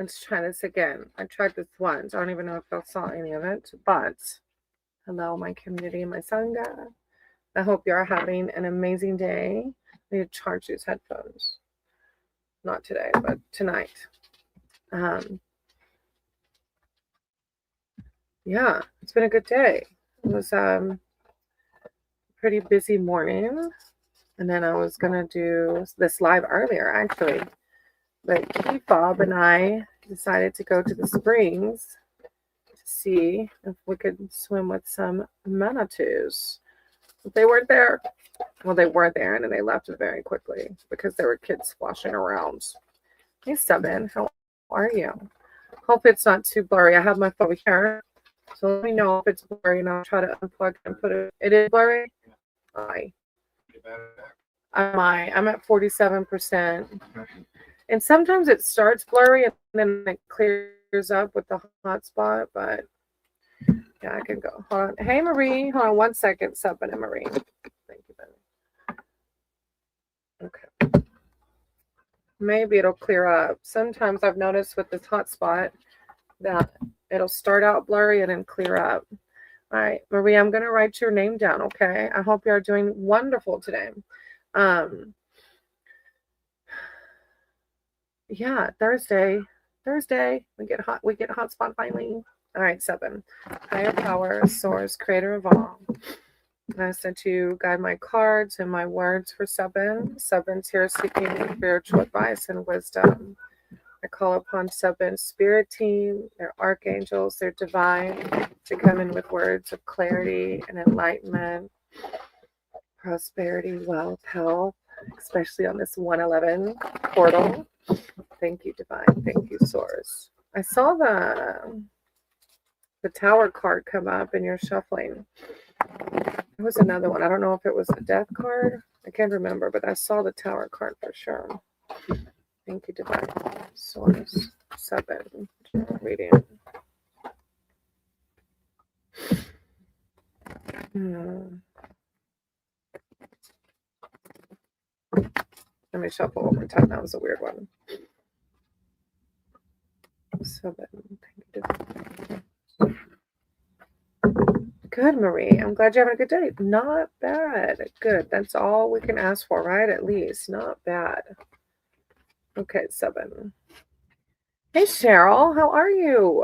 Let's try this again. I tried this once. I don't even know if y'all saw any of it, but hello, my community, my sangha. I hope you are having an amazing day. I need to charge these headphones. Not today, but tonight. Yeah, it's been a good day. It was pretty busy morning, and then I was gonna do this live earlier actually, but Key Fob and I decided to go to the springs to see if we could swim with some manatees. But they weren't there. Well, they were there, and then they left very quickly because there were kids splashing around. Hey, Seven, how are you? Hope it's not too blurry. I have my phone here, so let me know if it's blurry, and I'll try to unplug and put it. It is blurry. I'm at 47%, and sometimes it starts blurry and then it clears up with the hotspot. But yeah, I can go. Hold on. Hey, Marie, hold on 1 second. Seven and Marie. Thank you, Ben. Okay. Maybe it'll clear up. Sometimes I've noticed with this hotspot that it'll start out blurry and then clear up. All right, Marie, I'm going to write your name down, okay? I hope you are doing wonderful today. Yeah, Thursday. We get hotspot finally. All right, Seven. Higher power, source, creator of all. I sent you guide my cards and my words for Seven. Seven's here seeking spiritual advice and wisdom. I call upon Seven's spirit team, their archangels, their divine, to come in with words of clarity and enlightenment, prosperity, wealth, health, especially on this 111 portal. Thank you, divine. Thank you, source. I saw the tower card come up in your shuffling. There was another one. I don't know if it was the death card. I can't remember, but I saw the tower card for sure. Thank you, divine source. Seven. Reading. Let me shuffle one more time. That was a weird one. Seven. Thank you, divine. Good, Marie. I'm glad you're having a good day. Not bad. Good. That's all we can ask for, right? At least. Not bad. Okay, Seven. Hey, Cheryl. How are you?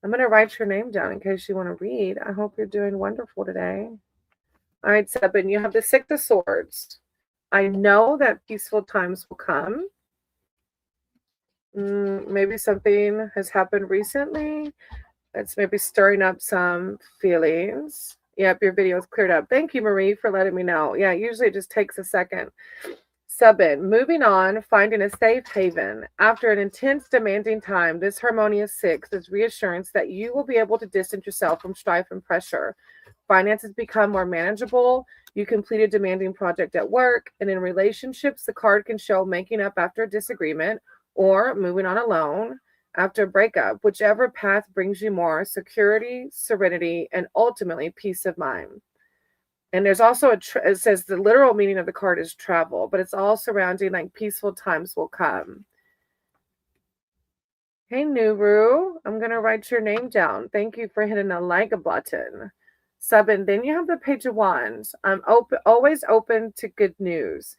I'm going to write your name down in case you want to read. I hope you're doing wonderful today. All right, Seven. You have the Six of Swords. I know that peaceful times will come. Maybe something has happened recently. It's maybe stirring up some feelings. Yep, your video is cleared up. Thank you, Marie, for letting me know. Yeah, usually it just takes a second. Seven, moving on, finding a safe haven. After an intense, demanding time, this harmonious six is reassurance that you will be able to distance yourself from strife and pressure. Finances become more manageable. You complete a demanding project at work, and in relationships, the card can show making up after a disagreement or moving on alone after a breakup, whichever path brings you more security, serenity, and ultimately peace of mind. And there's also it says the literal meaning of the card is travel, but it's all surrounding like peaceful times will come. Hey, Nuru, I'm going to write your name down. Thank you for hitting the like button. Seven, then you have the Page of Wands. I'm always open to good news.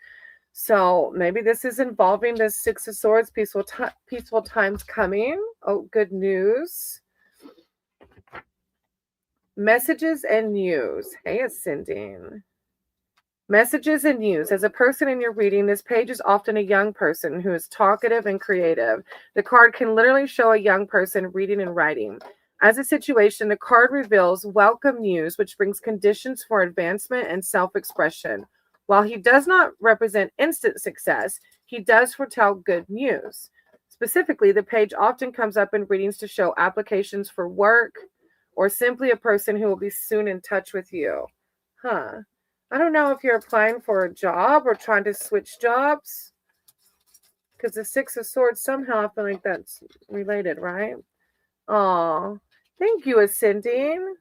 So maybe this is involving the Six of Swords, peaceful times coming. Oh, good news. Messages and news. Hey, Ascending. Messages and news. As a person in your reading, this page is often a young person who is talkative and creative. The card can literally show a young person reading and writing. As a situation, the card reveals welcome news, which brings conditions for advancement and self-expression. While he does not represent instant success, he does foretell good news. Specifically, the page often comes up in readings to show applications for work or simply a person who will be soon in touch with you. I don't know if you're applying for a job or trying to switch jobs, because the Six of Swords, somehow I feel like that's related, right? Oh, thank you, Ascending.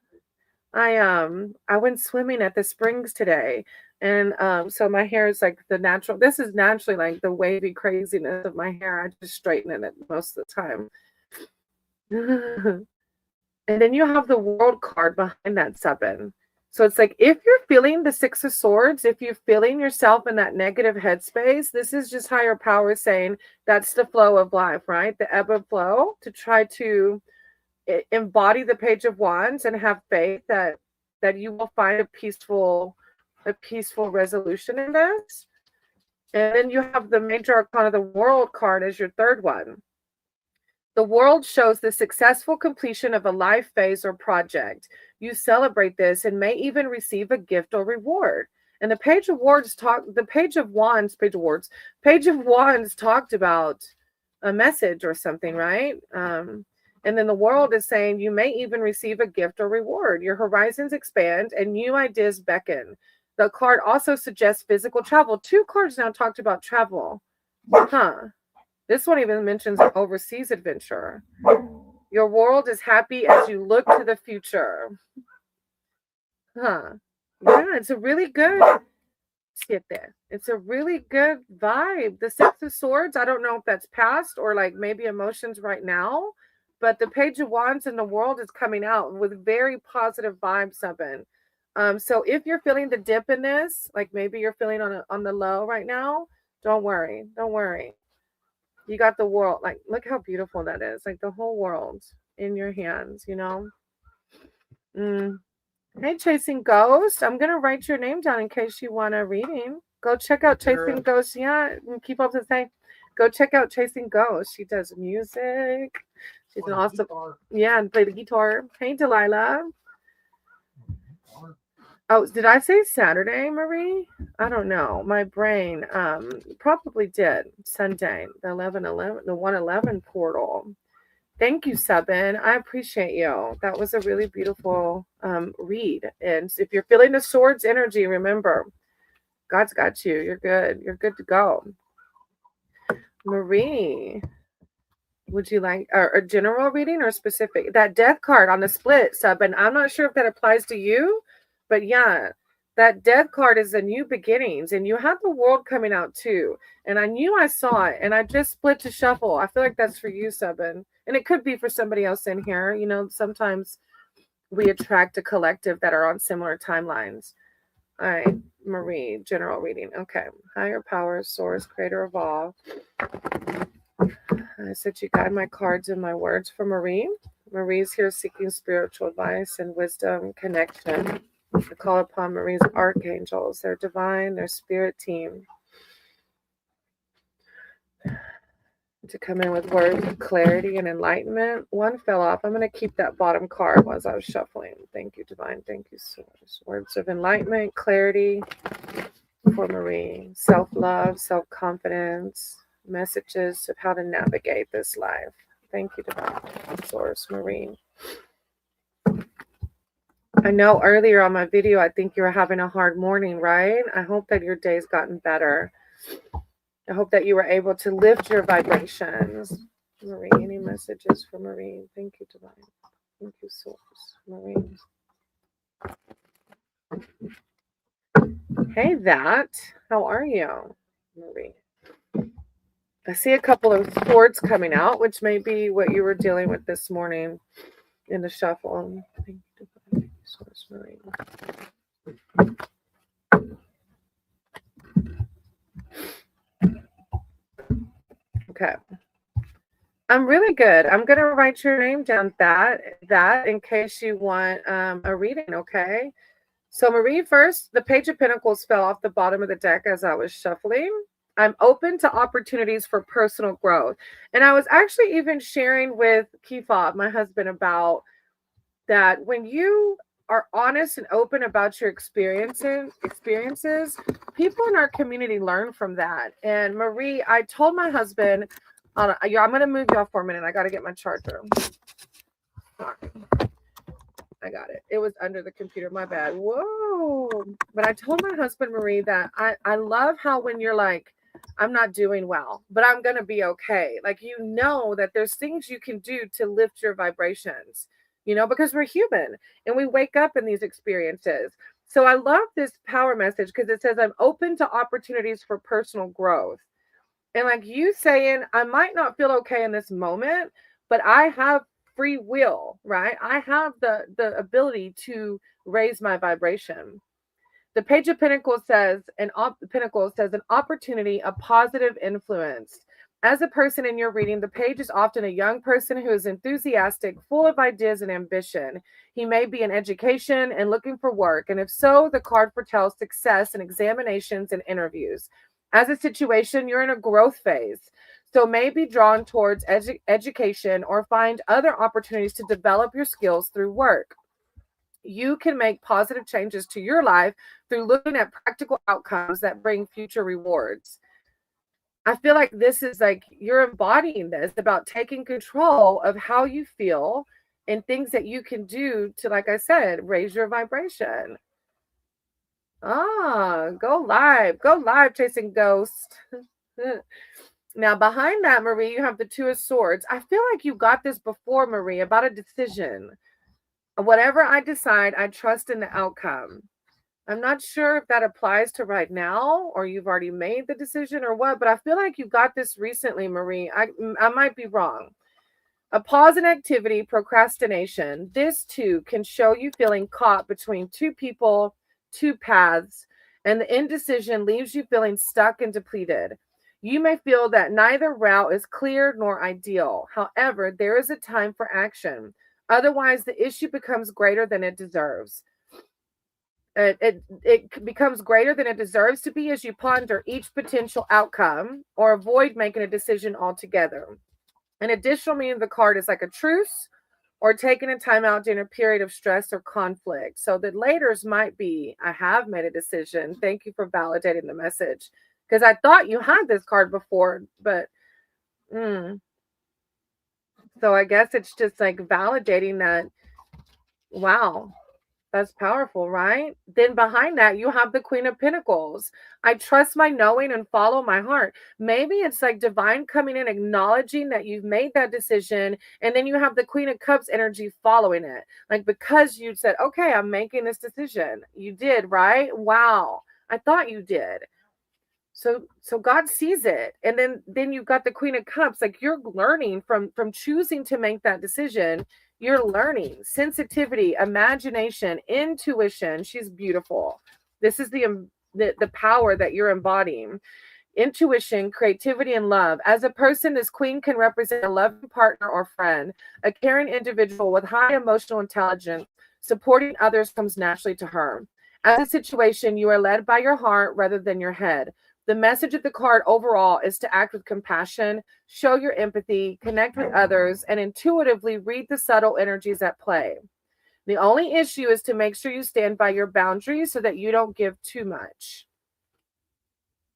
I went swimming at the springs today. And so my hair is like the natural, this is naturally like the wavy craziness of my hair. I just straighten it most of the time. And then you have the world card behind that 7. So it's like, if you're feeling the 6 of Swords, if you're feeling yourself in that negative headspace, this is just higher power saying that's the flow of life, right? The ebb and flow, to try to embody the Page of Wands and have faith that you will find a peaceful resolution in this. And then you have the Major Arcana, the World card, as your 3rd one. The World shows the successful completion of a life phase or project. You celebrate this and may even receive a gift or reward. And the Page of Wands talked about a message or something, right? And then the World is saying you may even receive a gift or reward. Your horizons expand and new ideas beckon. The card also suggests physical travel. 2 cards now talked about travel. This one even mentions an overseas adventure. Your world is happy as you look to the future. Yeah, it's a really good, it's a really good vibe. The 6 of Swords, I don't know if that's past or like maybe emotions right now, but the Page of Wands in the World is coming out with very positive vibes, 7. So if you're feeling the dip in this, like maybe you're feeling on the low right now, don't worry. You got the world. Like, look how beautiful that is. Like the whole world in your hands, you know? Hey, Chasing Ghost. I'm going to write your name down in case you want a reading. Go check out Chasing Ghost. Yeah, keep up to say. Go check out Chasing Ghost. She does music. She's an awesome. Yeah, and play the guitar. Hey, Delilah. Oh, did I say Saturday, Marie? I don't know. My brain probably did. Sunday, the 111 portal. Thank you, 7. I appreciate you. That was a really beautiful read. And if you're feeling the Swords energy, remember, God's got you. You're good. You're good to go. Marie, would you like a general reading or specific? That Death card on the split, 7. I'm not sure if that applies to you. But yeah, that Death card is a new beginnings, and you have the World coming out too. And I knew I saw it, and I just split to shuffle. I feel like that's for you, 7. And it could be for somebody else in here. You know, sometimes we attract a collective that are on similar timelines. All right, Marie, general reading. Okay. Higher power, source, creator of all. I said you guide my cards and my words for Marie. Marie's here seeking spiritual advice and wisdom, connection. I call upon Marie's archangels, their divine, their spirit team, to come in with words of clarity and enlightenment. One fell off. I'm going to keep that bottom card as I was shuffling. Thank you, divine. Thank you, source. Words of enlightenment, clarity for Marie. Self-love, self-confidence, messages of how to navigate this life. Thank you, divine source, Marie. I know earlier on my video, I think you were having a hard morning, right? I hope that your day's gotten better. I hope that you were able to lift your vibrations. Marie, any messages for Marie? Thank you, divine. Thank you, source. Marie. Hey, that. How are you, Marie? I see a couple of swords coming out, which may be what you were dealing with this morning in the shuffle. Thank you, divine. Source, Marie. Okay. I'm really good. I'm going to write your name down, that in case you want a reading, okay? So Marie, first, the Page of Pentacles fell off the bottom of the deck as I was shuffling. I'm open to opportunities for personal growth. And I was actually even sharing with Kifa, my husband, about that when you are honest and open about your experiences, people in our community learn from that. And Marie, I told my husband, I'm going to move you off for a minute. I got to get my charger. Sorry. I got it. It was under the computer. My bad. Whoa. But I told my husband, Marie, that I love how when you're like, I'm not doing well, but I'm going to be okay. Like, you know that there's things you can do to lift your vibrations, you know, because we're human and we wake up in these experiences. So I love this power message because it says, I'm open to opportunities for personal growth. And like you saying, I might not feel okay in this moment, but I have free will, right? I have the ability to raise my vibration. The Page of Pentacles says, Pentacles says an opportunity, a positive influence. As a person in your reading, the page is often a young person who is enthusiastic, full of ideas and ambition. He may be in education and looking for work, and if so, the card foretells success in examinations and interviews. As a situation, you're in a growth phase, so may be drawn towards education or find other opportunities to develop your skills through work. You can make positive changes to your life through looking at practical outcomes that bring future rewards. I feel like this is like you're embodying this about taking control of how you feel and things that you can do to, like I said, raise your vibration. Go live, chasing ghosts. Now, behind that, Marie, you have the Two of Swords. I feel like you got this before, Marie, about a decision. Whatever I decide, I trust in the outcome. I'm not sure if that applies to right now or you've already made the decision or what, but I feel like you got this recently, Marie. I might be wrong. A pause in activity, procrastination. This too can show you feeling caught between two people, two paths, and the indecision leaves you feeling stuck and depleted. You may feel that neither route is clear nor ideal. However, there is a time for action. Otherwise, the issue becomes greater than it deserves. It becomes greater than it deserves to be as you ponder each potential outcome or avoid making a decision altogether. An additional meaning of the card is like a truce or taking a time out during a period of stress or conflict. So the laters might be, I have made a decision. Thank you for validating the message. Because I thought you had this card before, but so I guess it's just like validating that, wow, that's powerful, right? Then behind that, you have the Queen of Pentacles. I trust my knowing and follow my heart. Maybe it's like divine coming in, acknowledging that you've made that decision. And then you have the Queen of Cups energy following it. Like, because you said, okay, I'm making this decision. You did, right? Wow. I thought you did. So God sees it. And then you've got the Queen of Cups. Like, you're learning from choosing to make that decision. You're learning sensitivity, imagination, intuition. She's beautiful. This is the power that you're embodying. Intuition, creativity, and love. As a person, this queen can represent a loving partner or friend, a caring individual with high emotional intelligence. Supporting others comes naturally to her. As a situation, you are led by your heart rather than your head. The message of the card overall is to act with compassion, show your empathy, connect with others, and intuitively read the subtle energies at play. The only issue is to make sure you stand by your boundaries so that you don't give too much.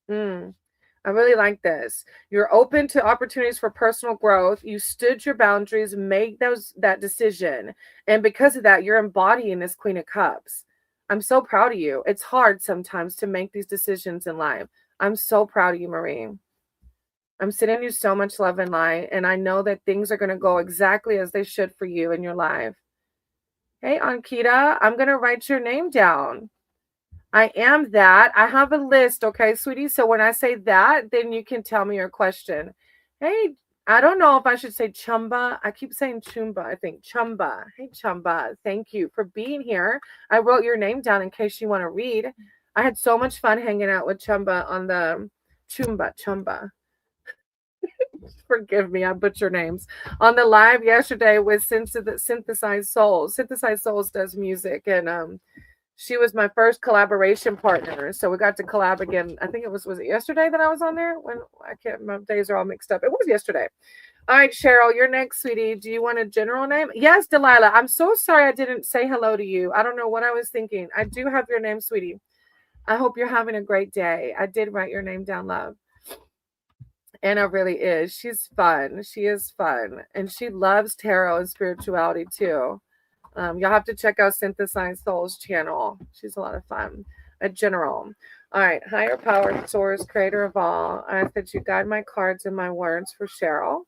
I really like this. You're open to opportunities for personal growth. You stood your boundaries, made that decision. And because of that, you're embodying this Queen of Cups. I'm so proud of you. It's hard sometimes to make these decisions in life. I'm so proud of you, Marie. I'm sending you so much love and light, and I know that things are going to go exactly as they should for you in your life. Hey, Ankita, I'm going to write your name down. I am that. I have a list, okay, sweetie? So when I say that, then you can tell me your question. Hey, I don't know if I should say Chumba. I keep saying Chumba, I think. Chumba. Hey, Chumba. Thank you for being here. I wrote your name down in case you want to read. I had so much fun hanging out with Chumba on the Chumba. Forgive me, I butcher names. On the live yesterday with Synthesized Souls. Synthesized Souls does music, and she was my first collaboration partner. So we got to collab again. I think it was it yesterday that I was on there? When I can't, my days are all mixed up. It was yesterday. All right, Cheryl, you're next, sweetie. Do you want a general name? Yes, Delilah. I'm so sorry I didn't say hello to you. I don't know what I was thinking. I do have your name, sweetie. I hope you're having a great day. I did write your name down, love. Anna really is. She's fun. She is fun. And she loves tarot and spirituality too. You'll have to check out Synthesized Souls channel. She's a lot of fun. A general. All right. Higher power, source, creator of all. I ask that you guide my cards and my words for Cheryl.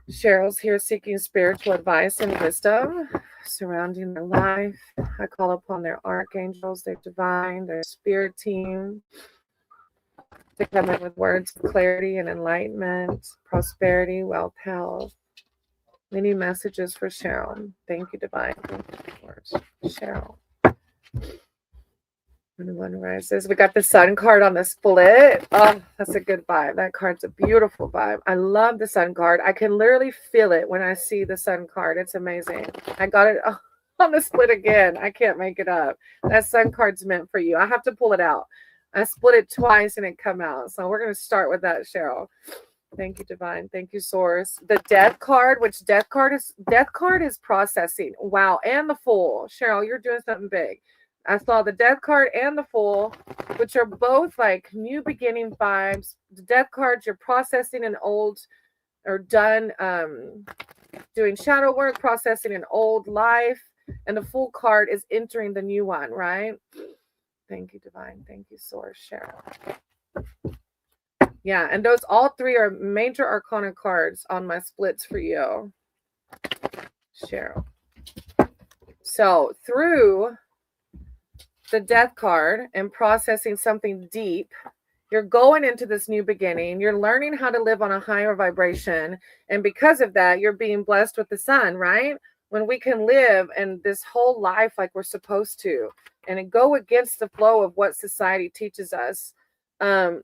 Cheryl's here seeking spiritual advice and wisdom surrounding their life. I call upon their archangels, their divine, their spirit team to come in with words of clarity and enlightenment, prosperity, wealth, health. Many messages for Cheryl. Thank you, divine. Cheryl. One rises. We got the sun card on the split. Oh, that's a good vibe. That card's a beautiful vibe. I love the sun card. I can literally feel it when I see the sun card. It's amazing. I got it on the split again. I can't make it up. That sun card's meant for you. I have to pull it out. I split it twice and it come out. So we're going to start with that, Cheryl. Thank you, divine. Thank you, source. The death card, which death card is processing. Wow. And the fool. Cheryl, you're doing something big. I saw the death card and the fool, which are both like new beginning vibes. The death cards, you're processing an old or done doing shadow work, processing an old life. And the fool card is entering the new one, right? Thank you, divine. Thank you, source, Cheryl. Yeah, and those all three are major arcana cards on my splits for you, Cheryl. So through the death card and processing something deep, you're going into this new beginning. You're learning how to live on a higher vibration. And because of that, you're being blessed with the sun, right? When we can live in this whole life like we're supposed to and go against the flow of what society teaches us,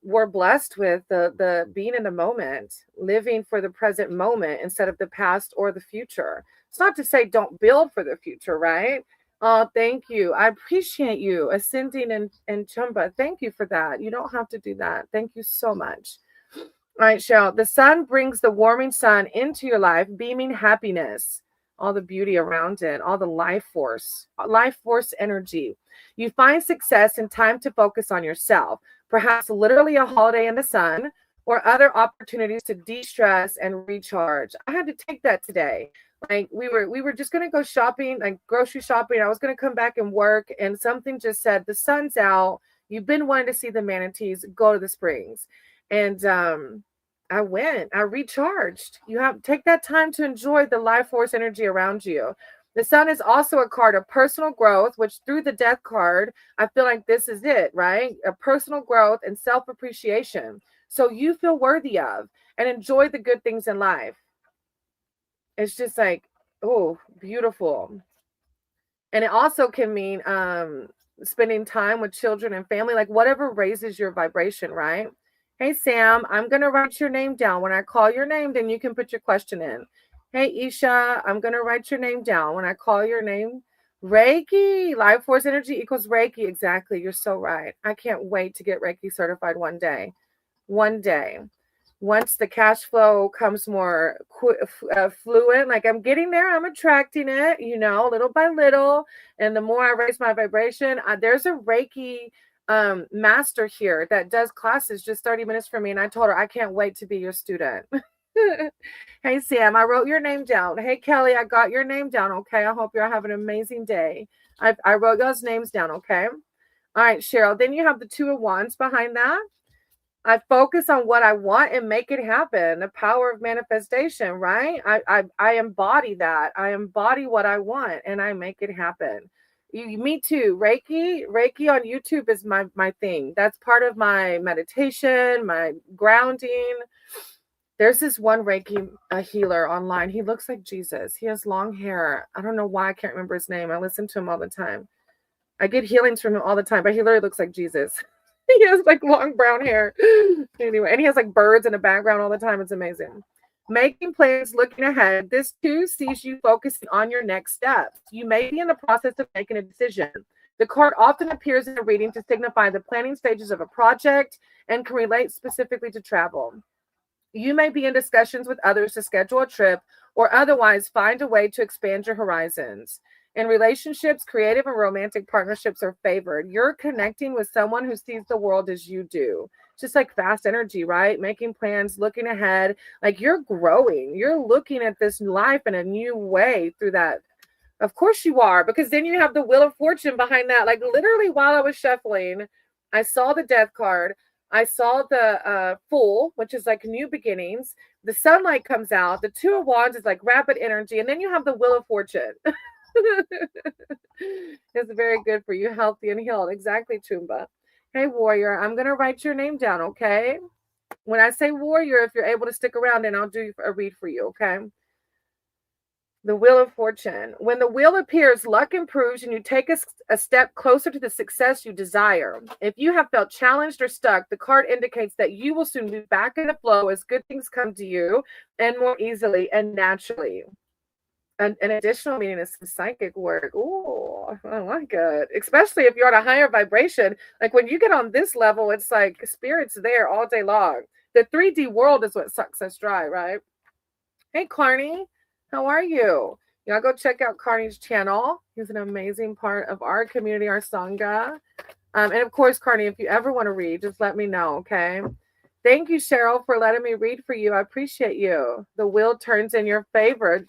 we're blessed with the being in the moment, living for the present moment instead of the past or the future. It's not to say don't build for the future, right? Oh, thank you. I appreciate you. Ascending and Chumba. Thank you for that. You don't have to do that. Thank you so much. All right, Cheryl. The sun brings the warming sun into your life, beaming happiness, all the beauty around it, all the life force energy. You find success and time to focus on yourself, perhaps literally a holiday in the sun or other opportunities to de-stress and recharge. I had to take that today. Like we were just gonna go shopping, like grocery shopping. I was gonna come back and work, and something just said, the sun's out. You've been wanting to see the manatees. Go to the springs. And I went. I recharged. You have take that time to enjoy the life force energy around you. The sun is also a card of personal growth, which through the death card, I feel like this is it, right? A personal growth and self-appreciation. So you feel worthy of and enjoy the good things in life. It's just like, oh, beautiful. And it also can mean spending time with children and family, like whatever raises your vibration, right? Hey, Sam, I'm going to write your name down. When I call your name, then you can put your question in. Hey, Isha, I'm going to write your name down. When I call your name, Reiki, life force energy equals Reiki. Exactly. You're so right. I can't wait to get Reiki certified one day. One day. Once the cash flow comes more fluent, like I'm getting there, I'm attracting it, little by little. And the more I raise my vibration, there's a Reiki master here that does classes just 30 minutes for me. And I told her, I can't wait to be your student. Hey, Sam, I wrote your name down. Hey, Kelly, I got your name down. Okay. I hope you're having an amazing day. I wrote those names down. Okay. All right, Cheryl. Then you have the Two of Wands behind that. I focus on what I want and make it happen. The power of manifestation, right? I embody that. I embody what I want and I make it happen. Me too. Reiki on YouTube is my thing. That's part of my meditation, my grounding. There's this one Reiki healer online. He looks like Jesus. He has long hair. I don't know why I can't remember his name. I listen to him all the time. I get healings from him all the time, but he literally looks like Jesus. He has like long brown hair. Anyway, and he has like birds in the background all the time. It's amazing. Making plans, looking ahead. This too sees you focusing on your next steps. You may be in the process of making a decision. The card often appears in a reading to signify the planning stages of a project and can relate specifically to travel. You may be in discussions with others to schedule a trip or otherwise find a way to expand your horizons. In relationships, creative and romantic partnerships are favored. You're connecting with someone who sees the world as you do. Just like fast energy, right? Making plans, looking ahead, like you're growing. You're looking at this life in a new way through that. Of course you are, because then you have the Wheel of Fortune behind that. Like literally while I was shuffling, I saw the death card. I saw the full, which is like new beginnings. The sunlight comes out. The Two of Wands is like rapid energy. And then you have the Wheel of Fortune. It's very good for you, healthy and healed. Exactly, Chumba. Hey, warrior, I'm going to write your name down, okay? When I say warrior, if you're able to stick around, then I'll do a read for you, okay? The Wheel of Fortune. When the wheel appears, luck improves and you take a step closer to the success you desire. If you have felt challenged or stuck, the card indicates that you will soon be back in the flow as good things come to you and more easily and naturally. An additional meaning is some psychic work. Oh, I like it. Especially if you're on a higher vibration. Like when you get on this level, it's like spirit's there all day long. The 3D world is what sucks us dry, right? Hey, Carney. How are you? Y'all go check out Carney's channel. He's an amazing part of our community, our Sangha. And of course, Carney, if you ever want to read, just let me know, okay? Thank you, Cheryl, for letting me read for you. I appreciate you. The wheel turns in your favor.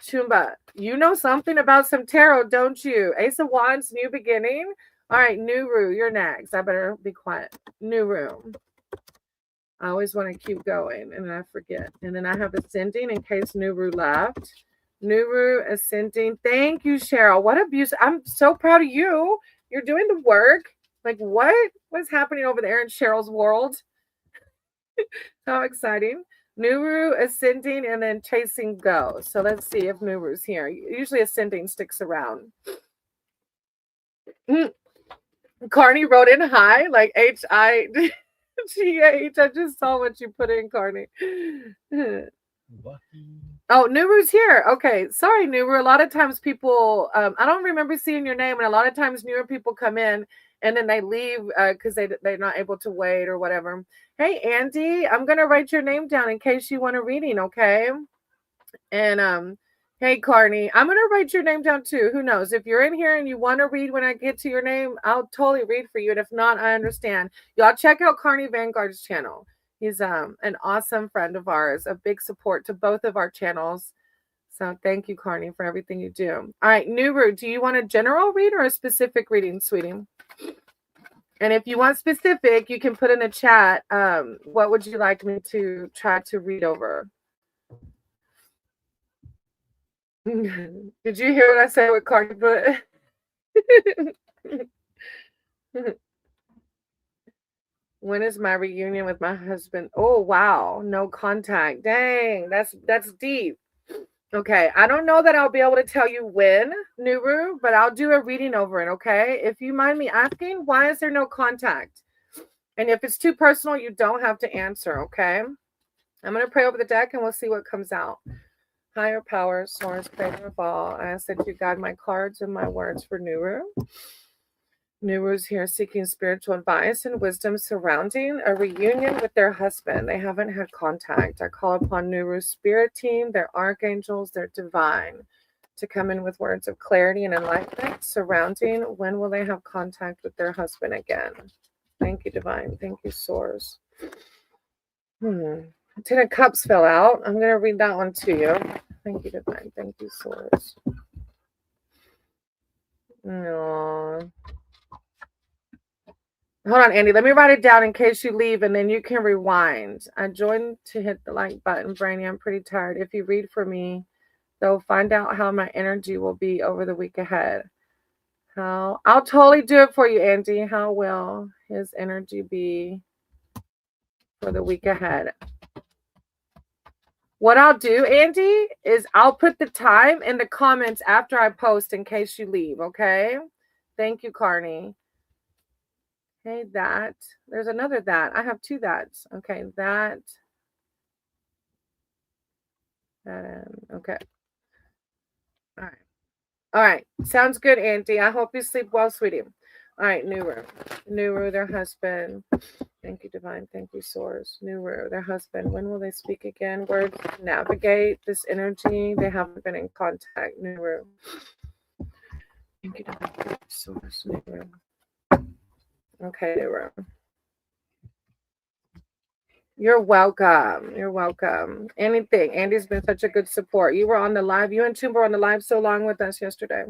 Chumba, you know something about some tarot, don't you? Ace of Wands, new beginning. All right, Nuru, you're next. I better be quiet. Nuru. I always want to keep going, and I forget. And then I have Ascending in case Nuru left. Nuru, Ascending. Thank you, Cheryl. What abuse. I'm so proud of you. You're doing the work. Like, what? What's happening over there in Cheryl's world? How exciting. Nuru, Ascending, and then Chasing Go. So let's see if Nuru's here. Usually Ascending sticks around. Carney wrote in hi, like H-I... GH. I just saw what you put in, Carney. Oh, Nuru's here. Okay. Sorry, Nuru. A lot of times people, I don't remember seeing your name, and a lot of times newer people come in and then they leave because they're not able to wait or whatever. Hey, Andy, I'm going to write your name down in case you want a reading, okay? And hey, Carney, I'm going to write your name down too. Who knows? If you're in here and you want to read when I get to your name, I'll totally read for you. And if not, I understand. Y'all check out Carney Vanguard's channel. He's an awesome friend of ours, a big support to both of our channels. So thank you, Carney, for everything you do. All right, Nuru, do you want a general read or a specific reading, sweetie? And if you want specific, you can put in the chat, what would you like me to try to read over? Did you hear what I said with Cardi Butt? When is my reunion with my husband? Oh, wow. No contact. Dang, that's deep. Okay, I don't know that I'll be able to tell you when, Nuru, but I'll do a reading over it, okay? If you mind me asking, why is there no contact? And if it's too personal, you don't have to answer, okay? I'm going to pray over the deck and we'll see what comes out. Higher power, source, creator of all. I ask that you guide my cards and my words for Nuru. Nuru's here seeking spiritual advice and wisdom surrounding a reunion with their husband. They haven't had contact. I call upon Nuru's spirit team, their archangels, their divine, to come in with words of clarity and enlightenment surrounding when will they have contact with their husband again. Thank you, divine. Thank you, source. Ten of Cups fell out. I'm going to read that one to you. Thank you, divine. Thank you, source. No. Hold on, Andy. Let me write it down in case you leave, and then you can rewind. I joined to hit the like button, Brainy. I'm pretty tired. If you read for me, though, find out how my energy will be over the week ahead. I'll totally do it for you, Andy. How will his energy be for the week ahead? What I'll do, Andy, is I'll put the time in the comments after I post in case you leave, okay? Thank you, Carney. Okay, that. There's another that. I have two that's. Okay, that. Okay. All right. All right. Sounds good, Auntie. I hope you sleep well, sweetie. All right, Nuru. Nuru, their husband. Thank you, divine. Thank you, source. Nuru, their husband. When will they speak again? Words navigate this energy. They haven't been in contact. Nuru. Thank you, divine. Thank you, source. Nuru. Okay, Nuru. You're welcome. You're welcome. Anything. Andy's been such a good support. You were on the live. You and Chumba were on the live so long with us yesterday.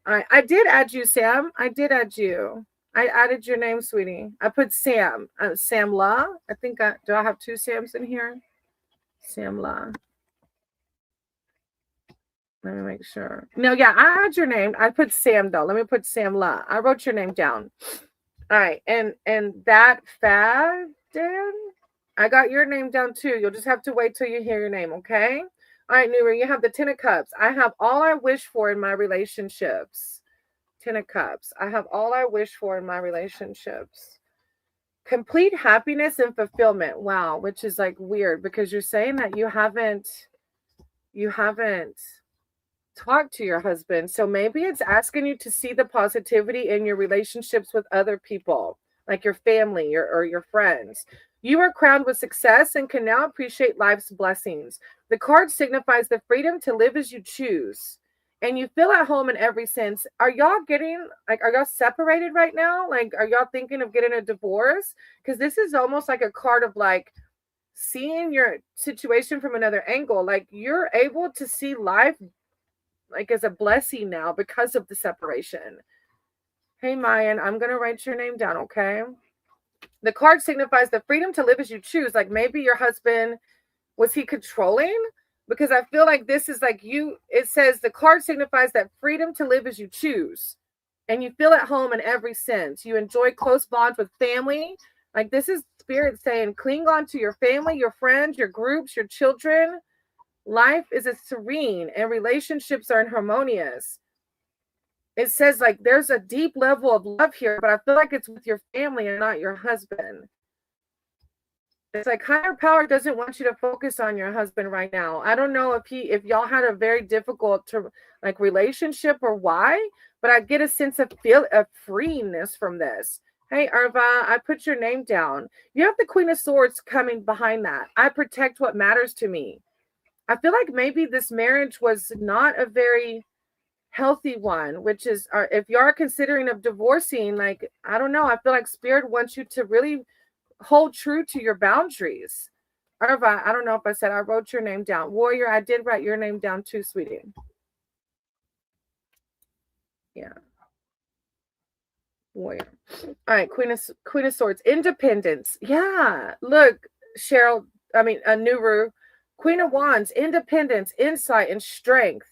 I did add you, Sam. I did add you. I added your name, sweetie. I put Sam. Sam La. I think do I have two Sams in here? Sam La. Let me make sure. No, yeah, I had your name. I put Sam though. Let me put Sam La. I wrote your name down. All right, and that Fad Dan, I got your name down too. You'll just have to wait till you hear your name, okay? All right, Nuru, you have the Ten of Cups. I have all I wish for in my relationships. Ten of Cups. I have all I wish for in my relationships. Complete happiness and fulfillment. Wow, which is like weird because you're saying that you haven't talk to your husband. So maybe it's asking you to see the positivity in your relationships with other people, like your family or your friends. You are crowned with success and can now appreciate life's blessings. The card signifies the freedom to live as you choose. And you feel at home in every sense. Are y'all separated right now? Like, are y'all thinking of getting a divorce? Because this is almost like a card of like seeing your situation from another angle. Like, you're able to see life like as a blessing now because of the separation. Hey, Mayan, I'm going to write your name down, okay? The card signifies the freedom to live as you choose. Like maybe your husband, was he controlling? Because I feel like this is like it says the card signifies that freedom to live as you choose. And you feel at home in every sense. You enjoy close bonds with family. Like this is spirit saying, cling on to your family, your friends, your groups, your children. Life is serene and relationships are harmonious. It says like there's a deep level of love here, but I feel like it's with your family and not your husband. It's like higher power doesn't want you to focus on your husband right now. I don't know if y'all had a very difficult relationship or why, but I get a sense of freeness from this. Hey, Arva, I put your name down. You have the Queen of Swords coming behind that. I protect what matters to me. I feel like maybe this marriage was not a very healthy one, which is if you are considering of divorcing, like, I don't know. I feel like Spirit wants you to really hold true to your boundaries. Arva, I don't know if I said I wrote your name down. Warrior, I did write your name down too, sweetie. Yeah. Warrior. All right, Queen of Swords. Independence. Yeah. Look, Cheryl, Nuru. Queen of Wands, independence, insight, and strength.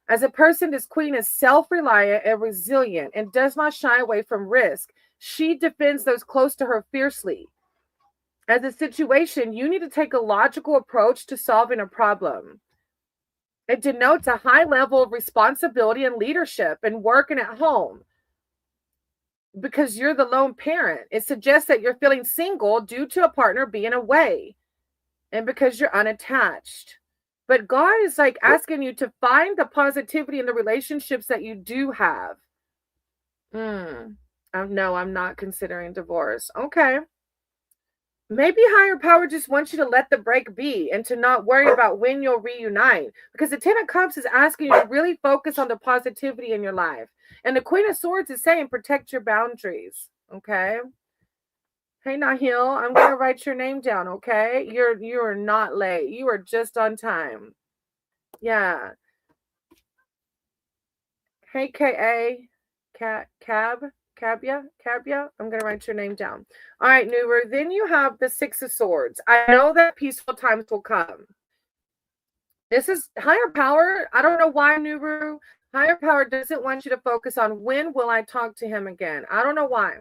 As a person, this queen is self-reliant and resilient and does not shy away from risk. She defends those close to her fiercely. As a situation, you need to take a logical approach to solving a problem. It denotes a high level of responsibility and leadership and working at home because you're the lone parent. It suggests that you're feeling single due to a partner being away and because you're unattached. But God is like asking you to find the positivity in the relationships that you do have. No, I'm not considering divorce. Okay. Maybe higher power just wants you to let the break be and to not worry about when you'll reunite. Because the Ten of Cups is asking you to really focus on the positivity in your life. And the Queen of Swords is saying protect your boundaries. Okay. Hey, Nahil, I'm going to write your name down, okay? You are not late. You are just on time. Yeah. Hey, K.A. Cabia. I'm going to write your name down. All right, Nuru. Then you have the Six of Swords. I know that peaceful times will come. This is higher power. I don't know why, Nuru. Higher power doesn't want you to focus on when will I talk to him again. I don't know why.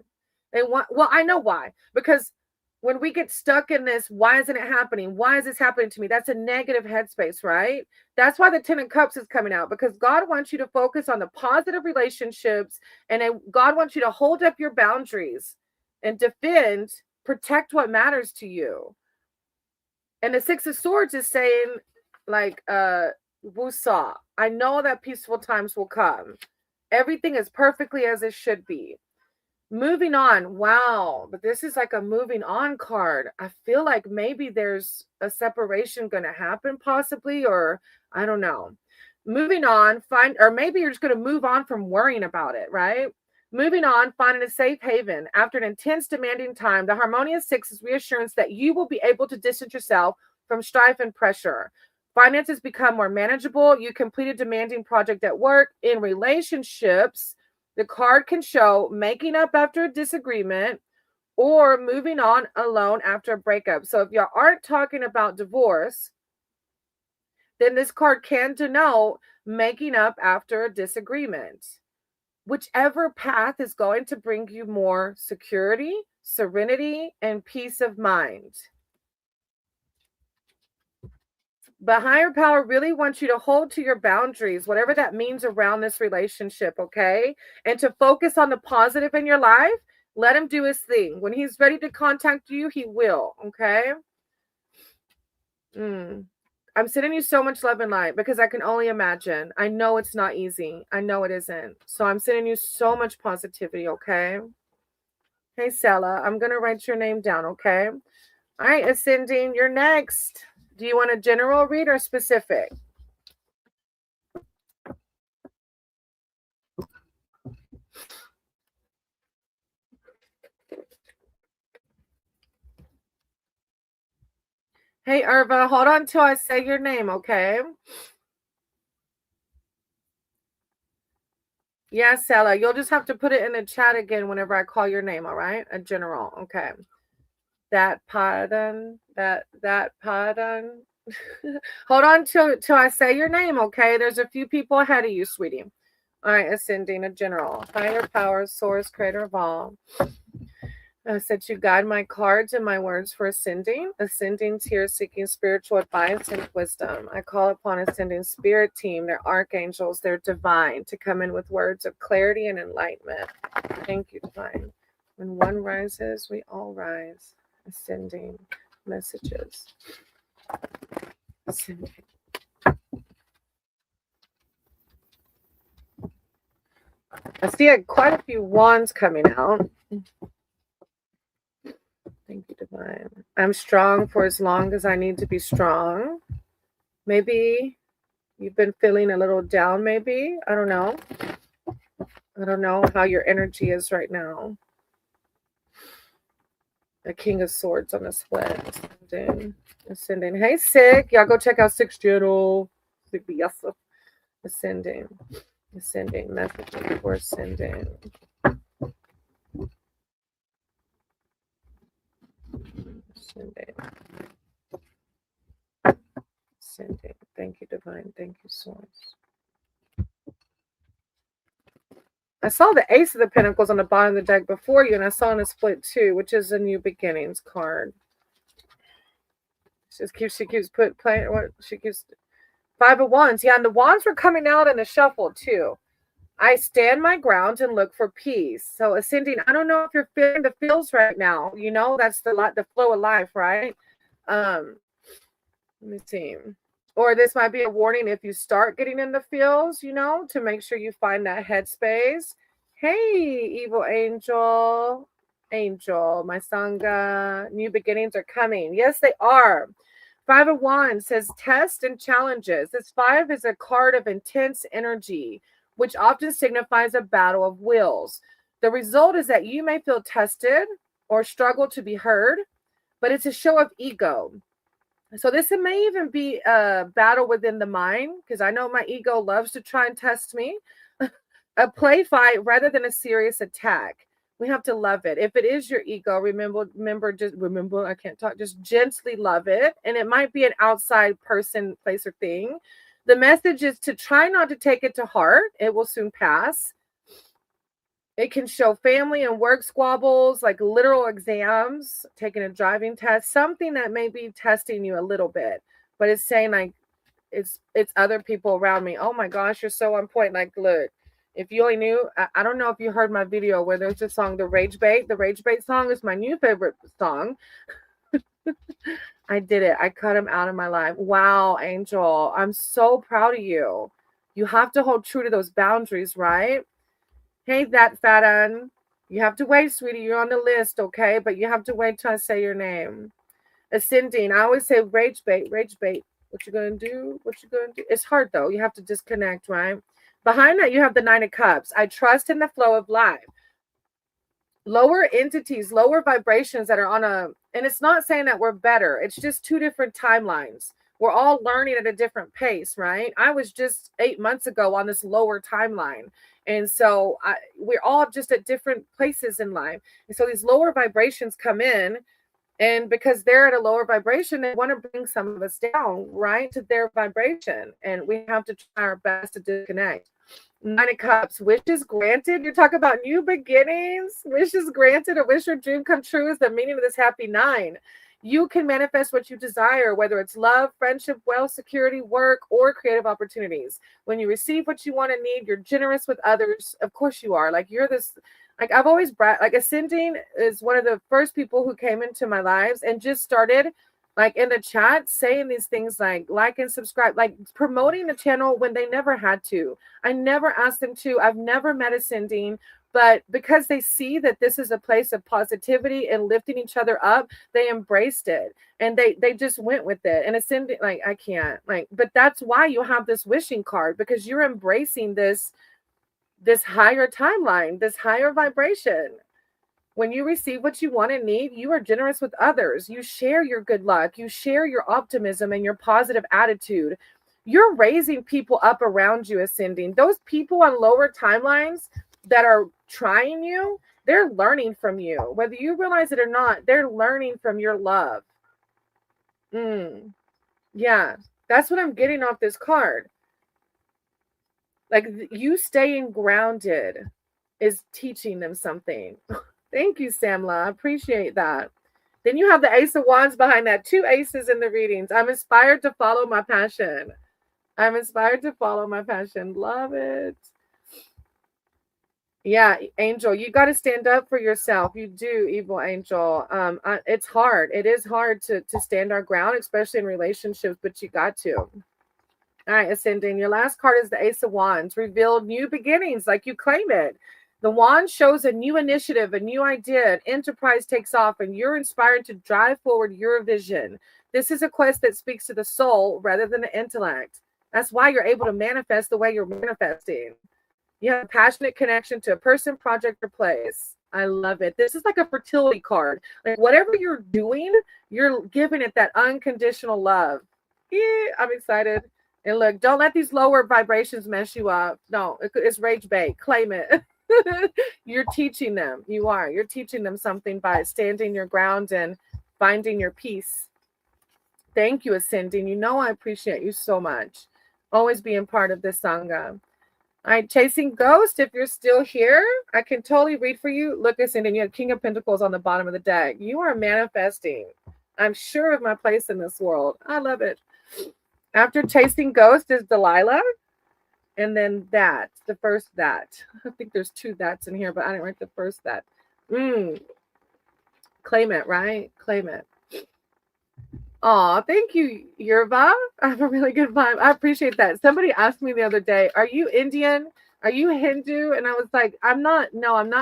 I know why. Because when we get stuck in this, why isn't it happening? Why is this happening to me? That's a negative headspace, right? That's why the Ten of Cups is coming out, because God wants you to focus on the positive relationships, and God wants you to hold up your boundaries and defend, protect what matters to you. And the Six of Swords is saying, like, Wusa, I know that peaceful times will come. Everything is perfectly as it should be. Moving on. Wow. But this is like a moving on card. I feel like maybe there's a separation going to happen possibly, or I don't know. Moving on, or maybe you're just going to move on from worrying about it, right? Moving on, finding a safe haven. After an intense, demanding time, the Harmonious Six is reassurance that you will be able to distance yourself from strife and pressure. Finances become more manageable. You complete a demanding project at work. In relationships, The card can show making up after a disagreement or moving on alone after a breakup. So if you aren't talking about divorce, then this card can denote making up after a disagreement. Whichever path is going to bring you more security, serenity, and peace of mind. But higher power really wants you to hold to your boundaries, whatever that means around this relationship, okay? And to focus on the positive in your life. Let him do his thing. When he's ready to contact you, he will, okay? I'm sending you so much love and light because I can only imagine. I know it's not easy. I know it isn't. So I'm sending you so much positivity, okay? Hey, Sella, I'm going to write your name down, okay? All right, Ascending, you're next. Do you want a general read or specific? Hey, Irva, hold on till I say your name, okay? Yeah, Sella, you'll just have to put it in the chat again whenever I call your name, all right? A general, okay. That pardon. Hold on till I say your name, okay? There's a few people ahead of you, sweetie. All right, Ascending, a general. Higher power, source, creator of all. I said you guide my cards and my words for Ascending. Ascending's here seeking spiritual advice and wisdom. I call upon Ascending spirit team, their archangels, their divine, to come in with words of clarity and enlightenment. Thank you, divine. When one rises, we all rise. Ascending messages. Ascending. I see quite a few wands coming out. Thank you, divine. I'm strong for as long as I need to be strong. Maybe you've been feeling a little down, maybe. I don't know. I don't know how your energy is right now. The King of Swords on the split. Ascending. Hey, Sick. Y'all go check out Sick's channel. Ascending. Ascending. Messaging for Ascending. Ascending. Ascending. Thank you, divine. Thank you, Source. I saw the Ace of the Pentacles on the bottom of the deck before you, and I saw in a split too, which is a New Beginnings card. She keeps playing what she keeps. Five of Wands. Yeah, and the wands were coming out in the shuffle too. I stand my ground and look for peace. So Ascending, I don't know if you're feeling the feels right now. You know, that's the flow of life, right? Let me see. Or this might be a warning if you start getting in the feels, you know, to make sure you find that headspace. Hey, evil angel. Angel, my Sangha. New beginnings are coming. Yes, they are. Five of Wands says test and challenges. This five is a card of intense energy, which often signifies a battle of wills. The result is that you may feel tested or struggle to be heard, but it's a show of ego. So this may even be a battle within the mind, because I know my ego loves to try and test me. A play fight rather than a serious attack. We have to love it. If it is your ego, remember, I can't talk, just gently love it. And it might be an outside person, place, or thing. The message is to try not to take it to heart. It will soon pass. It can show family and work squabbles, like literal exams, taking a driving test, something that may be testing you a little bit, but it's saying like, it's other people around me. Oh my gosh, you're so on point. Like, look, if you only knew, I don't know if you heard my video where there's a song, The Rage Bait. The Rage Bait song is my new favorite song. I did it. I cut him out of my life. Wow, Angel. I'm so proud of you. You have to hold true to those boundaries, right? Hey, that fat un. You have to wait, sweetie. You're on the list, okay? But you have to wait till I say your name. Ascending. I always say rage bait, rage bait. What you gonna do? What you gonna do? It's hard, though. You have to disconnect, right? Behind that, you have the Nine of Cups. I trust in the flow of life. Lower entities, lower vibrations that are on a, and it's not saying that we're better. It's just two different timelines. We're all learning at a different pace, right? I was just 8 months ago on this lower timeline. And so we're all just at different places in life. And so these lower vibrations come in, and because they're at a lower vibration, they want to bring some of us down, right, to their vibration. And we have to try our best to disconnect. Nine of Cups, wishes granted. You're talking about new beginnings. Wishes granted, a wish or dream come true is the meaning of this happy 9. You can manifest what you desire, whether it's love, friendship, wealth, security, work, or creative opportunities. When you receive what you want and need, you're generous with others. Of course you are. Like, you're this, like, I've always like, Ascending is one of the first people who came into my lives and just started, like, in the chat saying these things like and subscribe, like promoting the channel when they never had to. I never asked them to. I've never met Ascending, but because they see that this is a place of positivity and lifting each other up, they embraced it, and they just went with it. And Ascending, like, I can't, like, but that's why you have this wishing card, because you're embracing this higher timeline, this higher vibration. When you receive what you want and need, you are generous with others. You share your good luck. You share your optimism and your positive attitude. You're raising people up around you, Ascending. Those people on lower timelines that are trying you, they're learning from you. Whether you realize it or not, they're learning from your love. Yeah, that's what I'm getting off this card. Like, you staying grounded is teaching them something. Thank you, Samla. I appreciate that. Then you have the Ace of Wands behind that. 2 aces in the readings. I'm inspired to follow my passion. I'm inspired to follow my passion. Love it. Yeah, Angel, you got to stand up for yourself. You do, Evil Angel. It's hard. It is hard to stand our ground, especially in relationships, but you got to. All right, Ascending. Your last card is the Ace of Wands. Revealed new beginnings, like you claim it. The wand shows a new initiative, a new idea, an enterprise takes off, and you're inspired to drive forward your vision. This is a quest that speaks to the soul rather than the intellect. That's why you're able to manifest the way you're manifesting. You have a passionate connection to a person, project, or place. I love it. This is like a fertility card. Like, whatever you're doing, you're giving it that unconditional love. Yeah, I'm excited. And look, don't let these lower vibrations mess you up. No, it's rage bait. Claim it. You're teaching them. You're teaching them something by standing your ground and finding your peace. Thank you, Ascending. You know I appreciate you so much. Always being part of this Sangha. All right, Chasing Ghost, if you're still here, I can totally read for you. Look, Ascending, you have King of Pentacles on the bottom of the deck. You are manifesting. I'm sure of my place in this world. I love it. After Chasing Ghost is Delilah. And then that, the first that. I think there's 2 that's in here, but I didn't write the first that. Claim it, right? Claim it. Aw, thank you, Yerva. I have a really good vibe. I appreciate that. Somebody asked me the other day, are you Indian? Are you Hindu? And I was like, I'm not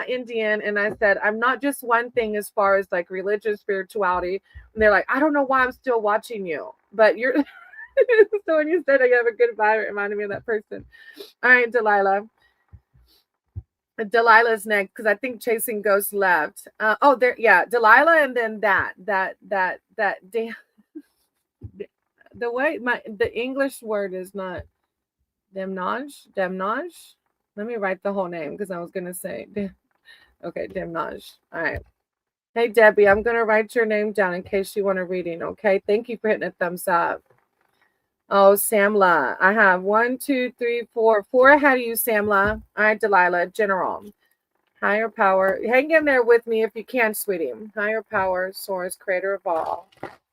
Indian. And I said, I'm not just one thing as far as like religious spirituality. And they're like, I don't know why I'm still watching you, but you're... So when you said I have a good vibe, it reminded me of that person. All right, Delilah. Delilah's next, because I think Chasing Ghost left. There, yeah, Delilah, and then that. The way the English word is not Demnage. Let me write the whole name because I was gonna say, okay, Demnage. All right. Hey Debbie, I'm gonna write your name down in case you want a reading. Okay, thank you for hitting a thumbs up. Oh, Samla. I have 1, 2, 3, 4 ahead of you, Samla. All right, Delilah. General. Higher power. Hang in there with me if you can, sweetie. Higher power, source, creator of all.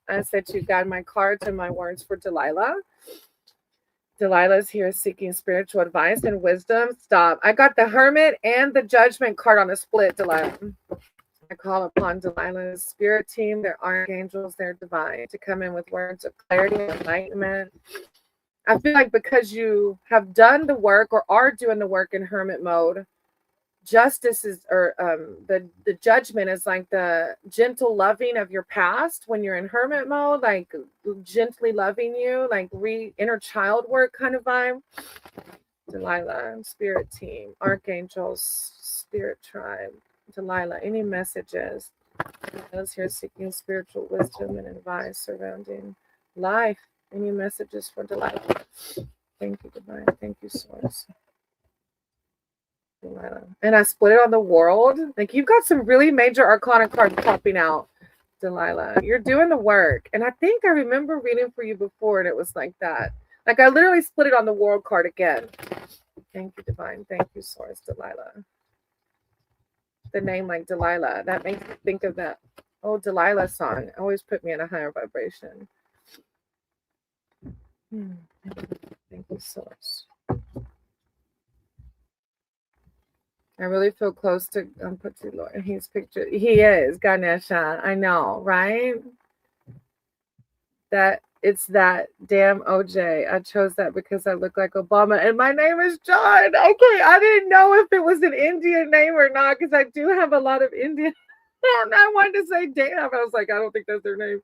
I said you got my cards and my words for Delilah. Delilah's here seeking spiritual advice and wisdom. Stop. I got the Hermit and the Judgment card on a split, Delilah. I call upon Delilah's spirit team, their archangels, their divine, to come in with words of clarity and enlightenment. I feel like because you have done the work or are doing the work in hermit mode, justice is, or the judgment is like the gentle loving of your past when you're in hermit mode, like gently loving you, like inner child work kind of vibe. Delilah, spirit team, archangels, spirit tribe. Delilah, any messages? Those here seeking spiritual wisdom and advice surrounding life. Any messages for Delilah? Thank you, divine. Thank you, source. Delilah. And I split it on the world. Like, you've got some really major arcana cards popping out, Delilah. You're doing the work. And I think I remember reading for you before, and it was like that. Like, I literally split it on the world card again. Thank you, Divine. Thank you, Source, Delilah. The name like Delilah. That makes me think of that old Delilah song. Always put me in a higher vibration. Thank you, Source. I really feel close to Putty Lord. He's pictured. He is Ganesha. I know, right? That it's that damn OJ. I chose that because I look like Obama, and my name is John. Okay, I didn't know if it was an Indian name or not because I do have a lot of Indian. I wanted to say damn. I was like, I don't think that's their name.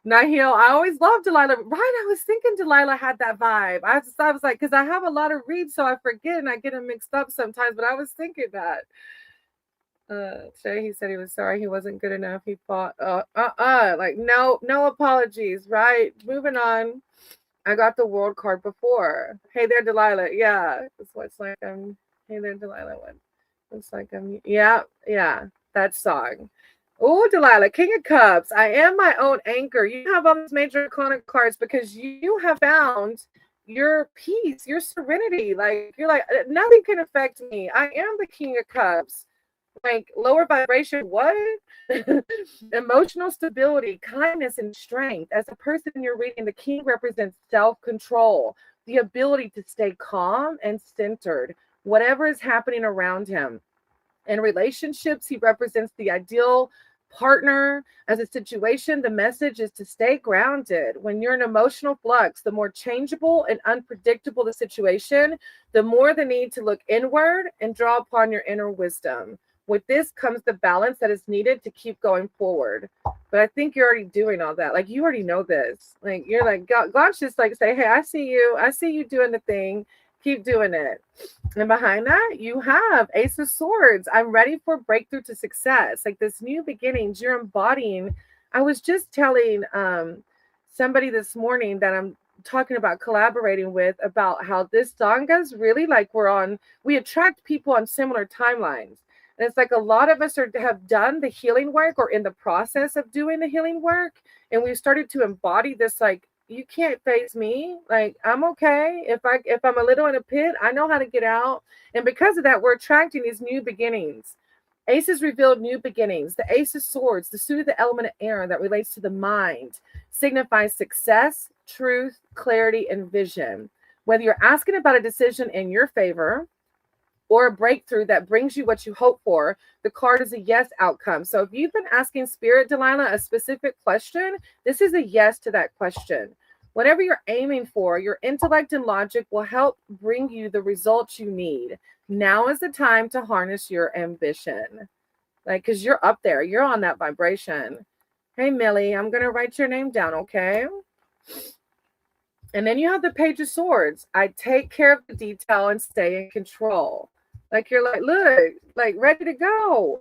Nahil, I always loved Delilah. Right, I was thinking Delilah had that vibe. I was like, because I have a lot of reads, so I forget and I get them mixed up sometimes. But I was thinking that. Shay, he said he was sorry he wasn't good enough. He fought. Like no apologies. Right, moving on. I got the world card before. Hey there, Delilah. Yeah, it's what's like Hey there, Delilah. What? Looks like Yeah. That song. Oh, Delilah, King of Cups. I am my own anchor. You have all these major iconic cards because you have found your peace, your serenity. Like, you're like, nothing can affect me. I am the King of Cups. Like, lower vibration, what? Emotional stability, kindness, and strength. As a person you're reading, the King represents self-control, the ability to stay calm and centered, whatever is happening around him. In relationships, he represents the ideal partner. As a situation, the message is to stay grounded. When you're in emotional flux, the more changeable and unpredictable the situation, the more the need to look inward and draw upon your inner wisdom. With this comes the balance that is needed to keep going forward. But I think you're already doing all that. Like, you already know this. Like, you're like, God's just like, say, hey, I see you doing the thing. Keep doing it. And behind that, you have Ace of Swords. I'm ready for breakthrough to success. Like, this new beginnings you're embodying. I was just telling somebody this morning that I'm talking about collaborating with about how this Sangha's really like we attract people on similar timelines. And it's like a lot of us have done the healing work or in the process of doing the healing work. And we've started to embody this, like, you can't face me. Like, I'm okay. If I'm a little in a pit, I know how to get out. And because of that, we're attracting these new beginnings. Aces revealed new beginnings. The Ace of Swords, the suit of the element of air that relates to the mind, signifies success, truth, clarity, and vision. Whether you're asking about a decision in your favor or a breakthrough that brings you what you hope for, the card is a yes outcome. So if you've been asking Spirit, Delilah, a specific question, this is a yes to that question. Whatever you're aiming for, your intellect and logic will help bring you the results you need. Now is the time to harness your ambition. Like, because you're up there. You're on that vibration. Hey, Millie, I'm going to write your name down, okay? And then you have the Page of Swords. I take care of the detail and stay in control. Like, you're like, look, like, ready to go.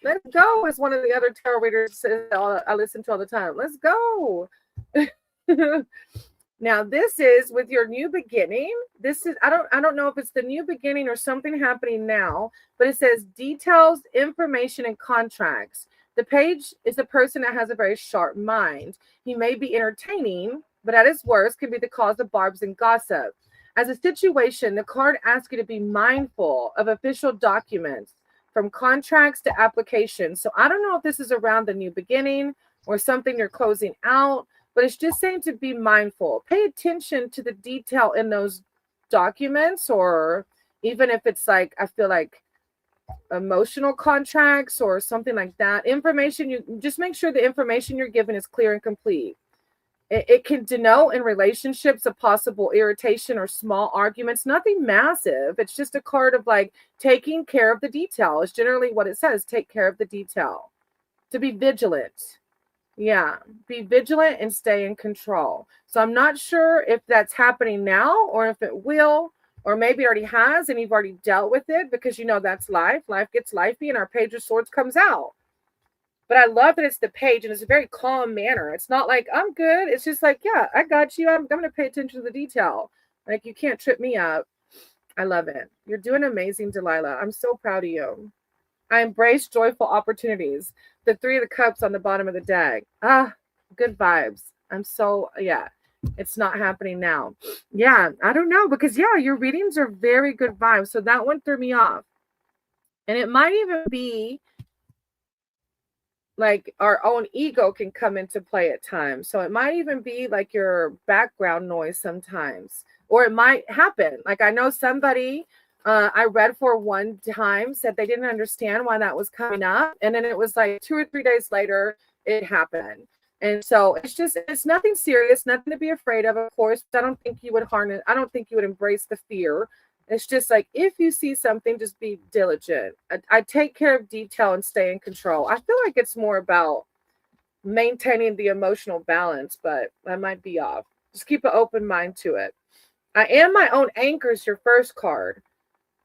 Let's go, as one of the other tarot readers says I listen to all the time. Let's go. Now, this is with your new beginning. This is, I don't know if it's the new beginning or something happening now, but it says details, information, and contracts. The page is a person that has a very sharp mind. He may be entertaining, but at his worst can be the cause of barbs and gossip. As a situation, the card asks you to be mindful of official documents, from contracts to applications. So I don't know if this is around the new beginning or something you're closing out, but it's just saying to be mindful. Pay attention to the detail in those documents, or even if it's like, I feel like emotional contracts or something like that. Information, you just make sure the information you're given is clear and complete. It can denote in relationships a possible irritation or small arguments, nothing massive. It's just a card of like taking care of the detail is generally what it says. Take care of the detail. To be vigilant. Yeah, be vigilant and stay in control. So I'm not sure if that's happening now or if it will, or maybe already has and you've already dealt with it, because you know that's life. Life gets lifey and our Page of Swords comes out. But I love that it's the page and it's a very calm manner. It's not like, I'm good. It's just like, yeah, I got you. I'm going to pay attention to the detail. Like, you can't trip me up. I love it. You're doing amazing, Delilah. I'm so proud of you. I embrace joyful opportunities. The Three of the Cups on the bottom of the deck. Ah, good vibes. I'm so, yeah, it's not happening now. Yeah, I don't know because, yeah, your readings are very good vibes. So that one threw me off. And it might even be like our own ego can come into play at times. So it might even be like your background noise sometimes, or it might happen. Like I know somebody I read for one time said they didn't understand why that was coming up. And then it was like 2 or 3 days later, it happened. And so it's nothing serious, nothing to be afraid of. Of course, I don't think you would harness, I don't think you would embrace the fear. It's just like if you see something, just be diligent. I take care of detail and stay in control. I feel like it's more about maintaining the emotional balance, but I might be off. Just keep an open mind to it. I am my own anchor is your first card.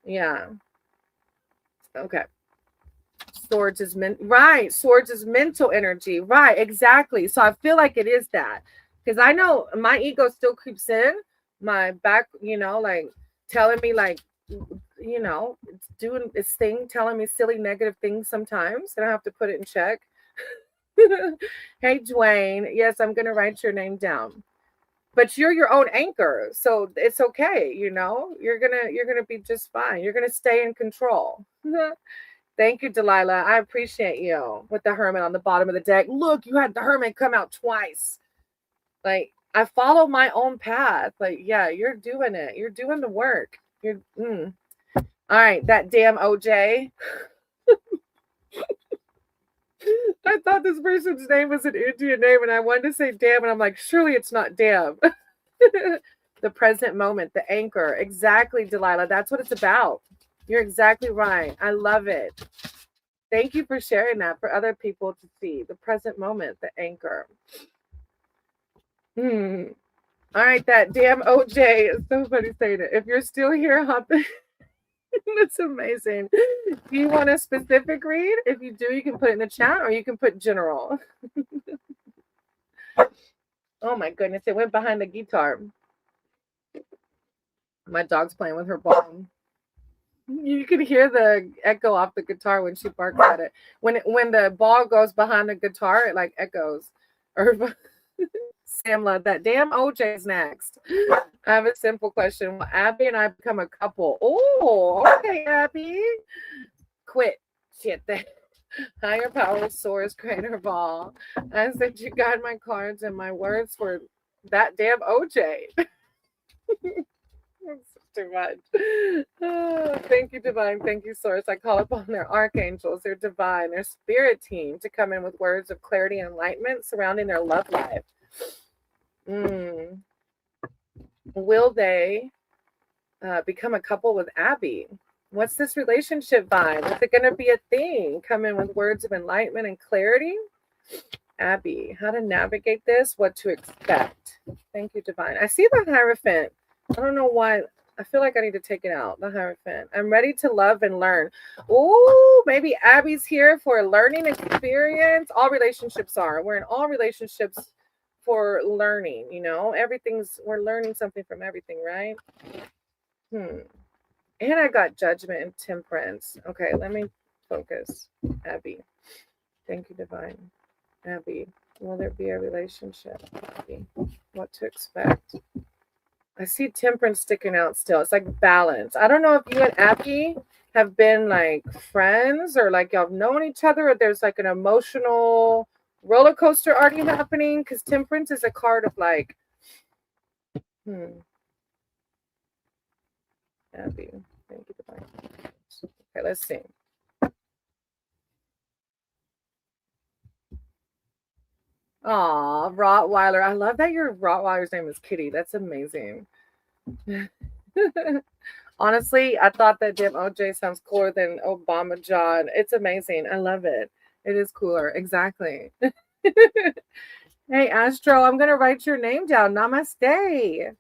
Yeah. Okay. Swords is right. Swords is mental energy. Right. Exactly. So I feel like it is that because I know my ego still creeps in my back, like telling me like, it's doing its thing, telling me silly negative things sometimes. And I have to put it in check. Hey, Dwayne. Yes, I'm going to write your name down. But you're your own anchor. So it's okay. You're going to be just fine. You're going to stay in control. Thank you, Delilah. I appreciate you with the Hermit on the bottom of the deck. Look, you had the Hermit come out twice. Like, I follow my own path. Like, yeah, you're doing it. You're doing the work. All right, that damn OJ. I thought this person's name was an Indian name, and I wanted to say damn, and I'm like, surely it's not damn. The present moment, the anchor. Exactly, Delilah. That's what it's about. You're exactly right. I love it. Thank you for sharing that for other people to see. The present moment, the anchor. All right, that damn OJ. It's so funny saying it. If you're still here, hop in. That's amazing. Do you want a specific read? If you do, you can put it in the chat or you can put general. Oh my goodness, it went behind the guitar. My dog's playing with her ball. You can hear the echo off the guitar when she barks at it. When the ball goes behind the guitar, it like echoes. Or Samla, that damn OJ's next. I have a simple question. Will Abby and I become a couple? Oh, okay, Abby. Quit. Shit. Higher power source, creator ball. I said you got my cards and my words for that damn OJ. Too much. Oh, thank you, Divine. Thank you, Source. I call upon their archangels, their divine, their spirit team to come in with words of clarity and enlightenment surrounding their love life. Will they become a couple with Abby? What's this relationship vibe? Is it going to be a thing? Come in with words of enlightenment and clarity. Abby, how to navigate this, what to expect. Thank you, Divine. I see the Hierophant. I don't know why. I feel like I need to take it out. The Hierophant. I'm ready to love and learn. Oh, maybe Abby's here for a learning experience. All relationships are. We're in all relationships for learning, we're learning something from everything, right? And I got Judgment and Temperance. Okay, let me focus. Abby. Thank you, Divine. Abby, will there be a relationship? Abby, what to expect? I see Temperance sticking out still. It's like balance. I don't know if you and Abby have been like friends or like y'all have known each other, or there's like an emotional roller coaster already happening, because Temperance is a card of like, Abby, thank you, Divine. Okay, let's see. Aw, Rottweiler. I love that your Rottweiler's name is Kitty. That's amazing. Honestly, I thought that damn OJ sounds cooler than Obama John. It's amazing. I love it. It is cooler. Exactly. Hey, Astro, I'm going to write your name down. Namaste. In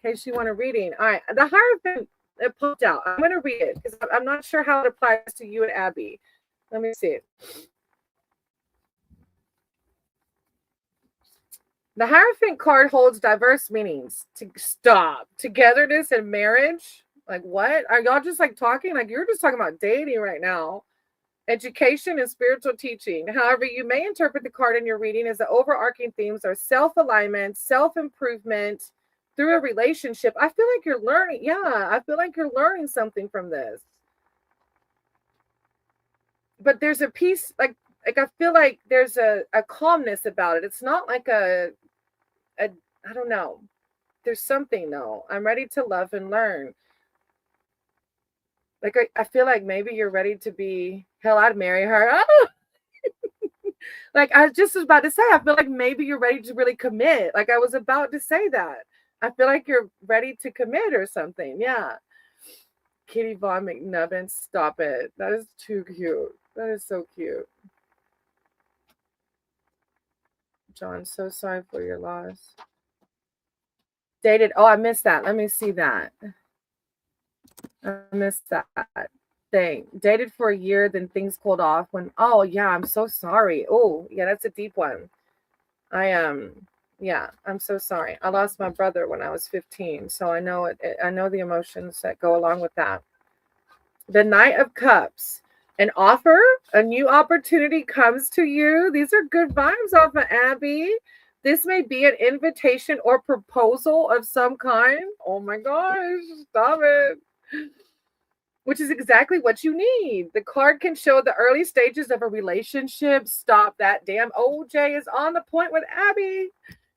case you want a reading. All right. The Hierophant, it popped out. I'm going to read it because I'm not sure how it applies to you and Abby. Let me see. The Hierophant card holds diverse meanings. Togetherness and marriage. Like, what? Are y'all just like talking? Like, you're just talking about dating right now. Education and spiritual teaching. However, you may interpret the card in your reading as the overarching themes are self-alignment, self-improvement through a relationship. I feel like you're learning. Yeah, I feel like you're learning something from this. But there's a piece, like I feel like there's a calmness about it. It's not like a I don't know. There's something though. I'm ready to love and learn. Like I feel like maybe you're ready to be, hell, I'd marry her. Oh! Like I just was about to say, I feel like maybe you're ready to really commit. Like I was about to say that. I feel like you're ready to commit or something. Yeah. Kitty Von McNubbin, stop it. That is too cute. That is so cute. John, so sorry for your loss. Dated. Oh, I missed that. Let me see that. I missed that thing. Dated for a year, then things cooled off when, oh, yeah, I'm so sorry. Oh, yeah, that's a deep one. Yeah, I'm so sorry. I lost my brother when I was 15, so I know it. I know the emotions that go along with that. The Knight of Cups. An offer, a new opportunity comes to you. These are good vibes off of Abby. This may be an invitation or proposal of some kind. Oh my gosh, stop it. Which is exactly what you need. The card can show the early stages of a relationship. Stop that damn OJ is on the point with Abby.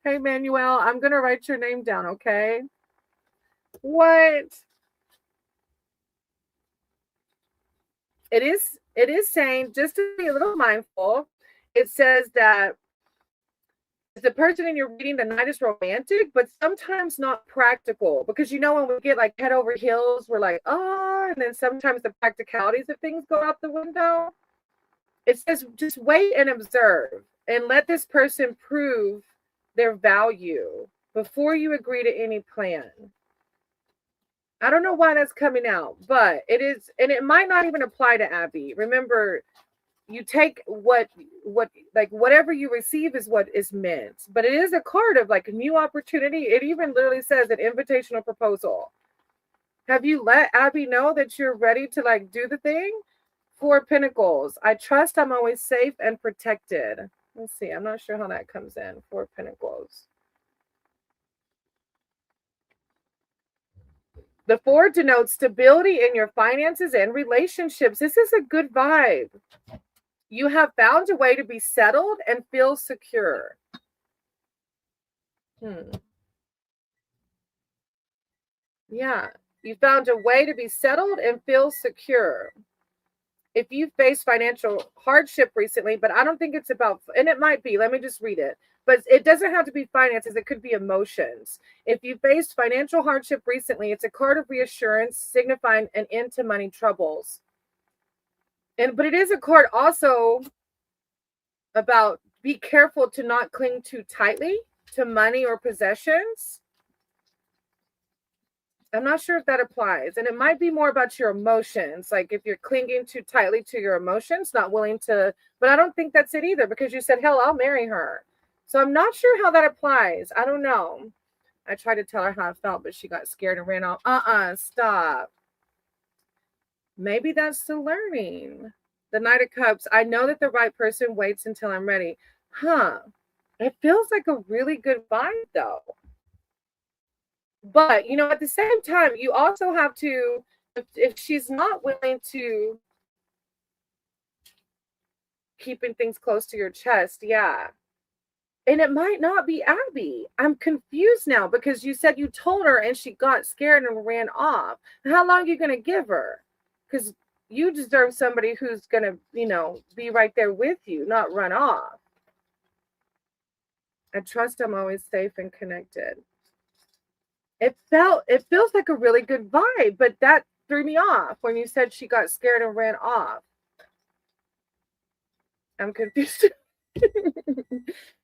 Hey, Manuel, I'm going to write your name down, okay? What? It is saying, just to be a little mindful, it says that the person in your reading, the Knight is romantic, but sometimes not practical. Because when we get like head over heels, we're like, oh, and then sometimes the practicalities of things go out the window. It says just wait and observe and let this person prove their value before you agree to any plan. I don't know why that's coming out, but it is, and it might not even apply to Abby. Remember, you take what like whatever you receive is what is meant. But it is a card of like a new opportunity. It even literally says an invitational proposal. Have you let Abby know that you're ready to like do the thing? 4 Pentacles. I trust I'm always safe and protected. Let's see. I'm not sure how that comes in. 4 Pentacles. The 4 denotes stability in your finances and relationships. This is a good vibe. You have found a way to be settled and feel secure. Yeah, you found a way to be settled and feel secure. If you faced financial hardship recently, but I don't think it's about, and it might be, let me just read it. But it doesn't have to be finances. It could be emotions. If you faced financial hardship recently, it's a card of reassurance signifying an end to money troubles. But it is a card also about be careful to not cling too tightly to money or possessions. I'm not sure if that applies. And it might be more about your emotions. Like if you're clinging too tightly to your emotions, not willing to, but I don't think that's it either, because you said, hell, I'll marry her. So I'm not sure how that applies. I don't know. I tried to tell her how I felt, but she got scared and ran off. Stop. Maybe that's the learning. The Knight of Cups. I know that the right person waits until I'm ready. It feels like a really good vibe though. But, at the same time, you also have to, if she's not willing to keeping things close to your chest, yeah. And it might not be Abby. I'm confused now because you said you told her and she got scared and ran off. How long are you going to give her? Because you deserve somebody who's going to, be right there with you, not run off. I trust I'm always safe and connected. It feels like a really good vibe, but that threw me off when you said she got scared and ran off. I'm confused.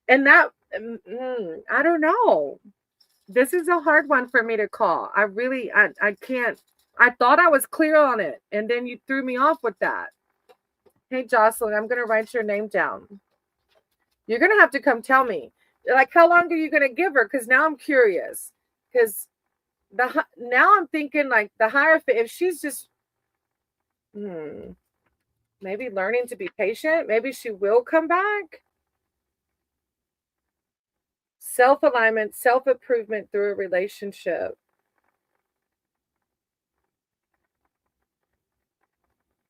And that, I don't know. This is a hard one for me to call. I can't. I thought I was clear on it, and then you threw me off with that. Hey, Jocelyn, I'm going to write your name down. You're going to have to come tell me. Like, how long are you going to give her? Because now I'm curious. Because now I'm thinking like the Hierophant, if she's just maybe learning to be patient, maybe she will come back. Self-alignment, self-improvement through a relationship.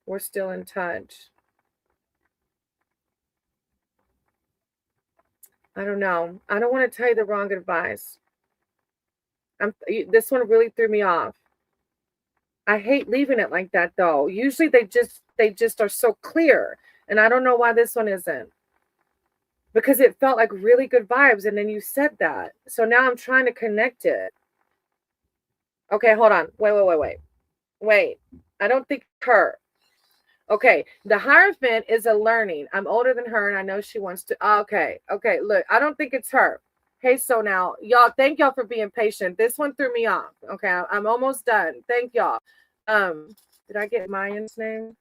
We're still in touch. I don't know. I don't want to tell you the wrong advice. This one really threw me off. I hate leaving it like that though. Usually they just are so clear, and I don't know why this one isn't. Because it felt like really good vibes, and then you said that. So now I'm trying to connect it. Okay, hold on. Wait. I don't think her. Okay, the Hierophant is a learning. I'm older than her, and I know she wants to. Okay, look, I don't think it's her. Hey, so now, y'all, thank y'all for being patient. This one threw me off. Okay, I'm almost done. Thank y'all. Did I get Mayan's name?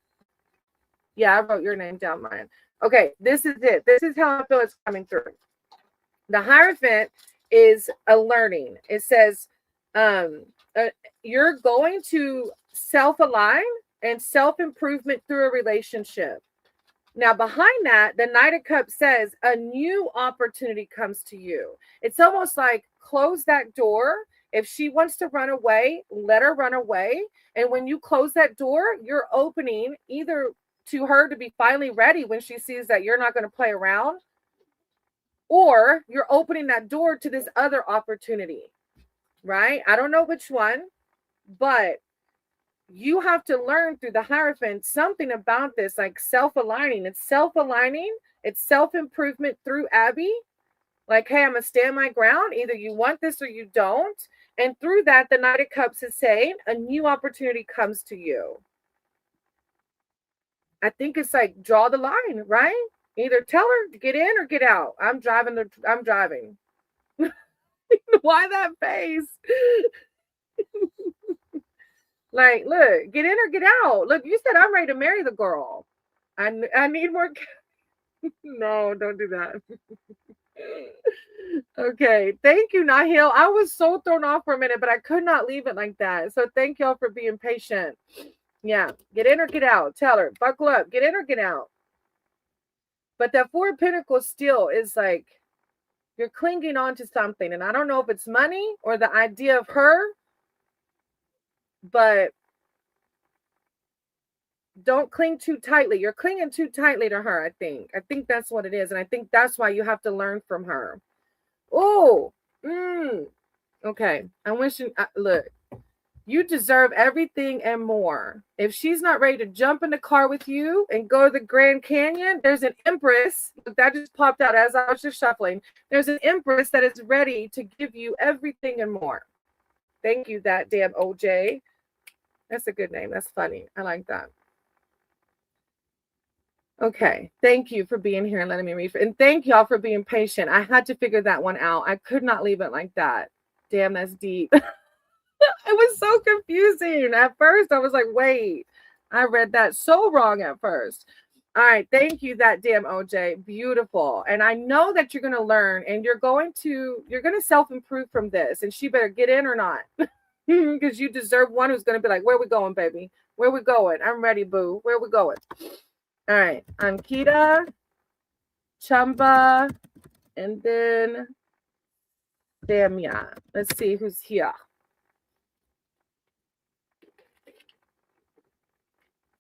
Yeah, I wrote your name down, Mayan. Okay, this is it. This is how I feel it's coming through. The Hierophant is a learning. It says, you're going to self-align and self-improvement through a relationship. Now, behind that, the Knight of Cups says a new opportunity comes to you. It's almost like close that door. If she wants to run away, let her run away. And when you close that door, you're opening either to her to be finally ready when she sees that you're not going to play around, or you're opening that door to this other opportunity, right? I don't know which one, but you have to learn through the Hierophant something about this, like self-aligning. It's self-aligning. It's self-improvement through Abby. Like, hey, I'm going to stand my ground. Either you want this or you don't. And through that, the Knight of Cups is saying a new opportunity comes to you. I think it's like draw the line, right? Either tell her to get in or get out. I'm driving. Why that face? Like, look, get in or get out. Look, you said I'm ready to marry the girl. I need more. No, don't do that. Okay, thank you, Nahil. I was so thrown off for a minute, but I could not leave it like that. So thank y'all for being patient. Yeah, get in or get out. Tell her, buckle up, get in or get out. But that Four of Pentacles still is like you're clinging on to something, and I don't know if it's money or the idea of her, but don't cling too tightly. You're clinging too tightly to her, I think. I think that's what it is, and I think that's why you have to learn from her. Oh, okay. I'm wishing, look, you deserve everything and more. If she's not ready to jump in the car with you and go to the Grand Canyon, there's an Empress that just popped out as I was just shuffling. There's an Empress that is ready to give you everything and more. Thank you, that damn OJ. That's a good name. That's funny. I like that. Okay. Thank you for being here and letting me read. And thank y'all for being patient. I had to figure that one out. I could not leave it like that. Damn, that's deep. It was so confusing. At first, I was like, wait, I read that so wrong at first. All right. Thank you, that damn OJ. Beautiful. And I know that you're going to learn and you're going to self-improve from this. And she better get in or not. Because you deserve one who's going to be like, where we going, baby? Where we going? I'm ready, boo. Where we going? All right. Ankita, Chamba, and then Damia. Let's see who's here.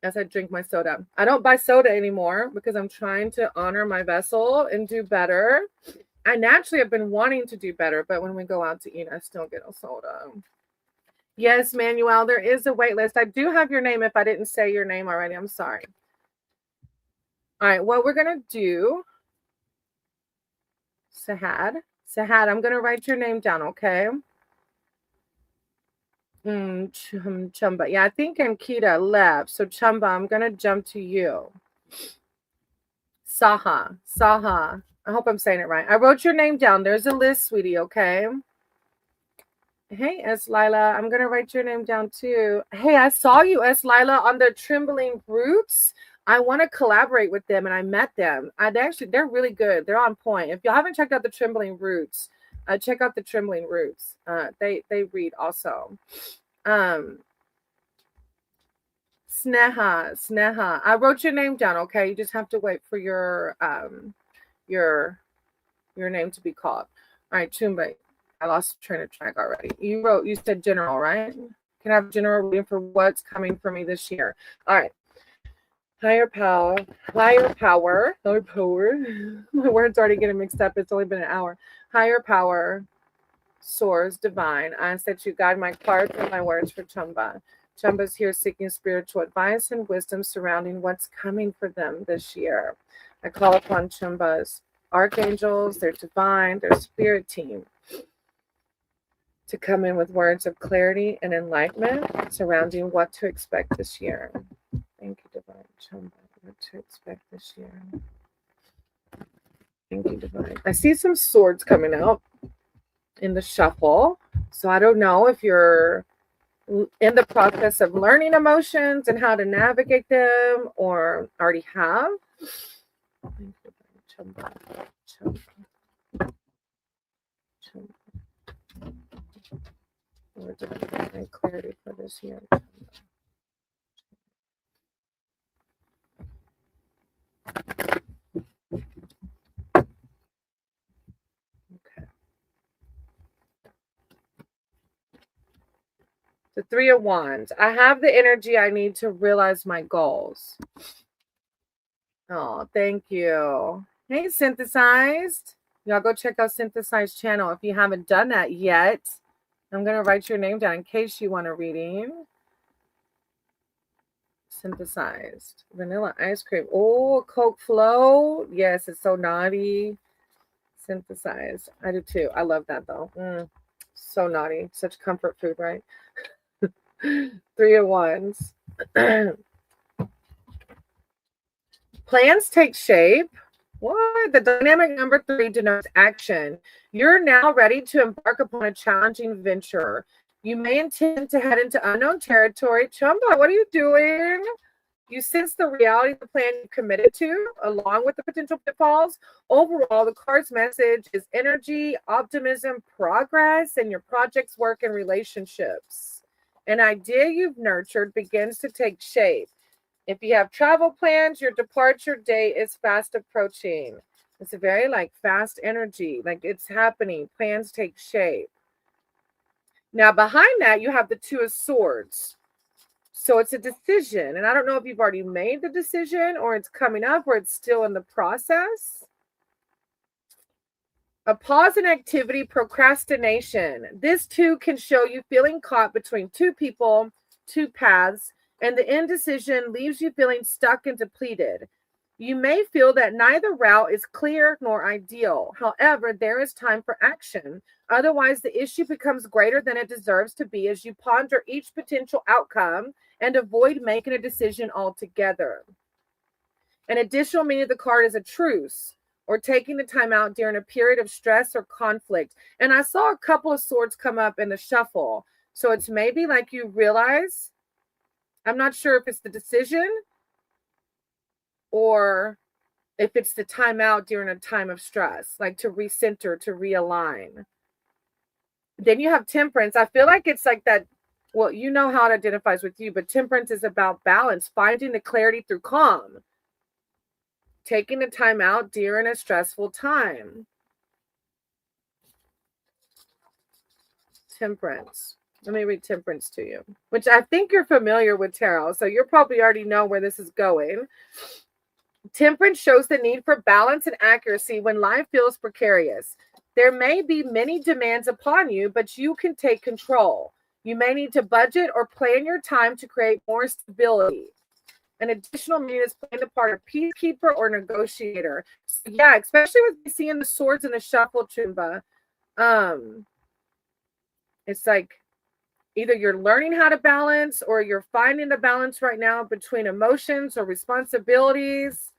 As I drink my soda. I don't buy soda anymore because I'm trying to honor my vessel and do better. I naturally have been wanting to do better, but when we go out to eat, I still get a soda. Yes, Manuel, there is a wait list. I do have your name if I didn't say your name already. I'm sorry. All right, what we're going to do, Sahad, I'm going to write your name down, okay? Chumba. Yeah, I think Ankita left. So Chumba, I'm going to jump to you. Saha. I hope I'm saying it right. I wrote your name down. There's a list, sweetie, okay? Hey, S. Lila. I'm going to write your name down too. Hey, I saw you, S. Lila, on the Trembling Roots. I want to collaborate with them, and I met them. They're really good. They're on point. If y'all haven't checked out the Trembling Roots, Check out the Trembling Roots. They read also. Sneha. I wrote your name down. Okay, you just have to wait for your name to be called. All right, Chumba. I lost train of track already. You said general, right? Can I have general reading for what's coming for me this year? All right. Higher power. My words already getting mixed up. It's only been an hour. Higher power, source, divine. I ask that you guide my cards and my words for Chumba. Chumba's here seeking spiritual advice and wisdom surrounding what's coming for them this year. I call upon Chumba's archangels, their divine, their spirit team, to come in with words of clarity and enlightenment surrounding what to expect this year. Thank you, Divine Chumba. What to expect this year. Thank you, Divine. I see some swords coming out in the shuffle. So I don't know if you're in the process of learning emotions and how to navigate them or already have. Thank you, Chumba. Words of divine clarity for this year. Okay. The Three of Wands. I have the energy I need to realize my goals. Oh, thank you. Hey, Synthesized. Y'all go check out Synthesized channel if you haven't done that yet. I'm going to write your name down in case you want a reading. Synthesized. Vanilla ice cream. Oh, Coke Flow. Yes, it's so naughty. Synthesized. I do too. I love that though. So naughty. Such comfort food, right? Three of Wands. Plans take shape. What? The dynamic number 3 denotes action. You're now ready to embark upon a challenging venture. You may intend to head into unknown territory. Chumba, what are you doing? You sense the reality of the plan you committed to, along with the potential pitfalls. Overall, the card's message is energy, optimism, progress, and your project's work and relationships. An idea you've nurtured begins to take shape. If you have travel plans, your departure date is fast approaching. It's a very fast energy, it's happening. Plans take shape. Now behind that, you have the Two of Swords. So it's a decision. And I don't know if you've already made the decision or it's coming up or it's still in the process. A pause in activity, procrastination. This too can show you feeling caught between two people, two paths, and the indecision leaves you feeling stuck and depleted. You may feel that neither route is clear nor ideal. However, there is time for action. Otherwise, the issue becomes greater than it deserves to be as you ponder each potential outcome and avoid making a decision altogether. An additional meaning of the card is a truce, or taking the time out during a period of stress or conflict. And I saw a couple of swords come up in the shuffle. So it's maybe you realize, I'm not sure if it's the decision or if it's the time out during a time of stress, to recenter, to realign. Then you have Temperance. I feel like it's that, well, you know how it identifies with you, but Temperance is about balance, finding the clarity through calm, taking the time out during a stressful time. Temperance. Let me read Temperance to you, which I think you're familiar with tarot, so you probably already know where this is going. Temperance shows the need for balance and accuracy when life feels precarious. There may be many demands upon you, but you can take control. You may need to budget or plan your time to create more stability. An additional meaning is playing the part of peacekeeper or negotiator. So yeah, especially with seeing the swords in the shuffle, Chumba. It's either you're learning how to balance or you're finding the balance right now between emotions or responsibilities.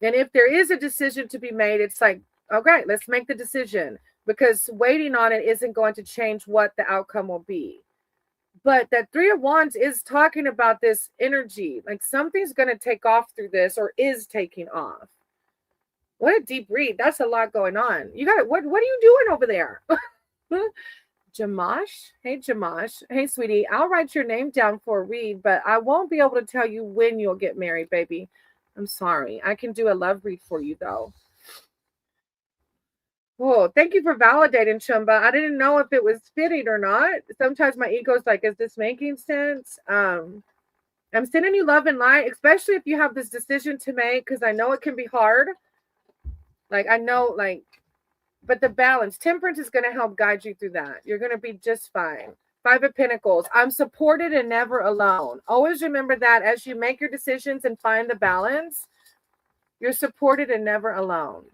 And if there is a decision to be made, it's okay, let's make the decision, because waiting on it isn't going to change what the outcome will be. But that Three of Wands is talking about this energy, something's going to take off through this or is taking off. What a deep read. That's a lot going on. You got it. What are you doing over there? Jamash. Hey, Jamash. Hey, sweetie. I'll write your name down for a read, but I won't be able to tell you when you'll get married, baby. I'm sorry. I can do a love read for you, though. Oh, thank you for validating, Chumba. I didn't know if it was fitting or not. Sometimes my ego's like, is this making sense? I'm sending you love and light, especially if you have this decision to make, because I know it can be hard. Like, I know, like, but the balance, temperance is going to help guide you through that. You're going to be just fine. Five of Pentacles. I'm supported and never alone. Always remember that as you make your decisions and find the balance, you're supported and never alone.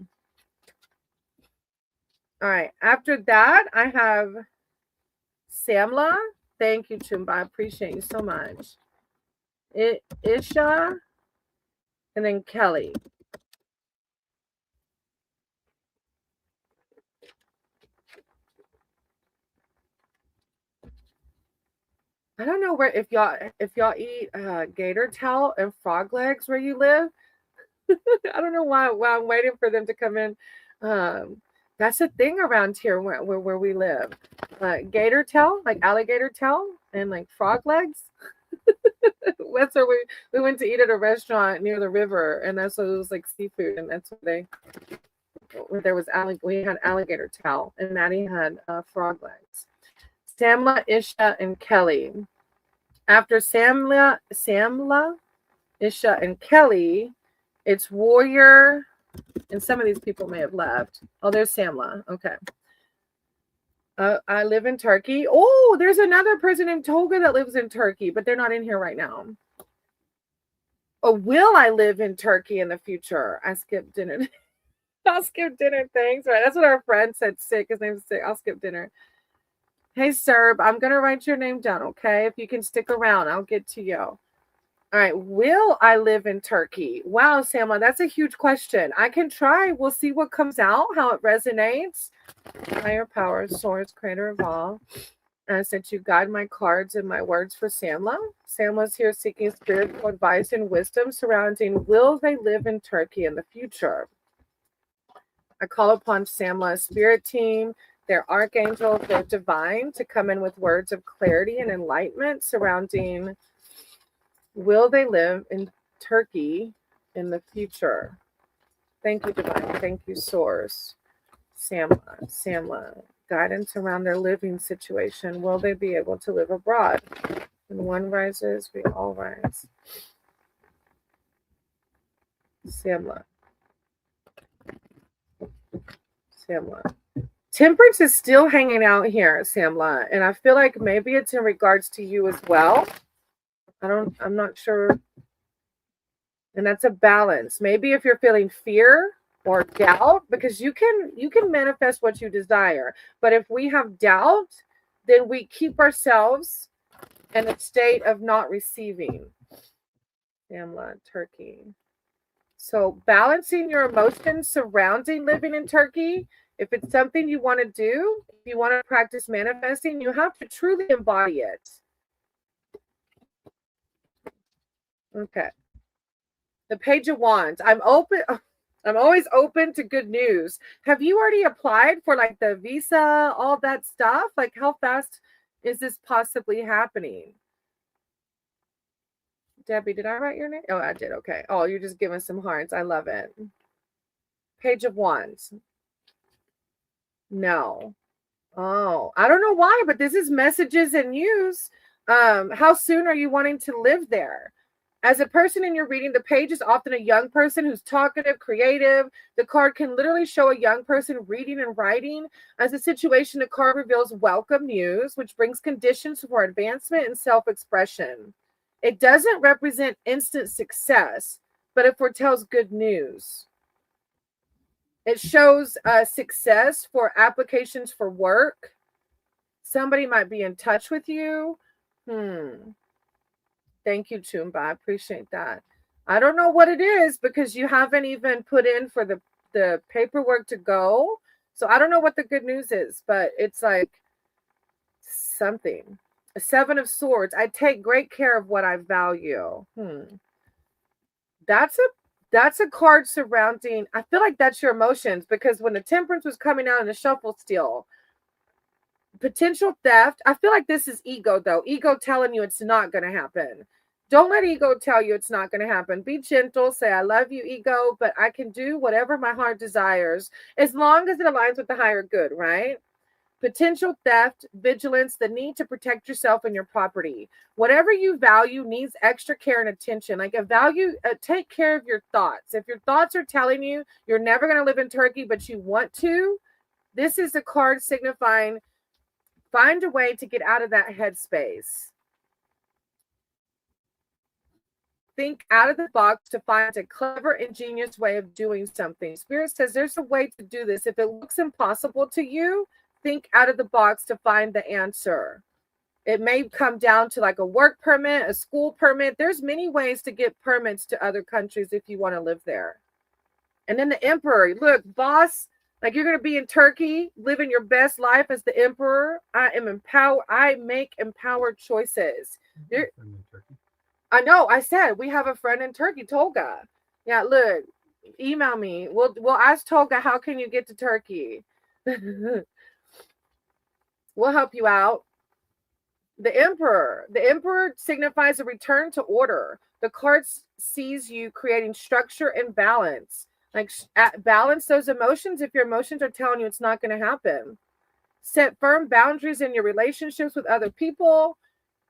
All right. After that, I have Samla. Thank you, Chumba. I appreciate you so much. Isha. And then Kelly. I don't know where if y'all eat gator tail and frog legs where you live. I don't know why I'm waiting for them to come in. That's a thing around here where we live. Gator tail, like alligator tail, and like frog legs. That's where we went to eat at a restaurant near the river, and that's what it was like seafood, and that's where we had alligator tail, and Maddie had frog legs. Samla, Isha, and Kelly. After Samla, Isha, and Kelly, it's Warrior, and some of these people may have left. Oh, there's Samla. Okay. I live in Turkey. Oh, there's another person named Tolga that lives in Turkey, but they're not in here right now. Oh, will I live in Turkey in the future? I skipped dinner. I'll skip dinner. Thanks. Right. That's what our friend said. Sick. His name's Sick. I'll skip dinner. Hey, Serb, I'm going to write your name down, okay? If you can stick around, I'll get to you. All right. Will I live in Turkey? Wow, Samla, that's a huge question. I can try. We'll see what comes out, how it resonates. Higher power, source, creator of all. And I sent you guide my cards and my words for Samla. Samla's here seeking spiritual advice and wisdom surrounding will they live in Turkey in the future? I call upon Samla's spirit team, their archangel, their divine, to come in with words of clarity and enlightenment surrounding will they live in Turkey in the future? Thank you, divine. Thank you, source. Samla, guidance around their living situation. Will they be able to live abroad? When one rises, we all rise. Samla. Temperance is still hanging out here, Samla, and I feel like maybe it's in regards to you as well. I'm not sure. And that's a balance. Maybe if you're feeling fear or doubt, because you can manifest what you desire. But if we have doubt, then we keep ourselves in a state of not receiving. Samla, Turkey. So balancing your emotions surrounding living in Turkey. If it's something you want to do, if you want to practice manifesting, you have to truly embody it. Okay. The Page of Wands. I'm always open to good news. Have you already applied for like the visa, all that stuff? Like how fast is this possibly happening? Debbie, did I write your name? Oh, I did. Okay. Oh, you're just giving some hearts. I love it. Page of Wands. No. Oh, I don't know why, but this is messages and news. How soon are you wanting to live there? As a person in your reading, the page is often a young person who's talkative, creative. The card can literally show a young person reading and writing. As a situation, the card reveals welcome news, which brings conditions for advancement and self-expression. It doesn't represent instant success, but it foretells good news. It shows success for applications for work. Somebody might be in touch with you. Thank you, Chumba. I appreciate that. I don't know what it is because you haven't even put in for the paperwork to go. So I don't know what the good news is, but it's like something. A 7 of Swords. I take great care of what I value. That's That's a card surrounding, I feel like that's your emotions, because when the Temperance was coming out in the shuffle still, potential theft. I feel like this is ego, though. Ego telling you it's not going to happen. Don't let ego tell you it's not going to happen. Be gentle. Say, I love you, ego, but I can do whatever my heart desires as long as it aligns with the higher good, right? Potential theft, vigilance, the need to protect yourself and your property. Whatever you value needs extra care and attention. Like take care of your thoughts. If your thoughts are telling you you're never going to live in Turkey, but you want to, this is a card signifying find a way to get out of that headspace. Think out of the box to find a clever, ingenious way of doing something. Spirit says there's a way to do this. If it looks impossible to you, think out of the box to find the answer. It may come down to like a work permit, a school permit. There's many ways to get permits to other countries if you want to live there. And then the Emperor, look, boss, like you're going to be in Turkey, living your best life as the Emperor. I am empowered. I make empowered choices. I know. I said we have a friend in Turkey, Tolga. Yeah, look, email me. We'll ask Tolga, how can you get to Turkey? We'll help you out. The Emperor. The Emperor signifies a return to order. The card sees you creating structure and balance. Like balance those emotions if your emotions are telling you it's not going to happen. Set firm boundaries in your relationships with other people.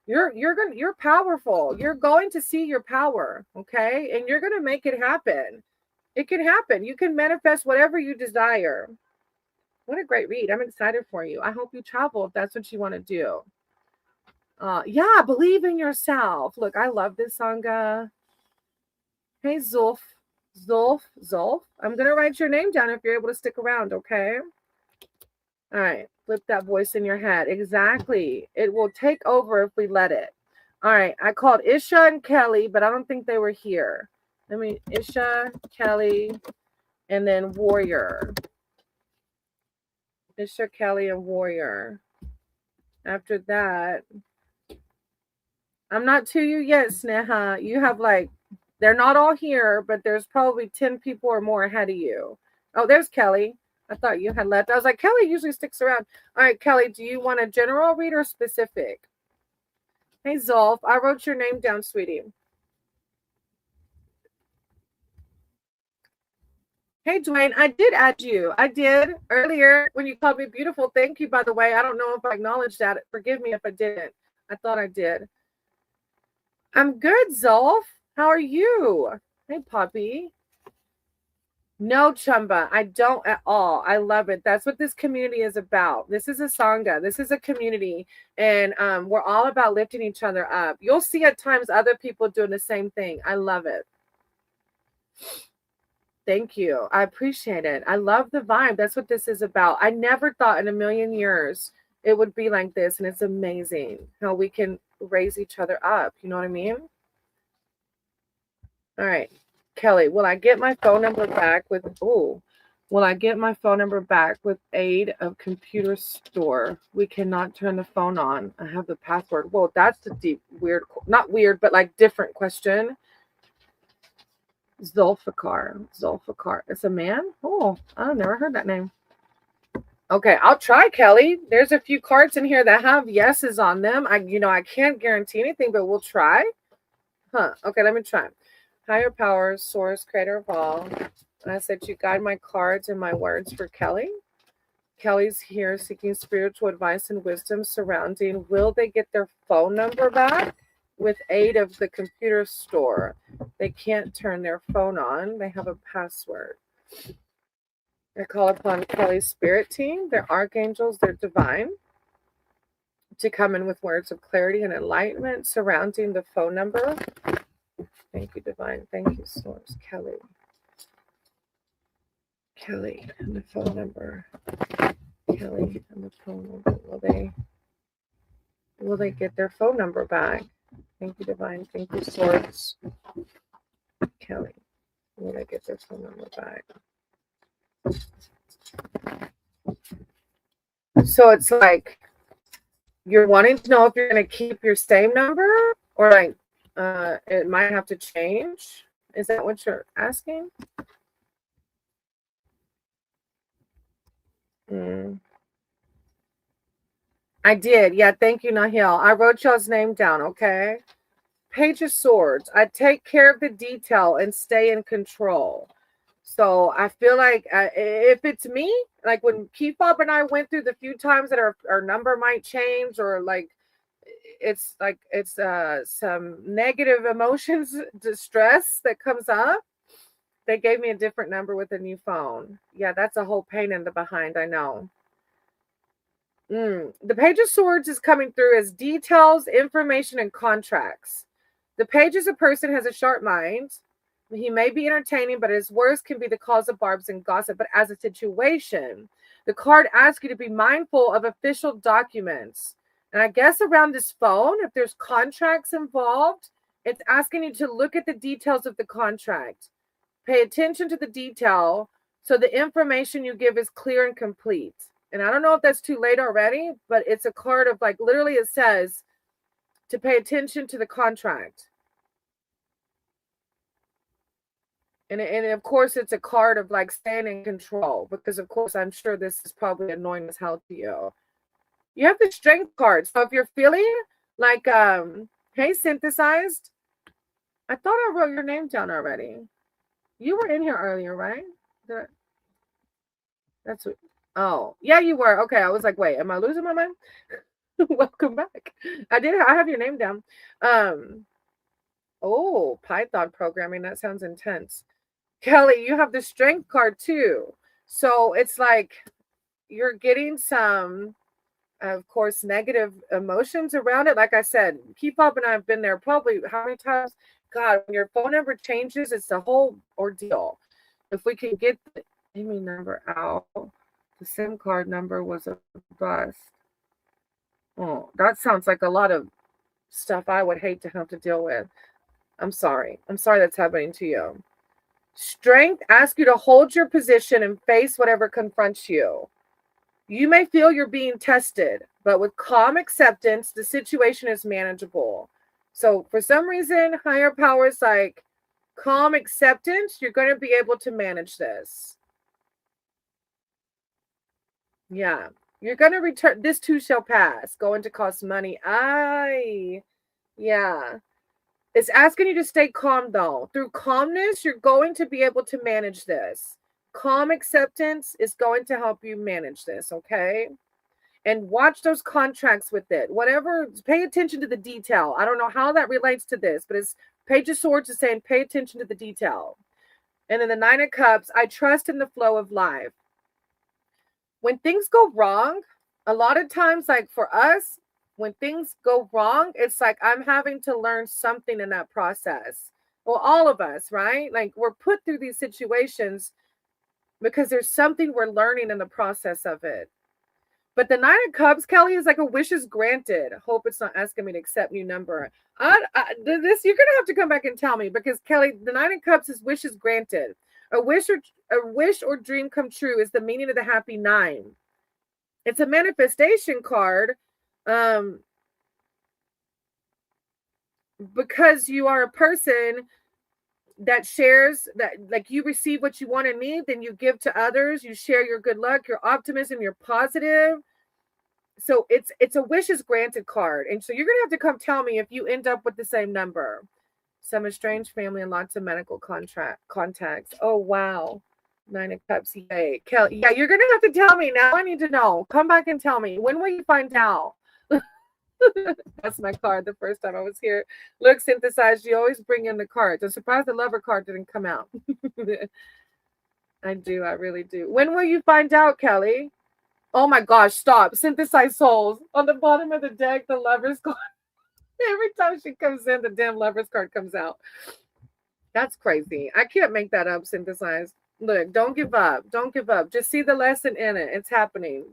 You're powerful. You're going to see your power, okay? And you're going to make it happen. It can happen. You can manifest whatever you desire. What a great read. I'm excited for you. I hope you travel if that's what you want to do. Yeah, believe in yourself. Look, I love this Sangha. Hey, Zulf. I'm going to write your name down if you're able to stick around, okay? All right. Flip that voice in your head. Exactly. It will take over if we let it. All right. I called Isha and Kelly, but I don't think they were here. Isha, Kelly, and then Warrior. Isha, Kelly, and Warrior. After that, I'm not to you yet, Sneha. You have they're not all here, but there's probably 10 people or more ahead of you. Oh, there's Kelly. I thought you had left. I was like, Kelly usually sticks around. All right, Kelly, do you want a general read or specific? Hey, Zolf, I wrote your name down, sweetie. Hey, Dwayne, I did add you. I did earlier when you called me beautiful. Thank you, by the way. I don't know if I acknowledged that. Forgive me if I didn't. I thought I did. I'm good, Zolf. How are you? Hey, Poppy. No, Chumba, I don't at all. I love it. That's what this community is about. This is a Sangha. This is a community. And we're all about lifting each other up. You'll see at times other people doing the same thing. I love it. Thank you. I appreciate it. I love the vibe. That's what this is about. I never thought in a million years it would be like this. And it's amazing how we can raise each other up. You know what I mean? All right. Kelly, will I get my phone number back with aid of computer store? We cannot turn the phone on. I have the password. Whoa, that's the deep, weird, not weird, but different question. Zulfikar. It's a man? Oh, I've never heard that name. Okay, I'll try, Kelly. There's a few cards in here that have yeses on them. I can't guarantee anything, but we'll try. Okay, let me try. Higher power, source, creator of all. And I said, you guide my cards and my words for Kelly. Kelly's here seeking spiritual advice and wisdom surrounding, will they get their phone number back with aid of the computer store? They can't turn their phone on. They have a password. I call upon Kelly's spirit team, their archangels, their divine, to come in with words of clarity and enlightenment surrounding the phone number. Thank you, divine. Thank you, source. Kelly and the phone number. Kelly and the phone number. Will they get their phone number back? Thank you, divine. Thank you, source. Kelly. Will they get their phone number back? So it's like you're wanting to know if you're going to keep your same number or it might have to change. Is that what you're asking? I did. Yeah, thank you, Nahil. I wrote y'all's name down, okay? Page of Swords. I take care of the detail and stay in control. So I feel like if it's me, like when Kefab and I went through the few times that our number might change, or like it's some negative emotions, distress that comes up. They gave me a different number with a new phone. Yeah, that's a whole pain in the behind, I know. The Page of Swords is coming through as details, information, and contracts. The Page is a person has a sharp mind. He may be entertaining, but his words can be the cause of barbs and gossip. But as a situation, the card asks you to be mindful of official documents. And I guess around this phone, if there's contracts involved, it's asking you to look at the details of the contract. Pay attention to the detail so the information you give is clear and complete. And I don't know if that's too late already, but it's a card of like literally it says to pay attention to the contract. And of course, it's a card of like staying in control, because of course, I'm sure this is probably annoying as hell to you. You have the Strength card. So if you're feeling like, hey, Synthesized, I thought I wrote your name down already. You were in here earlier, right? That's what. Oh, yeah, you were. Okay, I was like, wait, am I losing my mind? Welcome back. I have your name down. Oh, Python programming. That sounds intense. Kelly, you have the Strength card too. So it's like you're getting some, of course, negative emotions around it. Like I said, Kefab and I have been there probably how many times? God, when your phone number changes, it's the whole ordeal. If we can get the Amy number out, the SIM card number was a bust. Oh, that sounds like a lot of stuff I would hate to have to deal with. I'm sorry. I'm sorry that's happening to you. Strength asks you to hold your position and face whatever confronts you. You may feel you're being tested, but with calm acceptance, the situation is manageable. So for some reason, higher powers like calm acceptance, you're going to be able to manage this. Yeah. You're going to return. This too shall pass. Going to cost money. Yeah. It's asking you to stay calm, though. Through calmness, you're going to be able to manage this. Calm acceptance is going to help you manage this, okay? And watch those contracts with it. Whatever, pay attention to the detail. I don't know how that relates to this, but it's Page of Swords is saying pay attention to the detail. And then the Nine of Cups, I trust in the flow of life. When things go wrong, a lot of times, like for us, when things go wrong, it's like I'm having to learn something in that process. Well, all of us, right? Like we're put through these situations because there's something we're learning in the process of it. But the Nine of Cups, Kelly, is like a wishes granted. Hope it's not asking me to accept new number. This you're gonna have to come back and tell me, because Kelly, the Nine of Cups is wishes granted. A wish or dream come true is the meaning of the happy nine. It's a manifestation card, because you are a person that shares, that like you receive what you want and need, then you give to others. You share your good luck, your optimism, your positive. So it's a wishes granted card. And so you're gonna have to come tell me if you end up with the same number. Some estranged family and lots of medical contacts. Oh wow. Nine of Cups. Yay. Kelly. Yeah, you're gonna have to tell me now. I need to know. Come back and tell me. When will you find out? That's my card the first time I was here. Look, Synthesized, you always bring in the cards. I'm surprised the Lover card didn't come out. I do. I really do. When will you find out, Kelly? Oh my gosh, stop. Synthesized Souls. On the bottom of the deck, the Lover's card. Every time she comes in, the damn Lover's card comes out. That's crazy. I can't make that up, Synthesized. Look, don't give up. Don't give up. Just see the lesson in it. It's happening.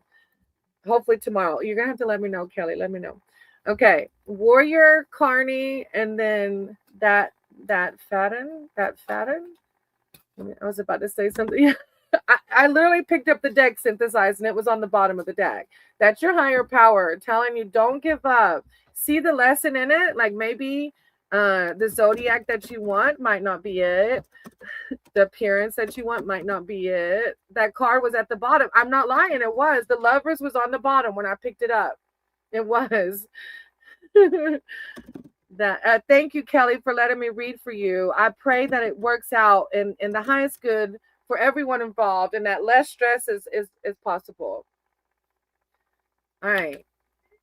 Hopefully tomorrow. You're going to have to let me know, Kelly. Let me know. Okay. Warrior, Carney, and then that Faden. I was about to say something. I literally picked up the deck, Synthesized, and it was on the bottom of the deck. That's your higher power telling you don't give up. See the lesson in it. Like maybe The zodiac that you want might not be it. The appearance that you want might not be it. That card was at the bottom. I'm not lying. It was. The Lovers was on the bottom when I picked it up. It was. That thank you, Kelly, for letting me read for you. I pray that it works out in the highest good for everyone involved and that less stress is possible. All right.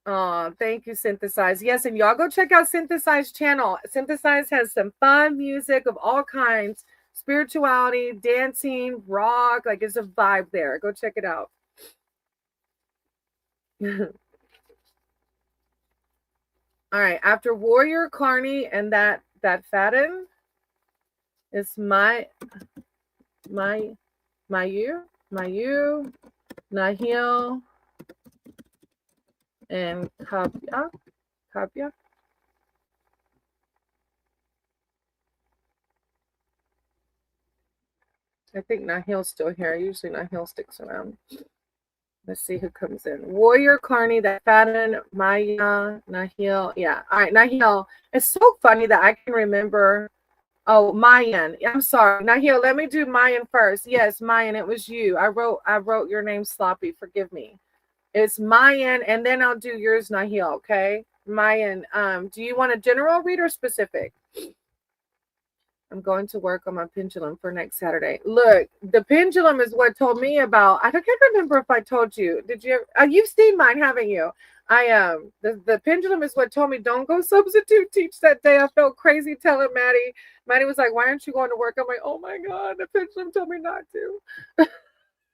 Oh, thank you, Synthesize. Yes, and y'all go check out Synthesize channel. Synthesize has some fun music of all kinds, spirituality, dancing, rock. Like it's a vibe there. Go check it out. All right. After Warrior, Carney, and that Faden, it's Mayu, Nahil, and Kapia. I think Nahil's still here. Usually Nahil sticks around. Let's see who comes in. Warrior, Carney, that Faden, Maya, Nahil. Yeah. All right, Nahil. It's so funny that I can remember. Oh, Mayan. I'm sorry. Nahil, let me do Mayan first. Yes, Mayan, it was you. I wrote your name sloppy. Forgive me. It's Mayan, and then I'll do yours, Nahil, okay? Mayan, do you want a general read or specific? I'm going to work on my pendulum for next Saturday. Look, the pendulum is what told me about. I can't remember if I told you. Did you? You've seen mine, haven't you? I the pendulum is what told me don't go substitute teach that day. I felt crazy telling Maddie. Maddie was like, "Why aren't you going to work?" I'm like, "Oh my god, the pendulum told me not to."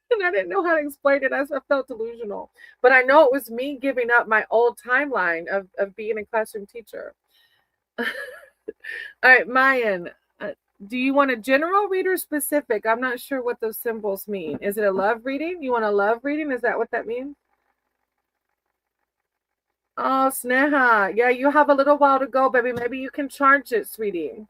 And I didn't know how to explain it. I felt delusional. But I know it was me giving up my old timeline of being a classroom teacher. All right, Mayan. Do you want a general read or specific? I'm not sure what those symbols mean. Is it a love reading? You want a love reading? Is that what that means? Oh, Sneha. Yeah, you have a little while to go, baby. Maybe you can charge it, sweetie.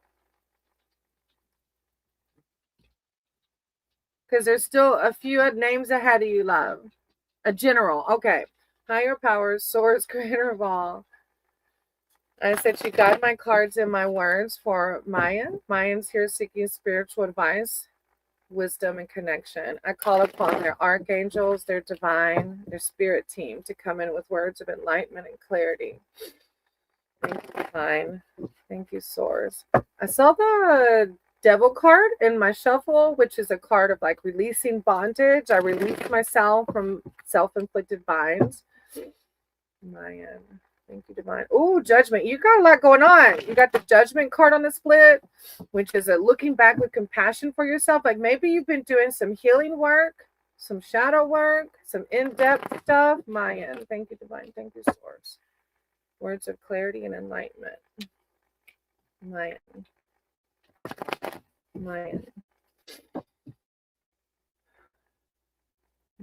Because there's still a few names ahead of you, love. A general. Okay. Higher powers, source, creator of all. I said she got my cards and my words for Mayan. Mayan's here seeking spiritual advice, wisdom, and connection. I call upon their archangels, their divine, their spirit team to come in with words of enlightenment and clarity. Thank you, divine. Thank you, source. I saw the devil card in my shuffle, which is a card of like releasing bondage. I released myself from self-inflicted binds. Mayan. Thank you, divine. Oh, judgment. You got a lot going on. You got the judgment card on the split, which is a looking back with compassion for yourself. Like maybe you've been doing some healing work, some shadow work, some in-depth stuff. Mayan. Thank you, divine. Thank you, source. Words of clarity and enlightenment. Mayan. Mayan.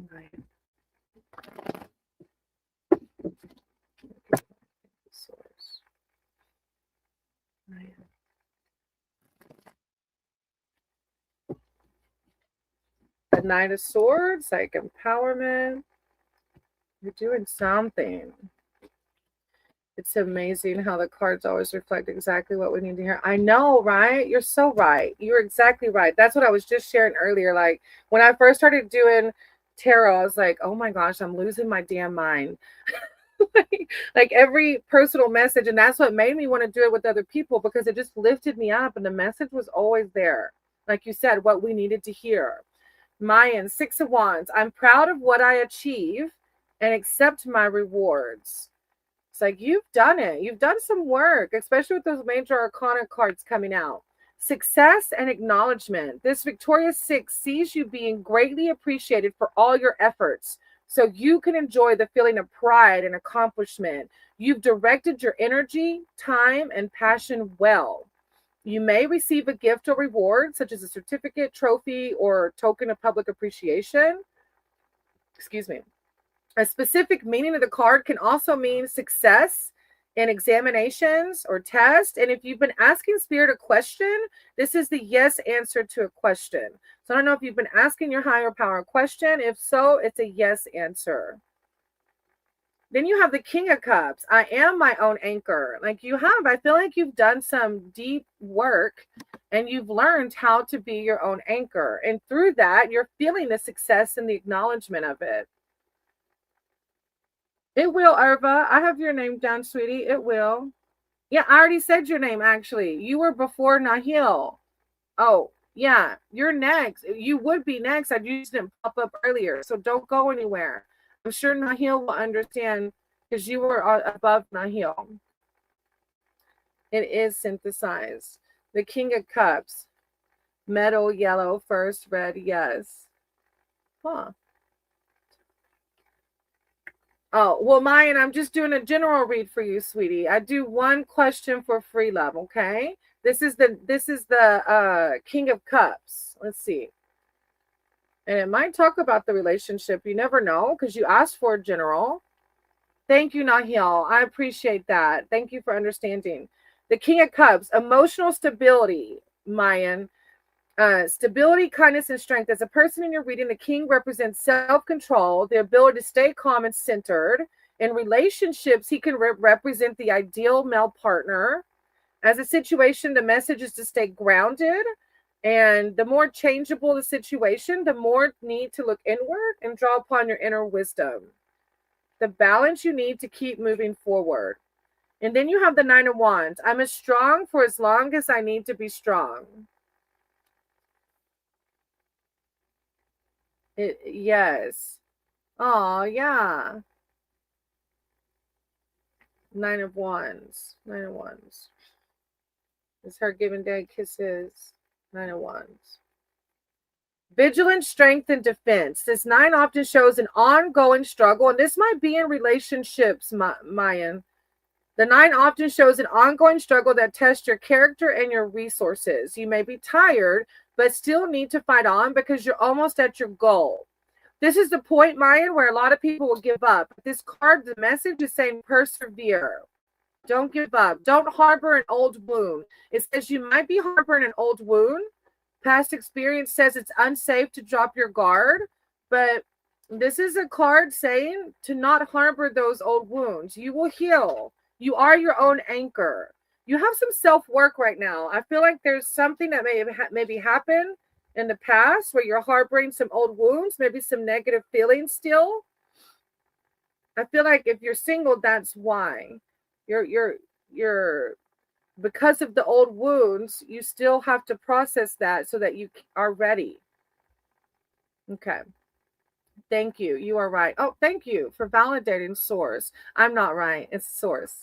Mayan. Source. Mayan. The Knight of Swords, like empowerment. You're doing something. It's amazing how the cards always reflect exactly what we need to hear. I know, right? You're so right. You're exactly right. That's what I was just sharing earlier. Like when I first started doing tarot, I was like, oh my gosh, I'm losing my damn mind. like every personal message. And that's what made me want to do it with other people because it just lifted me up and the message was always there. Like you said, what we needed to hear. Mayan, Six of Wands. I'm proud of what I achieve and accept my rewards. It's like, you've done it. You've done some work, especially with those major arcana cards coming out. Success and acknowledgement. This Victorious Six sees you being greatly appreciated for all your efforts. So you can enjoy the feeling of pride and accomplishment. You've directed your energy, time, and passion well. You may receive a gift or reward, such as a certificate, trophy, or token of public appreciation. Excuse me. A specific meaning of the card can also mean success in examinations or tests. And if you've been asking Spirit a question, this is the yes answer to a question. So I don't know if you've been asking your higher power a question. If so, it's a yes answer. Then you have the King of Cups. I am my own anchor. Like you have, I feel like you've done some deep work and you've learned how to be your own anchor. And through that, you're feeling the success and the acknowledgement of it. It will, Irva. I have your name down, sweetie. It will. Yeah, I already said your name, actually. You were before Nahil. Oh, yeah, you're next. You would be next. I just didn't pop up earlier, so don't go anywhere. I'm sure Nahil will understand because you were above Nahil. It is synthesized. The King of Cups. Metal, yellow, first, red, yes. Huh. Oh, well, Mayan, I'm just doing a general read for you, sweetie. I do one question for free love, okay? This is the King of Cups. Let's see. And it might talk about the relationship. You never know because you asked for a general. Thank you, Nahil. I appreciate that. Thank you for understanding. The King of Cups, emotional stability, Mayan. Stability, kindness, and strength. As a person in your reading, the king represents self-control, the ability to stay calm and centered. In relationships, he can represent the ideal male partner. As a situation, the message is to stay grounded. And the more changeable the situation, the more need to look inward and draw upon your inner wisdom. The balance you need to keep moving forward. And then you have the Nine of Wands. I'm as strong for as long as I need to be strong. Yes. Oh, yeah. Nine of Wands. Nine of Wands. It's her giving dad kisses. Nine of Wands. Vigilance, strength, and defense. This nine often shows an ongoing struggle, and this might be in relationships, Mayan. The nine often shows an ongoing struggle that tests your character and your resources. You may be tired, but still need to fight on because you're almost at your goal. This is the point, Mayan, where a lot of people will give up. This card, the message is saying persevere. Don't give up. Don't harbor an old wound. It says you might be harboring an old wound. Past experience says it's unsafe to drop your guard, but this is a card saying to not harbor those old wounds. You will heal. You are your own anchor. You have some self-work right now. I feel like there's something that maybe happened in the past where you're harboring some old wounds, maybe some negative feelings still. I feel like if you're single, that's why. You're because of the old wounds, you still have to process that so that you are ready. Okay. Thank you. You are right. Oh, thank you for validating source. I'm not right. It's source.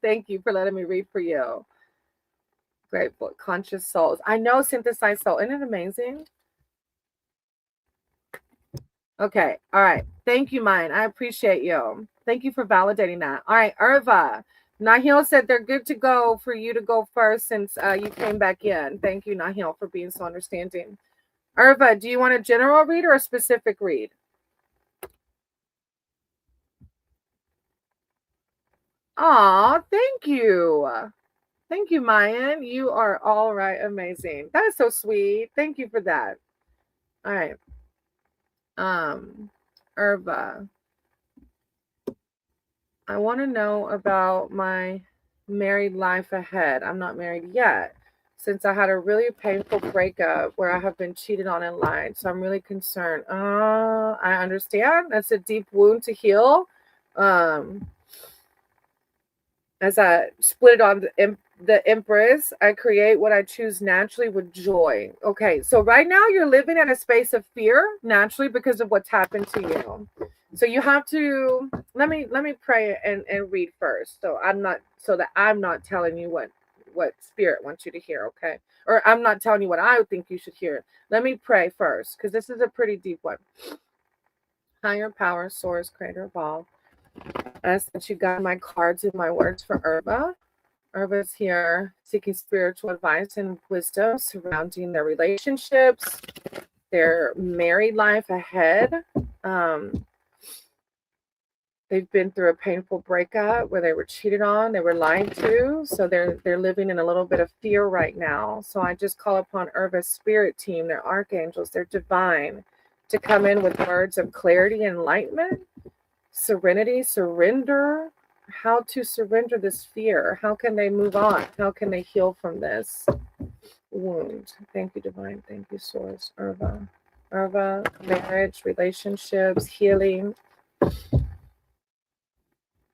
Thank you for letting me read for you. Great book. Conscious Souls. I know Synthesized Soul. Isn't it amazing? Okay. All right. Thank you, Mine. I appreciate you. Thank you for validating that. All right, Irva. Nahil said they're good to go for you to go first since you came back in. Thank you, Nahil, for being so understanding. Irva, do you want a general read or a specific read? Aw, thank you. Thank you, Mayan. You are all right. Amazing. That is so sweet. Thank you for that. All right. Irva. I want to know about my married life ahead. I'm not married yet since I had a really painful breakup where I have been cheated on and lied. So I'm really concerned. I understand. That's a deep wound to heal. As I split it on the Empress, I create what I choose naturally with joy. Okay, so right now you're living in a space of fear naturally because of what's happened to you. So you have to let me pray and read first. So I'm not telling you what spirit wants you to hear, okay? Or I'm not telling you what I would think you should hear. Let me pray first, because this is a pretty deep one. Higher power, source, creator of all. I ask that you guide my cards and my words for Irva. Irva's here seeking spiritual advice and wisdom surrounding their relationships, their married life ahead. They've been through a painful breakup where they were cheated on, they were lied to, so they're living in a little bit of fear right now. So I just call upon Irva's spirit team, their archangels, their divine, to come in with words of clarity and enlightenment serenity, surrender. How to surrender this fear? How can they move on? How can they heal from this wound? Thank you, Divine. Thank you, Source. Urva, marriage, relationships, healing.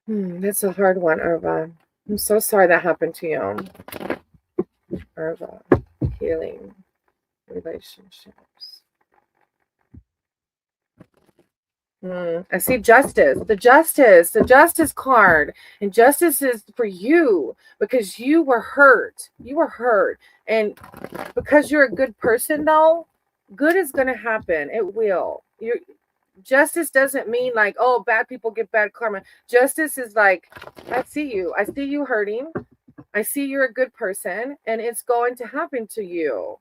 That's a hard one, Urva. I'm so sorry that happened to you. Urva, healing, relationships. I see justice, the justice card. And justice is for you because you were hurt. You were hurt. And because you're a good person, though, good is going to happen. It will. Justice doesn't mean like, oh, bad people get bad karma. Justice is like, I see you. I see you hurting. I see you're a good person, and it's going to happen to you.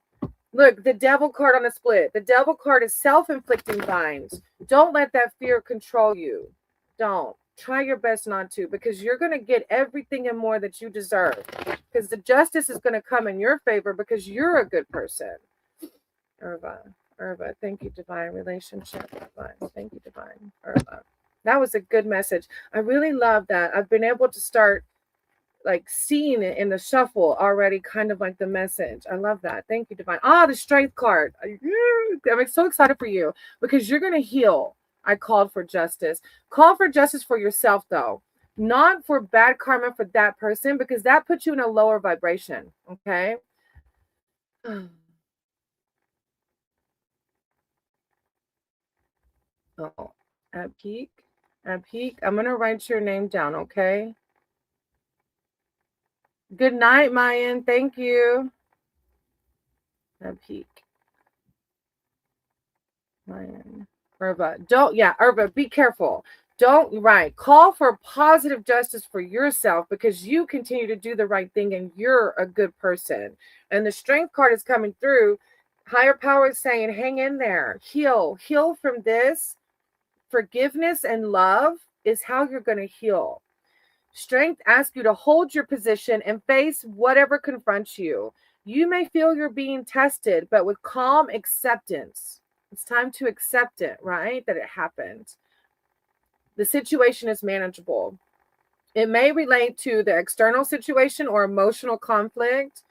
Look, the devil card on the split. The devil card is self-inflicting binds. Don't let that fear control you. Don't. Try your best not to, because you're going to get everything and more that you deserve. Because the justice is going to come in your favor because you're a good person. Urva, thank you, Divine. Relationship, Divine. Thank you, Divine. Urva. That was a good message. I really love that. I've been able to start like seeing it in the shuffle already, kind of like the message. I love that. Thank you, Divine. The strength card. I'm so excited for you because you're going to heal. I called for justice. Call for justice for yourself, though. Not for bad karma for that person, because that puts you in a lower vibration. Okay. Oh, at peak. I'm going to write your name down. Okay. Good night, Mayan. Thank you. At peak. Mayan. Urva. Urva, be careful. Call for positive justice for yourself because you continue to do the right thing and you're a good person. And the strength card is coming through. Higher power is saying, hang in there. Heal from this. Forgiveness and love is how you're going to heal. Strength asks you to hold your position and face whatever confronts you. You may feel you're being tested, but with calm acceptance. It's time to accept it, right? That it happened. The situation is manageable. It may relate to the external situation or emotional conflict.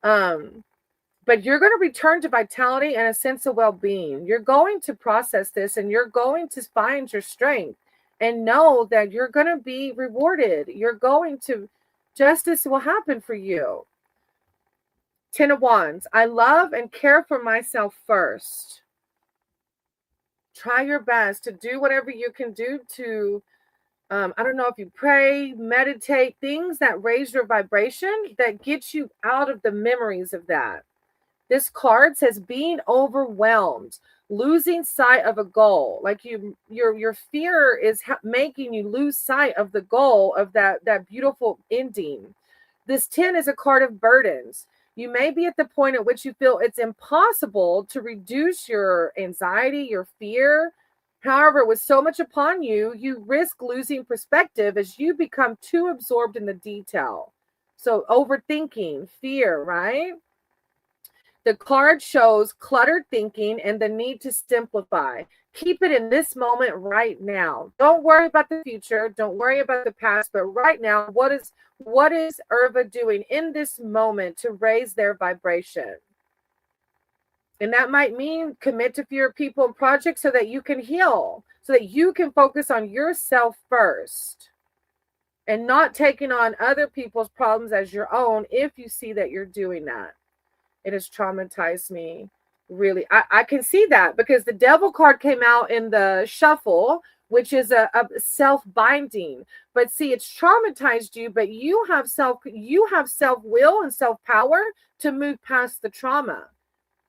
But you're going to return to vitality and a sense of well-being. You're going to process this and you're going to find your strength. And know that you're going to be rewarded. Justice will happen for you. 10 of Wands. I love and care for myself first. Try your best to do whatever you can do to, I don't know if you pray, meditate, things that raise your vibration, that get you out of the memories of that. This card says being overwhelmed, losing sight of a goal. Like your fear is making you lose sight of the goal of that beautiful ending. This 10 is a card of burdens. You may be at the point at which you feel it's impossible to reduce your anxiety, your fear. However, with so much upon you, you risk losing perspective as you become too absorbed in the detail. So overthinking, fear, right? The card shows cluttered thinking and the need to simplify. Keep it in this moment right now. Don't worry about the future. Don't worry about the past. But right now, what is Urva doing in this moment to raise their vibration? And that might mean commit to fewer people and projects so that you can heal, so that you can focus on yourself first and not taking on other people's problems as your own if you see that you're doing that. It has traumatized me, really. I can see that because the devil card came out in the shuffle, which is a self-binding. But see, it's traumatized you, but you have self-will and self-power to move past the trauma.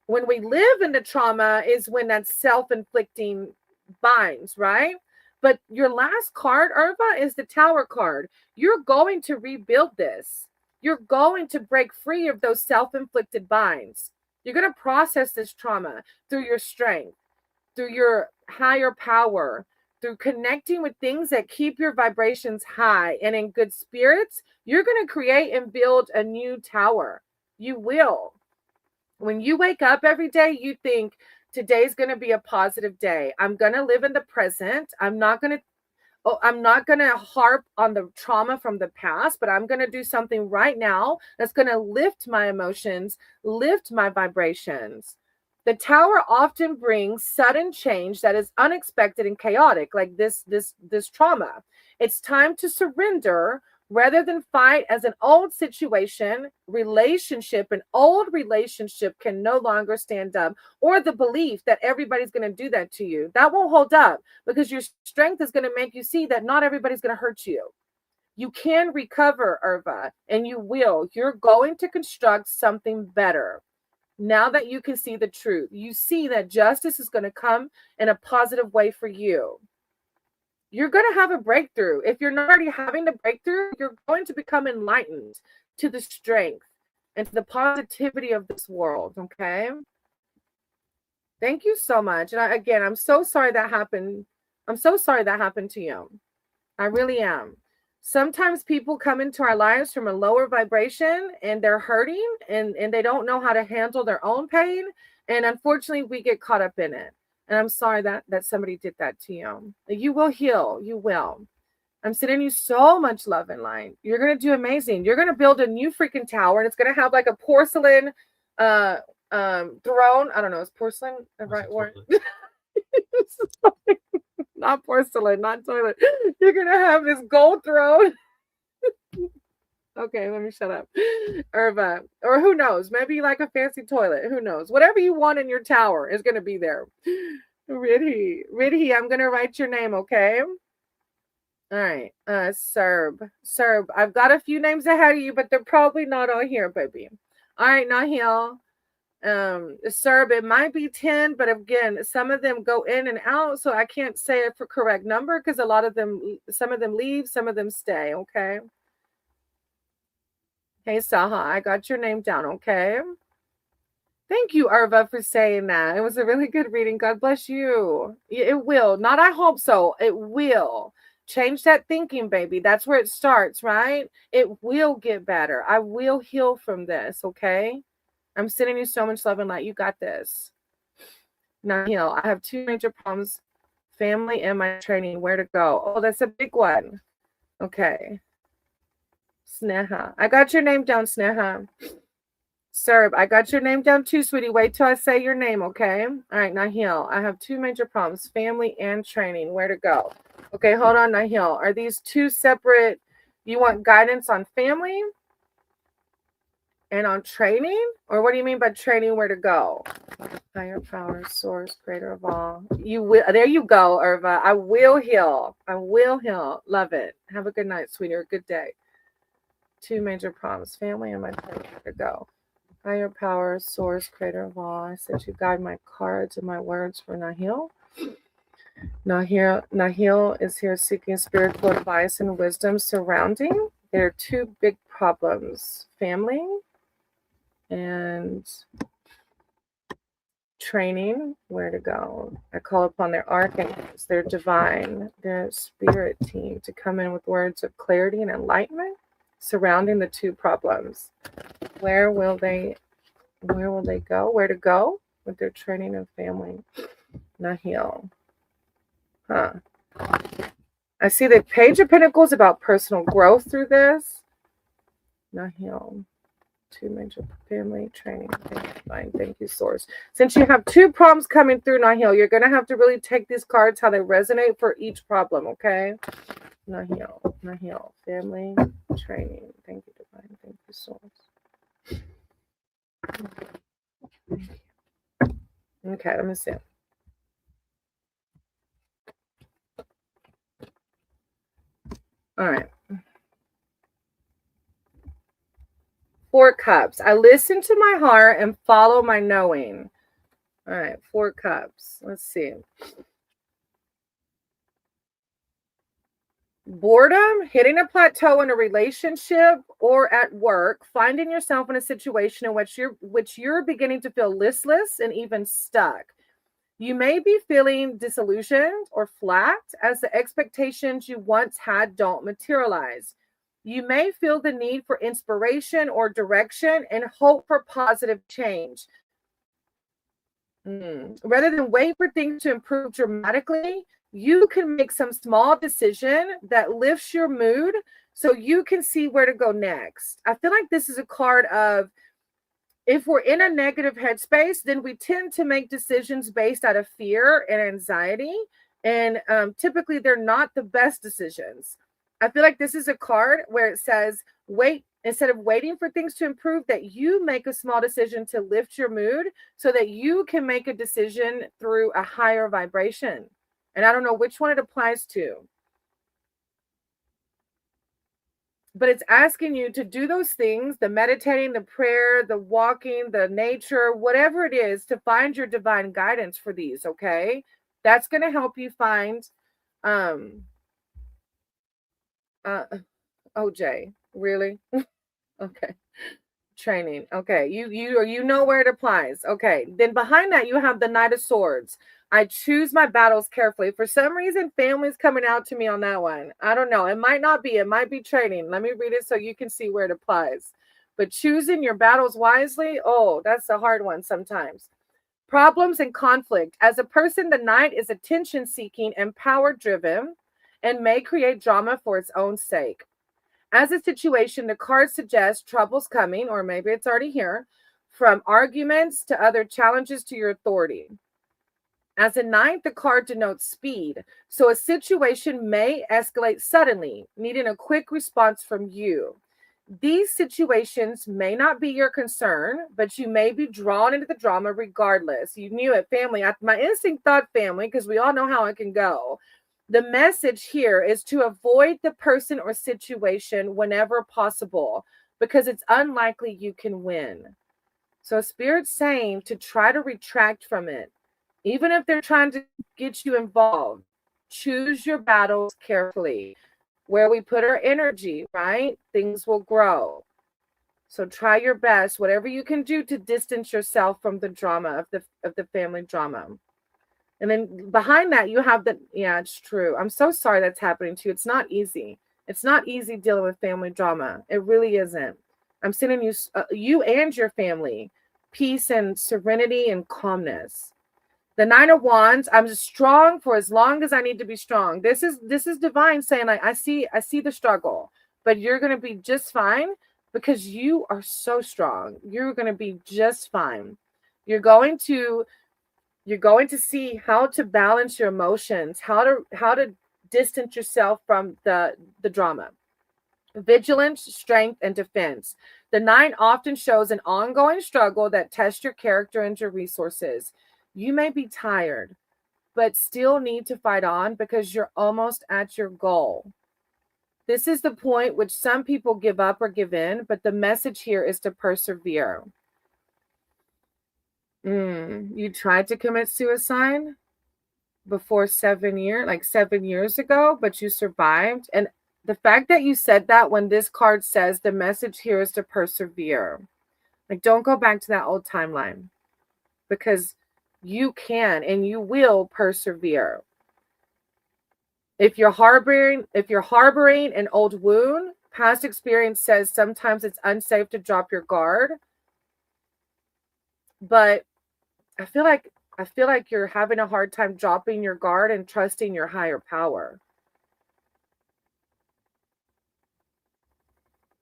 When we live in the trauma is when that self-inflicting binds, right? But your last card, Urva, is the Tower card. You're going to rebuild this. You're going to break free of those self-inflicted binds. You're going to process this trauma through your strength, through your higher power, through connecting with things that keep your vibrations high and in good spirits. You're going to create and build a new tower. You will. When you wake up every day, you think, today's going to be a positive day. I'm going to live in the present. I'm not going to oh, I'm not going to harp on the trauma from the past, but I'm going to do something right now that's going to lift my emotions, lift my vibrations. The tower often brings sudden change that is unexpected and chaotic, like this trauma. It's time to surrender rather than fight as an old situation, relationship, an old relationship can no longer stand up, or the belief that everybody's going to do that to you. That won't hold up because your strength is going to make you see that not everybody's going to hurt you. You can recover, Irva, and you will. You're going to construct something better. Now that you can see the truth, you see that justice is going to come in a positive way for you. You're going to have a breakthrough. If you're not already having the breakthrough, you're going to become enlightened to the strength and to the positivity of this world, okay? Thank you so much. And again, I'm so sorry that happened. I'm so sorry that happened to you. I really am. Sometimes people come into our lives from a lower vibration and they're hurting and they don't know how to handle their own pain. And unfortunately, we get caught up in it. And I'm sorry that somebody did that to you. You will heal. You will. I'm sending you so much love and light. You're going to do amazing. You're going to build a new freaking tower, and it's going to have like a porcelain throne. I don't know. Is porcelain the right word? Not porcelain, not toilet. You're going to have this gold throne. Okay, let me shut up. Irva, or who knows? Maybe like a fancy toilet. Who knows? Whatever you want in your tower is going to be there. Ridhi, I'm going to write your name, okay? All right. Serb. I've got a few names ahead of you, but they're probably not all here, baby. All right, Nahil. Serb, it might be 10, but again, some of them go in and out, so I can't say a correct number because some of them leave, some of them stay, okay? Hey, Saha, I got your name down, okay? Thank you, Irva, for saying that. It was a really good reading. God bless you. It will. Not I hope so. It will. Change that thinking, baby. That's where it starts, right? It will get better. I will heal from this, okay? I'm sending you so much love and light. You got this. Nahil, I have 2 major problems. Family and my training. Where to go? Oh, that's a big one. Okay. Sneha. I got your name down, Sneha. Serb, I got your name down too, sweetie. Wait till I say your name, okay? All right, Nahil. I have 2 major problems. Family and training. Where to go? Okay, hold on, Nahil. Are these 2 separate? You want guidance on family and on training? Or what do you mean by training? Where to go? Higher power, source, creator of all. You will. There you go, Irva. I will heal. I will heal. Love it. Have a good night, sweetie, or a good day. 2 major problems. Family and my training. Where to go? Higher power, source, creator of all. I said you guide my cards and my words for Nahil. Nahil is here seeking spiritual advice and wisdom surrounding. There are 2 big problems. Family and training. Where to go? I call upon their archangels, their divine, their spirit team to come in with words of clarity and enlightenment surrounding the 2 problems. Where will they go? Where to go with their training and family? Nahil. Huh. I see the Page of Pentacles about personal growth through this. Nahil. 2 major family training. Thank you, source. Since you have 2 problems coming through, Nahil, you're going to have to really take these cards how they resonate for each problem, okay? Nahil. Family training. Thank you, divine. Thank you, source. Okay, let me see. All right. 4 cups. I listen to my heart and follow my knowing. All right, 4 cups. Let's see. Boredom, hitting a plateau in a relationship or at work, finding yourself in a situation in which you're beginning to feel listless and even stuck. You may be feeling disillusioned or flat as the expectations you once had don't materialize. You may feel the need for inspiration or direction and hope for positive change. Rather than wait for things to improve dramatically, you can make some small decision that lifts your mood so you can see where to go next. I feel like this is a card of, if we're in a negative headspace, then we tend to make decisions based out of fear and anxiety. And typically, they're not the best decisions. I feel like this is a card where it says, wait, instead of waiting for things to improve, that you make a small decision to lift your mood so that you can make a decision through a higher vibration. And I don't know which one it applies to, but it's asking you to do those things, the meditating, the prayer, the walking, the nature, whatever it is, to find your divine guidance for these. Okay. That's going to help you find, OJ, really? Okay. Training. Okay. You know where it applies. Okay. Then behind that, you have the Knight of Swords. I choose my battles carefully. For some reason, family's coming out to me on that one. I don't know. It might not be. It might be training. Let me read it so you can see where it applies. But choosing your battles wisely, oh, that's a hard one sometimes. Problems and conflict. As a person, the Knight is attention-seeking and power-driven and may create drama for its own sake. As a situation, the card suggests trouble's coming, or maybe it's already here, from arguments to other challenges to your authority. As a Knight, the card denotes speed. So a situation may escalate suddenly, needing a quick response from you. These situations may not be your concern, but you may be drawn into the drama regardless. You knew it, family. My instinct thought family, because we all know how it can go. The message here is to avoid the person or situation whenever possible, because it's unlikely you can win. So Spirit's saying to try to retract from it. Even if they're trying to get you involved, choose your battles carefully. Where we put our energy, right? Things will grow. So try your best, whatever you can do to distance yourself from the drama of the family drama. And then behind that, you have yeah, it's true. I'm so sorry that's happening to you. It's not easy. It's not easy dealing with family drama. It really isn't. I'm sending you, you and your family, peace and serenity and calmness. The Nine of Wands, I'm strong for as long as I need to be strong. This is divine saying, like, I see the struggle, but you're going to be just fine because you are so strong. You're going to be just fine. You're going to see how to balance your emotions, how to distance yourself from the drama. Vigilance, strength, and defense. The Nine often shows an ongoing struggle that tests your character and your resources. You may be tired, but still need to fight on because you're almost at your goal. This is the point which some people give up or give in, but the message here is to persevere. You tried to commit suicide before 7 years ago, but you survived. And the fact that you said that when this card says the message here is to persevere, like, don't go back to that old timeline, because you can and you will persevere. If you're harboring an old wound, past experience says sometimes it's unsafe to drop your guard. But I feel like you're having a hard time dropping your guard and trusting your higher power.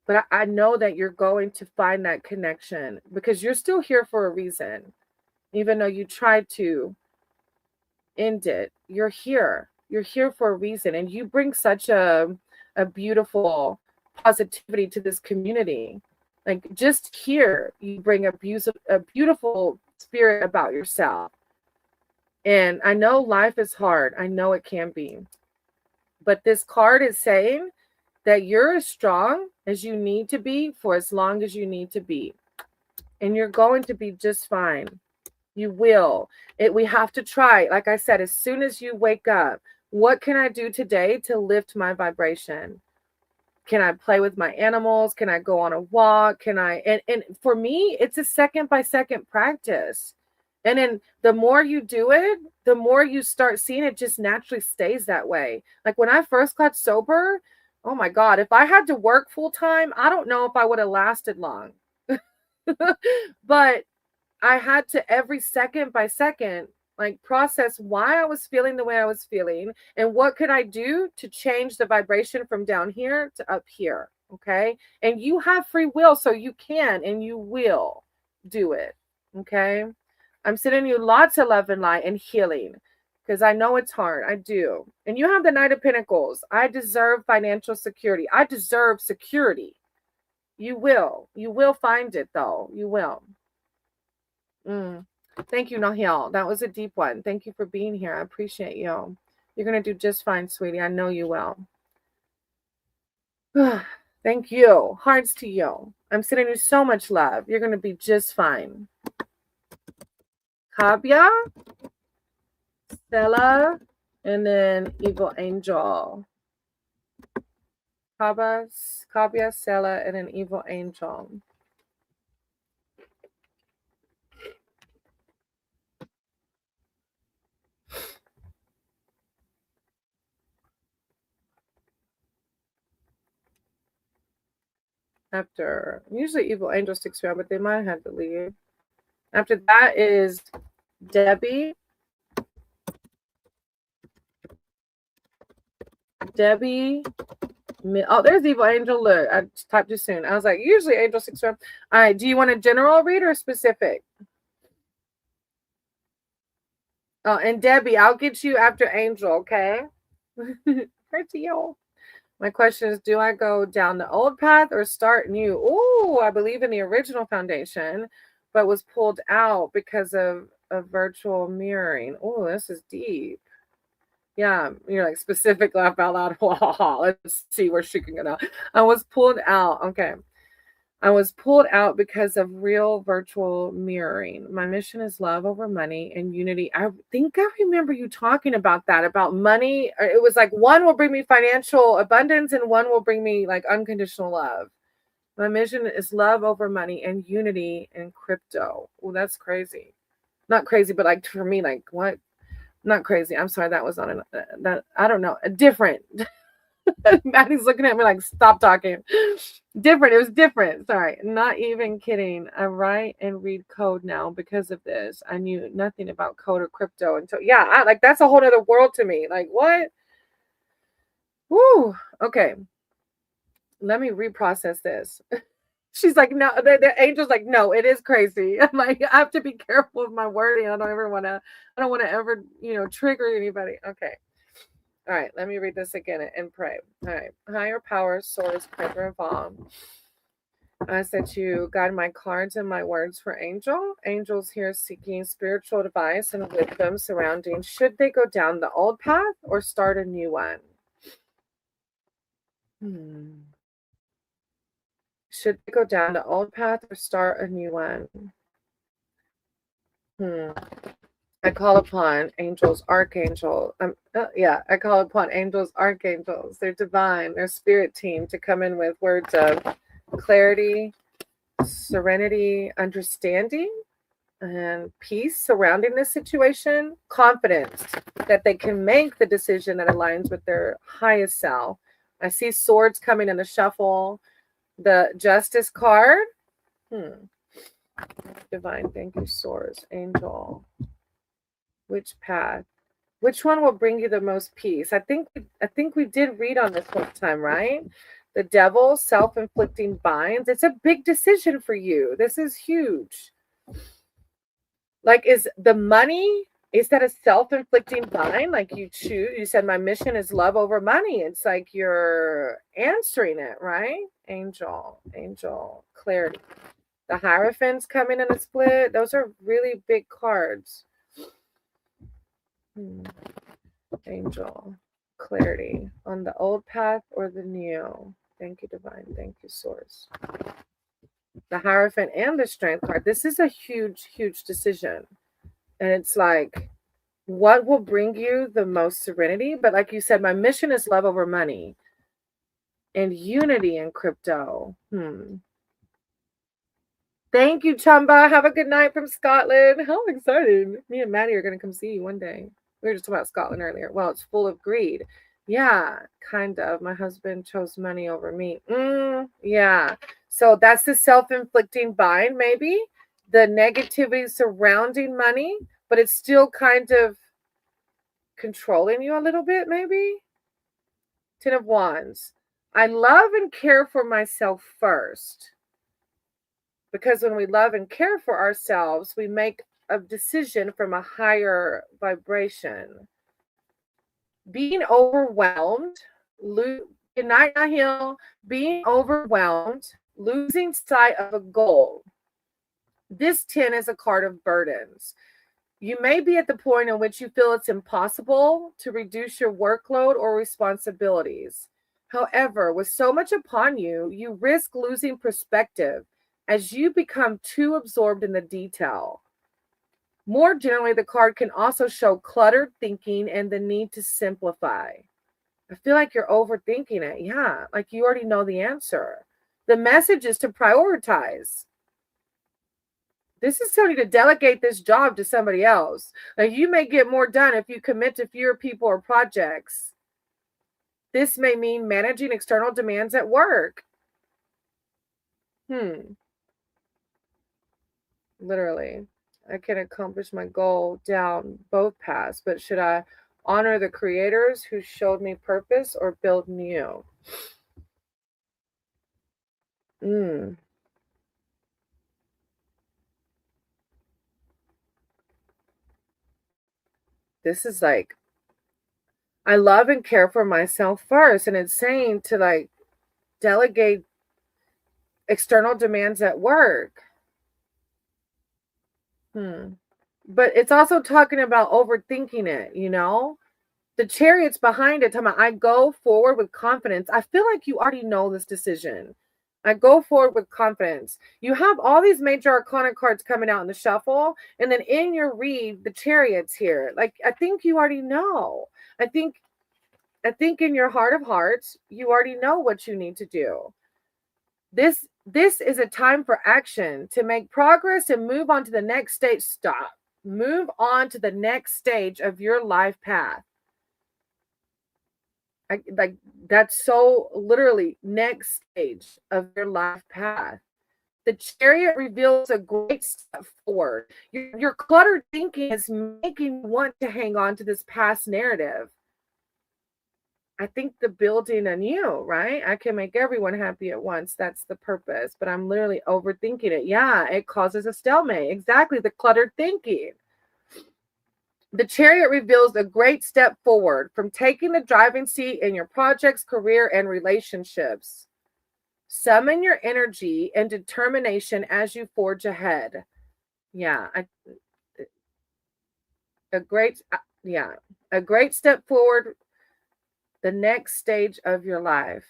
But I know that you're going to find that connection because you're still here for a reason. Even though you tried to end it, you're here. You're here for a reason. And you bring such a beautiful positivity to this community. Like, just here, you bring a beautiful spirit about yourself. And I know life is hard. I know it can be. But this card is saying that you're as strong as you need to be for as long as you need to be. And you're going to be just fine. You will. We have to try. Like I said, as soon as you wake up, what can I do today to lift my vibration? Can I play with my animals? Can I go on a walk? Can I? And for me, it's a second by second practice. And then the more you do it, the more you start seeing it just naturally stays that way. Like when I first got sober, oh my God, if I had to work full time, I don't know if I would have lasted long. But I had to, every second by second, Like process why I was feeling the way I was feeling and what could I do to change the vibration from down here to up here. Okay. And you have free will, so you can and you will do it. Okay. I'm sending you lots of love and light and healing because I know it's hard. I do. And you have the Knight of Pentacles. I deserve financial security. I deserve security. You will. You will find it, though. You will. Thank you, Nahil. That was a deep one. Thank you for being here. I appreciate you. You're going to do just fine, sweetie. I know you will. Thank you. Hearts to you. I'm sending you so much love. You're going to be just fine. Kabya, Stella, and then Evil Angel. Kabya, Stella, and an Evil Angel. After, usually Evil Angel sticks around, but they might have to leave. After that is Debbie. Oh, there's Evil Angel. Look, I typed too soon. I was like, usually Angel sticks around. All right, do you want a general read or specific? Oh, and Debbie, I'll get you after Angel, okay? Right to you. My question is, do I go down the old path or start new? Oh, I believe in the original foundation, but was pulled out because of virtual mirroring. Oh, this is deep. Yeah, you're like specific laugh out loud. Let's see where she can get out. I was pulled out. Okay. I was pulled out because of real virtual mirroring. My mission is love over money and unity. I think I remember you talking about that, about money. It was like one will bring me financial abundance and one will bring me like unconditional love. My mission is love over money and unity in crypto. Oh, that's crazy. Not crazy, but like for me, like what? Not crazy. I'm sorry. That was not that. I don't know. Different. Maddie's looking at me like, stop talking. Different. It was different. Sorry. Not even kidding. I write and read code now because of this. I knew nothing about code or crypto until, like that's a whole other world to me. Like, what? Woo. Okay. Let me reprocess this. She's like, no, the angel's like, no, it is crazy. I'm like, I have to be careful of my wording. I don't want to ever, trigger anybody. Okay. All right, let me read this again and pray. All right. Higher power, source, Piper Vom. I ask that you guide my cards and my words for Angel. Angel's here seeking spiritual advice and wisdom surrounding should they go down the old path or start a new one. Should they go down the old path or start a new one? I call upon angels, archangel. I call upon angels, archangels. They're divine, their spirit team to come in with words of clarity, serenity, understanding, and peace surrounding this situation. Confidence that they can make the decision that aligns with their highest self. I see swords coming in the shuffle. The Justice card. Divine, thank you, source, angel. Which path? Which one will bring you the most peace? I think we did read on this one time, right? The devil, self-inflicting binds. It's a big decision for you. This is huge. Like, is the money, is that a self-inflicting bind? Like you said, my mission is love over money. It's like you're answering it, right? Angel, clarity. The Hierophant's coming in a split. Those are really big cards. Angel, clarity on the old path or the new. Thank you, divine. Thank you, source. The Hierophant and the Strength card. This is a huge, huge decision. And it's like, what will bring you the most serenity? But like you said, my mission is love over money and unity in crypto. Thank you, Chumba. Have a good night from Scotland. How exciting. Me and Maddie are going to come see you one day. We were just talking about Scotland earlier. Well, it's full of greed. Yeah, kind of. My husband chose money over me. Yeah. So that's the self-inflicting bind, maybe. The negativity surrounding money but it's still kind of controlling you a little bit, maybe. 10 of Wands. I love and care for myself first. Because when we love and care for ourselves, we make a decision from a higher vibration. Being overwhelmed, good night, Nahil. Being overwhelmed, losing sight of a goal. This 10 is a card of burdens. You may be at the point in which you feel it's impossible to reduce your workload or responsibilities. However, with so much upon you, you risk losing perspective as you become too absorbed in the detail. More generally, the card can also show cluttered thinking and the need to simplify. I feel like you're overthinking it. Yeah, like you already know the answer. The message is to prioritize. This is telling you to delegate this job to somebody else. Like you may get more done if you commit to fewer people or projects. This may mean managing external demands at work. Literally, I can accomplish my goal down both paths, but should I honor the creators who showed me purpose or build new? This is like, I love and care for myself first. And it's saying to like delegate external demands at work. But it's also talking about overthinking it, you know? The Chariot's behind it, talking about, I go forward with confidence. I feel like you already know this decision. I go forward with confidence. You have all these major arcana cards coming out in the shuffle, and then in your read, the Chariot's here. Like, I think you already know. I think in your heart of hearts, you already know what you need to do. This is a time for action to make progress and move on to the next stage. Stop. Move on to the next stage of your life path. Like that's so literally next stage of your life path. The Chariot reveals a great step forward. Your cluttered thinking is making you want to hang on to this past narrative. I think the building anew, right? I can make everyone happy at once. That's the purpose. But I'm literally overthinking it. Yeah, it causes a stalemate. Exactly, the cluttered thinking. The Chariot reveals a great step forward from taking the driving seat in your projects, career, and relationships. Summon your energy and determination as you forge ahead. Yeah, a great step forward, the next stage of your life.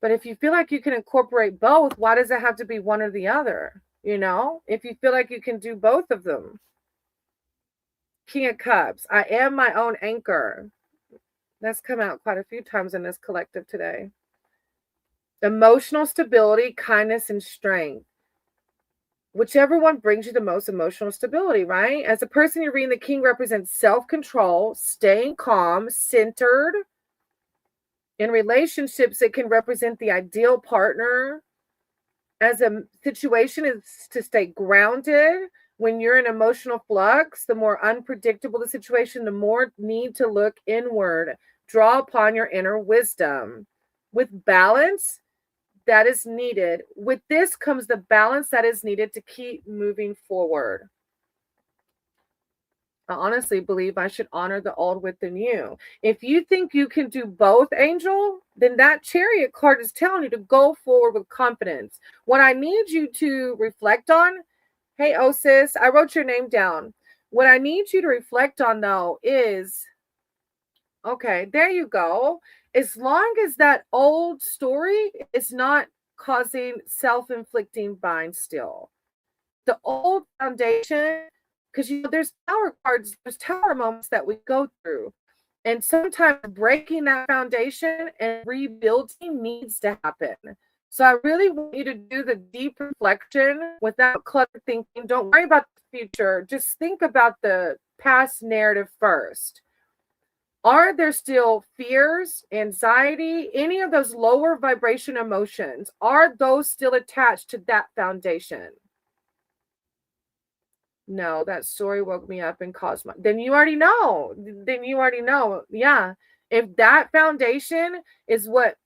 But if you feel like you can incorporate both, why does it have to be one or the other? You know, if you feel like you can do both of them. King of Cups, I am my own anchor. That's come out quite a few times in this collective today. Emotional stability, kindness, and strength. Whichever one brings you the most emotional stability, right? As a person, you're reading, the King represents self-control, staying calm, centered. In relationships, it can represent the ideal partner. As a situation is to stay grounded. When you're in emotional flux, the more unpredictable the situation, the more need to look inward, draw upon your inner wisdom. With balance that is needed, with this comes the balance that is needed to keep moving forward. I honestly believe I should honor the old with the new. If you think you can do both, Angel, then that Chariot card is telling you to go forward with confidence. What I need you to reflect on, hey, Osis, I wrote your name down. What I need you to reflect on, though, is, okay, there you go. As long as that old story is not causing self-inflicting bind still. The old foundation, because there's tower cards, there's tower moments that we go through. And sometimes breaking that foundation and rebuilding needs to happen. So I really want you to do the deep reflection without cluttered thinking. Don't worry about the future. Just think about the past narrative first. Are there still fears, anxiety, any of those lower vibration emotions? Are those still attached to that foundation? No, that story woke me up and caused my. Then you already know. Then you already know. Yeah. If that foundation is what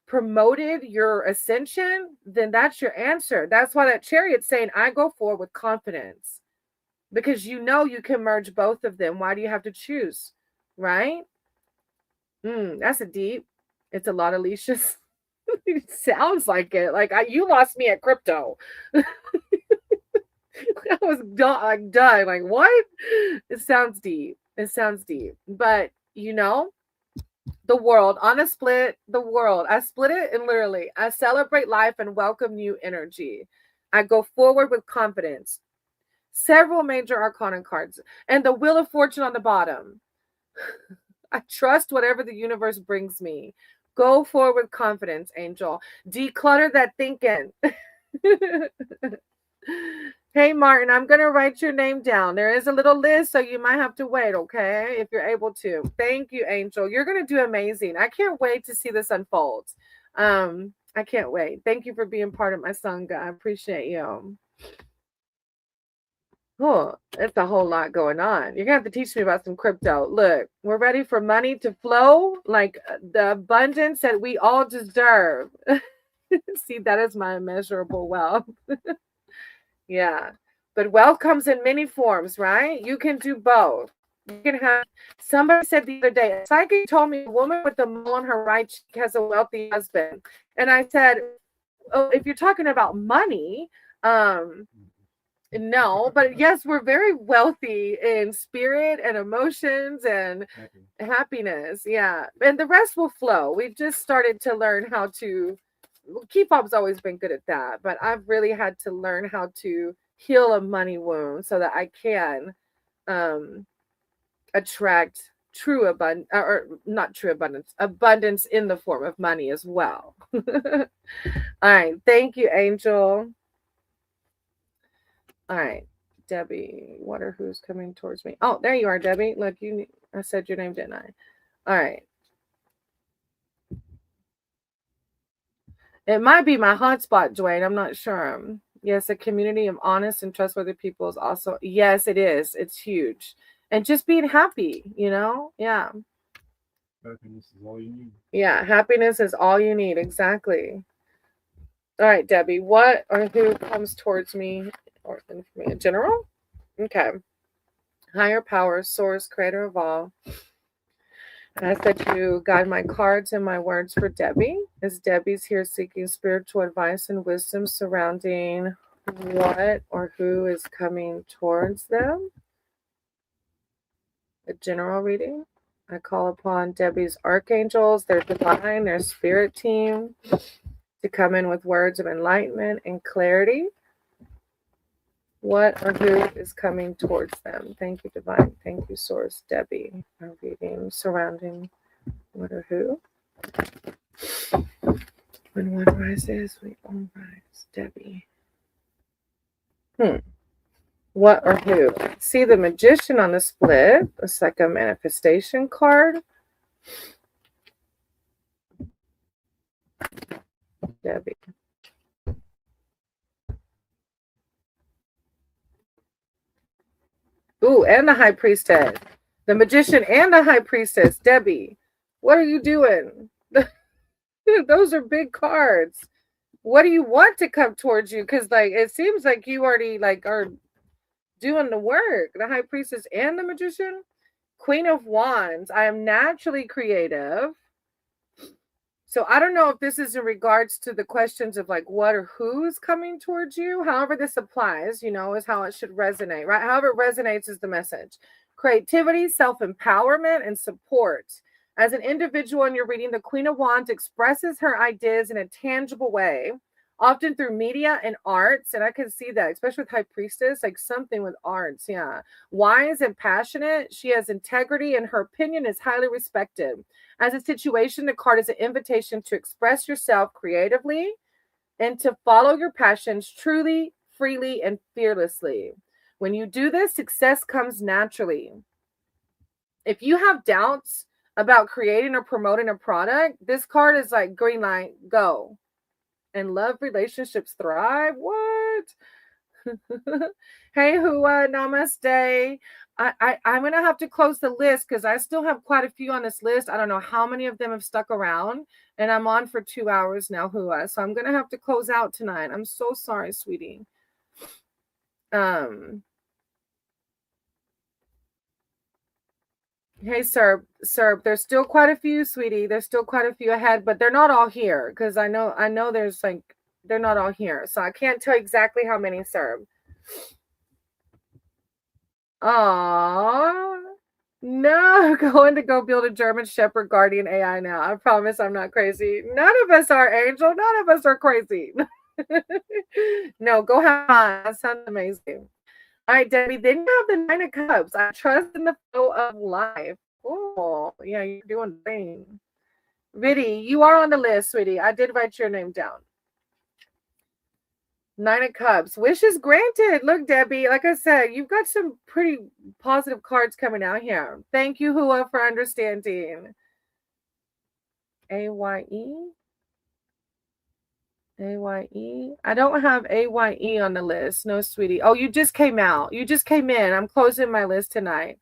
promoted your ascension, then that's your answer. That's why that chariot's saying, I go forward with confidence because you know you can merge both of them. Why do you have to choose? Right? That's a deep. It's a lot, Alicia's. It sounds like it. Like you lost me at crypto. I was done. Like what? It sounds deep. It sounds deep. But you know, the world on a split, the world. I split it and literally I celebrate life and welcome new energy. I go forward with confidence. Several major arcana cards and the Wheel of Fortune on the bottom. I trust whatever the universe brings me. Go forward with confidence, Angel. Declutter that thinking. Hey, Martin, I'm going to write your name down. There is a little list, so you might have to wait, okay? If you're able to. Thank you, Angel. You're going to do amazing. I can't wait to see this unfold. I can't wait. Thank you for being part of my Sangha. I appreciate you. Oh, it's a whole lot going on. You're going to have to teach me about some crypto. Look, we're ready for money to flow like the abundance that we all deserve. See, that is my immeasurable wealth. Yeah. But wealth comes in many forms, right? You can do both. You can have, somebody said the other day, a psychic told me a woman with a mole on her right cheek has a wealthy husband. And I said, oh, if you're talking about money, no, but yes, we're very wealthy in spirit and emotions and happiness. Yeah. And the rest will flow. We've just started to learn how to, Kepop's always been good at that, but I've really had to learn how to heal a money wound so that I can attract true abundance, or not true abundance in the form of money as well. All right. Thank you, Angel. All right, Debbie. What or who's coming towards me? Oh, there you are, Debbie. Look, I said your name, didn't I? All right. It might be my hotspot, Dwayne. I'm not sure. Yes, a community of honest and trustworthy people is also. Yes, it is. It's huge, and just being happy. Yeah. Happiness is all you need. Yeah, happiness is all you need. Exactly. All right, Debbie. What or who comes towards me or in general? Okay. Higher power, source, creator of all. I ask that you guide my cards and my words for Debbie, as Debbie's here seeking spiritual advice and wisdom surrounding what or who is coming towards them. A general reading. I call upon Debbie's archangels, their divine, their spirit team, to come in with words of enlightenment and clarity. What or who is coming towards them? Thank you, divine. Thank you, source. Debbie. A reading surrounding what or who. When one rises, we all rise. Debbie. What or who? See the Magician on the split. It's like a manifestation card. Debbie. Ooh, and the High Priestess. The Magician and the High Priestess. Debbie, what are you doing? Those are big cards. What do you want to come towards you? Because it seems like you already are doing the work. The High Priestess and the Magician. Queen of Wands. I am naturally creative. So I don't know if this is in regards to the questions of what or who's coming towards you. However this applies, is how it should resonate, right? However it resonates is the message. Creativity, self-empowerment, and support. As an individual in your reading, the Queen of Wands expresses her ideas in a tangible way, often through media and arts. And I can see that, especially with High Priestess, something with arts. Yeah. Wise and passionate. She has integrity and her opinion is highly respected. As a situation, the card is an invitation to express yourself creatively and to follow your passions truly, freely, and fearlessly. When you do this, success comes naturally. If you have doubts about creating or promoting a product, this card is like green light, go. And love relationships thrive. What? Hey, Hua, namaste. I'm going to have to close the list because I still have quite a few on this list. I don't know how many of them have stuck around, and I'm on for 2 hours now, Hua. So I'm going to have to close out tonight. I'm so sorry, sweetie. Hey, Serb, there's still quite a few, sweetie. There's still quite a few ahead, but they're not all here because I know there's like, they're not all here. So I can't tell exactly how many, Serb. Aww. No, going to go build a German Shepherd Guardian AI now. I promise I'm not crazy. None of us are, Angel. None of us are crazy. No, go have fun. That sounds amazing. All right, Debbie, then you have the Nine of Cups. I trust in the flow of life. Oh, yeah, you're doing great. Viddy, you are on the list, sweetie. I did write your name down. Nine of Cups. Wishes granted. Look, Debbie, like I said, you've got some pretty positive cards coming out here. Thank you, Hua, for understanding. A-Y-E? A-Y-E? I don't have A-Y-E on the list. No, sweetie. Oh, you just came out. You just came in. I'm closing my list tonight.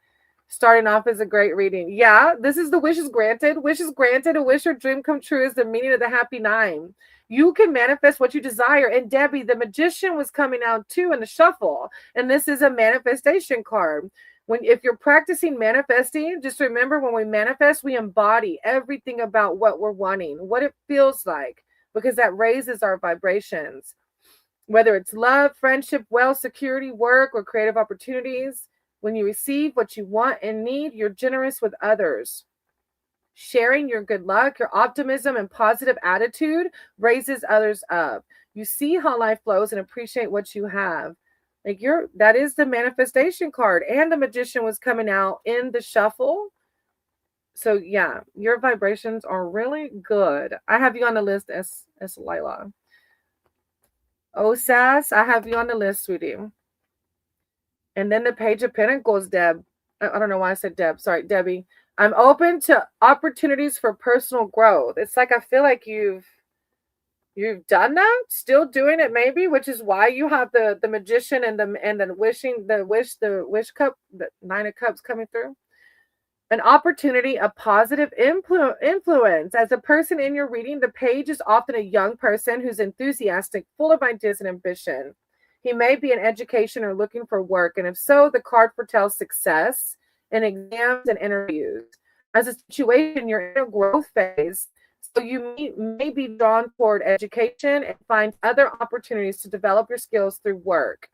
Starting off as a great reading. Yeah, this is the wishes granted. Wishes granted. A wish or dream come true is the meaning of the happy nine. You can manifest what you desire. And Debbie, the magician was coming out too in the shuffle. And this is a manifestation card. If you're practicing manifesting, just remember when we manifest, we embody everything about what we're wanting, what it feels like, because that raises our vibrations. Whether it's love, friendship, wealth, security, work, or creative opportunities, when you receive what you want and need, you're generous with others. Sharing your good luck, your optimism, and positive attitude raises others up. You see how life flows and appreciate what you have. That is the manifestation card. And the magician was coming out in the shuffle. So yeah, your vibrations are really good. I have you on the list as Lila. Oh, Sass, I have you on the list, sweetie. And then the Page of Pentacles, Deb. I don't know why I said Deb. Sorry, Debbie. I'm open to opportunities for personal growth. It's like I feel like you've done that, still doing it maybe, which is why you have the magician and the wish cup, the Nine of Cups coming through. An opportunity, a positive influence. As a person in your reading, the page is often a young person who's enthusiastic, full of ideas and ambition. He may be in education or looking for work, and if so, the card foretells success in exams and interviews. As a situation, you're in a growth phase, so you may be drawn toward education and find other opportunities to develop your skills through work.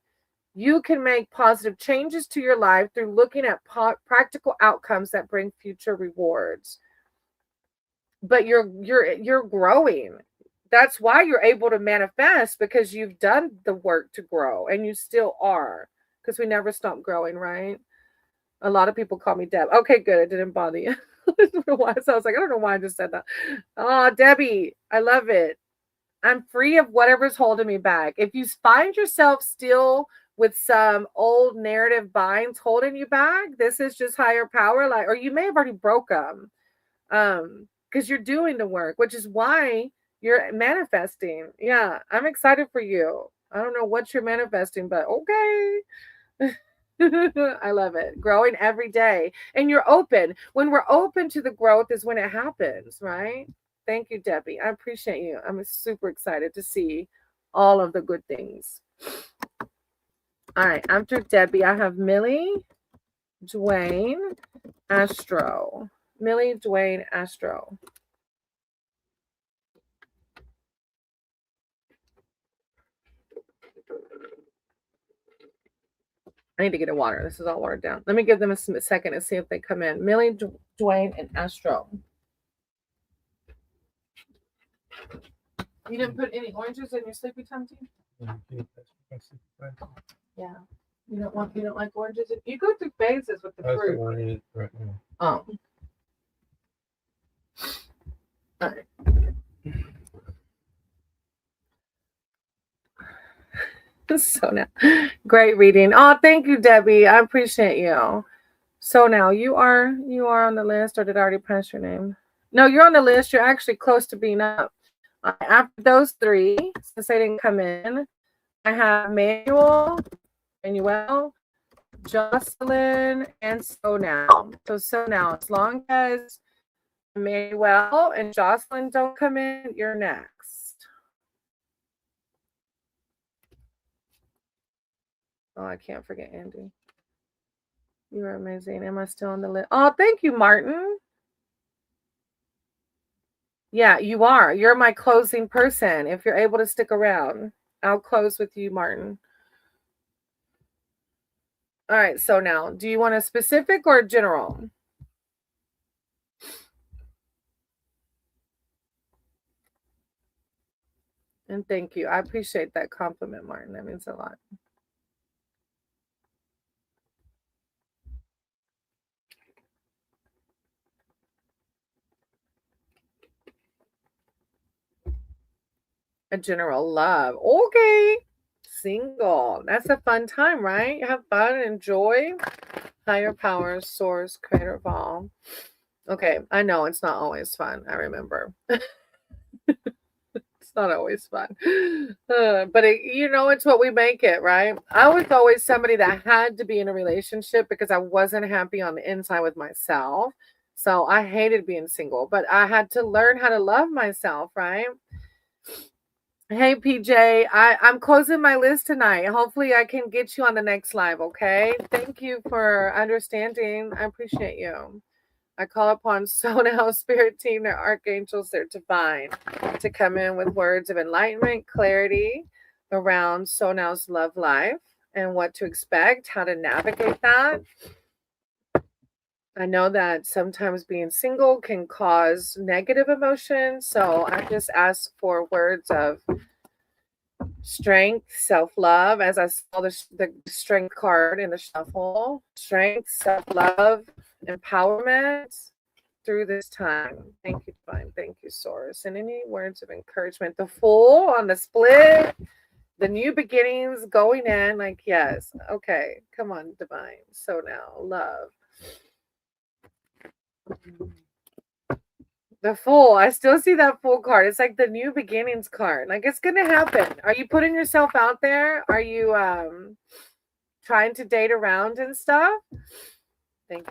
You can make positive changes to your life through looking at practical outcomes that bring future rewards. But you're growing. That's why you're able to manifest, because you've done the work to grow, and you still are, because we never stop growing, right? A lot of people call me Deb. Okay, good. It didn't bother you. So I was like, I don't know why I just said that. Oh, Debbie, I love it. I'm free of whatever's holding me back. If you find yourself still with some old narrative binds holding you back, this is just higher power, or you may have already broke them, because you're doing the work, which is why you're manifesting. Yeah, I'm excited for you. I don't know what you're manifesting, but okay. I love it. Growing every day, and you're open. When we're open to the growth is when it happens, right? Thank you, Debbie. I appreciate you. I'm super excited to see all of the good things. All right, after Debbie, I have Millie, Dwayne, Astro. Millie, Dwayne, Astro. I need to get a water. This is all watered down. Let me give them a second and see if they come in. Millie, Dwayne, and Astro. You didn't put any oranges in your sleepy time tea? Yeah. You don't like oranges? You go through phases with the fruit. Right now. Oh. All right. So now, great reading. Oh, thank you, Debbie. I appreciate you. So now you are on the list, or did I already pass your name? No, you're on the list. You're actually close to being up. After those three, since they didn't come in, I have Manuel, Jocelyn, and So Now. So now, as long as Manuel and Jocelyn don't come in, you're next. Oh, I can't forget Andy. You are amazing. Am I still on the list? Oh, thank you, Martin. Yeah, you are. You're my closing person. If you're able to stick around, I'll close with you, Martin. All right. So now, do you want a specific or general? And thank you. I appreciate that compliment, Martin. That means a lot. A general love. Okay. Single. That's a fun time, right? Have fun, enjoy. Higher power, source, creator of all. Okay. I know it's not always fun. I remember. It's not always fun. But it's what we make it, right? I was always somebody that had to be in a relationship because I wasn't happy on the inside with myself. So I hated being single, but I had to learn how to love myself, right? Hey PJ, I'm closing my list tonight. Hopefully I can get you on the next live, okay? Thank you for understanding. I appreciate you. I call upon Sonal Spirit Team, their archangels, their divine, to come in with words of enlightenment, clarity around Sonal's love life and what to expect, how to navigate that. I know that sometimes being single can cause negative emotions, so I just ask for words of strength, self-love, as I saw the strength card in the shuffle. Strength, self-love, empowerment through this time. Thank you, Divine. Thank you, Source. And any words of encouragement. The Fool on the split, the new beginnings going in, like, yes. Okay, come on, Divine. So now, love. The Fool. I still see that Fool card. It's like the new beginnings card. Like, it's gonna happen. Are you putting yourself out there? Are you trying to date around and stuff? Thank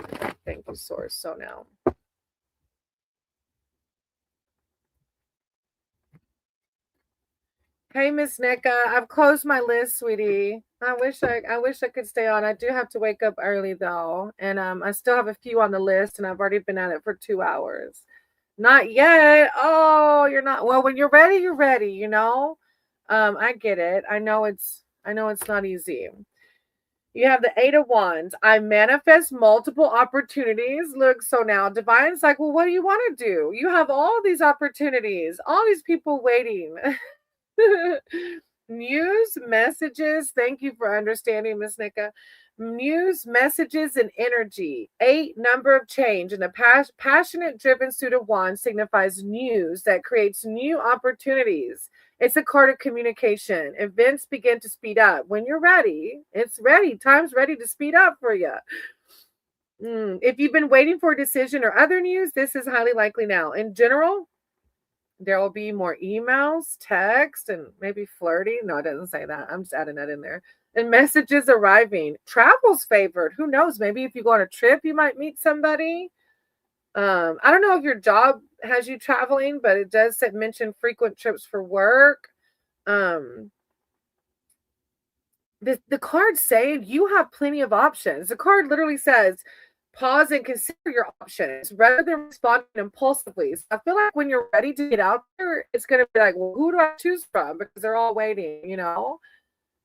you, Source. So now. Hey, Miss Nika, I've closed my list, sweetie. I wish I could stay on. I do have to wake up early though, and I still have a few on the list, and I've already been at it for 2 hours. Not yet. Oh, you're not. Well, when you're ready, you're ready. I get it. I know it's not easy. You have the 8 of Wands. I manifest multiple opportunities. Look, so now Divine's like, well, what do you want to do? You have all these opportunities, all these people waiting. News, messages. Thank you for understanding, Miss Nika. News, messages, and energy. 8, number of change. And the passionate, driven suit of wands signifies news that creates new opportunities. It's a card of communication. Events begin to speed up. When you're ready, it's ready. Time's ready to speed up for you. If you've been waiting for a decision or other news, this is highly likely now. In general, there will be more emails, text, and maybe flirting. No, it doesn't say that. I'm just adding that in there. And messages arriving. Travel's favored. Who knows? Maybe if you go on a trip, you might meet somebody. I don't know if your job has you traveling, but it does mention frequent trips for work. The card's saying you have plenty of options. The card literally says, pause and consider your options rather than responding impulsively. So I feel like when you're ready to get out there, it's going to be like, well, who do I choose from? Because they're all waiting,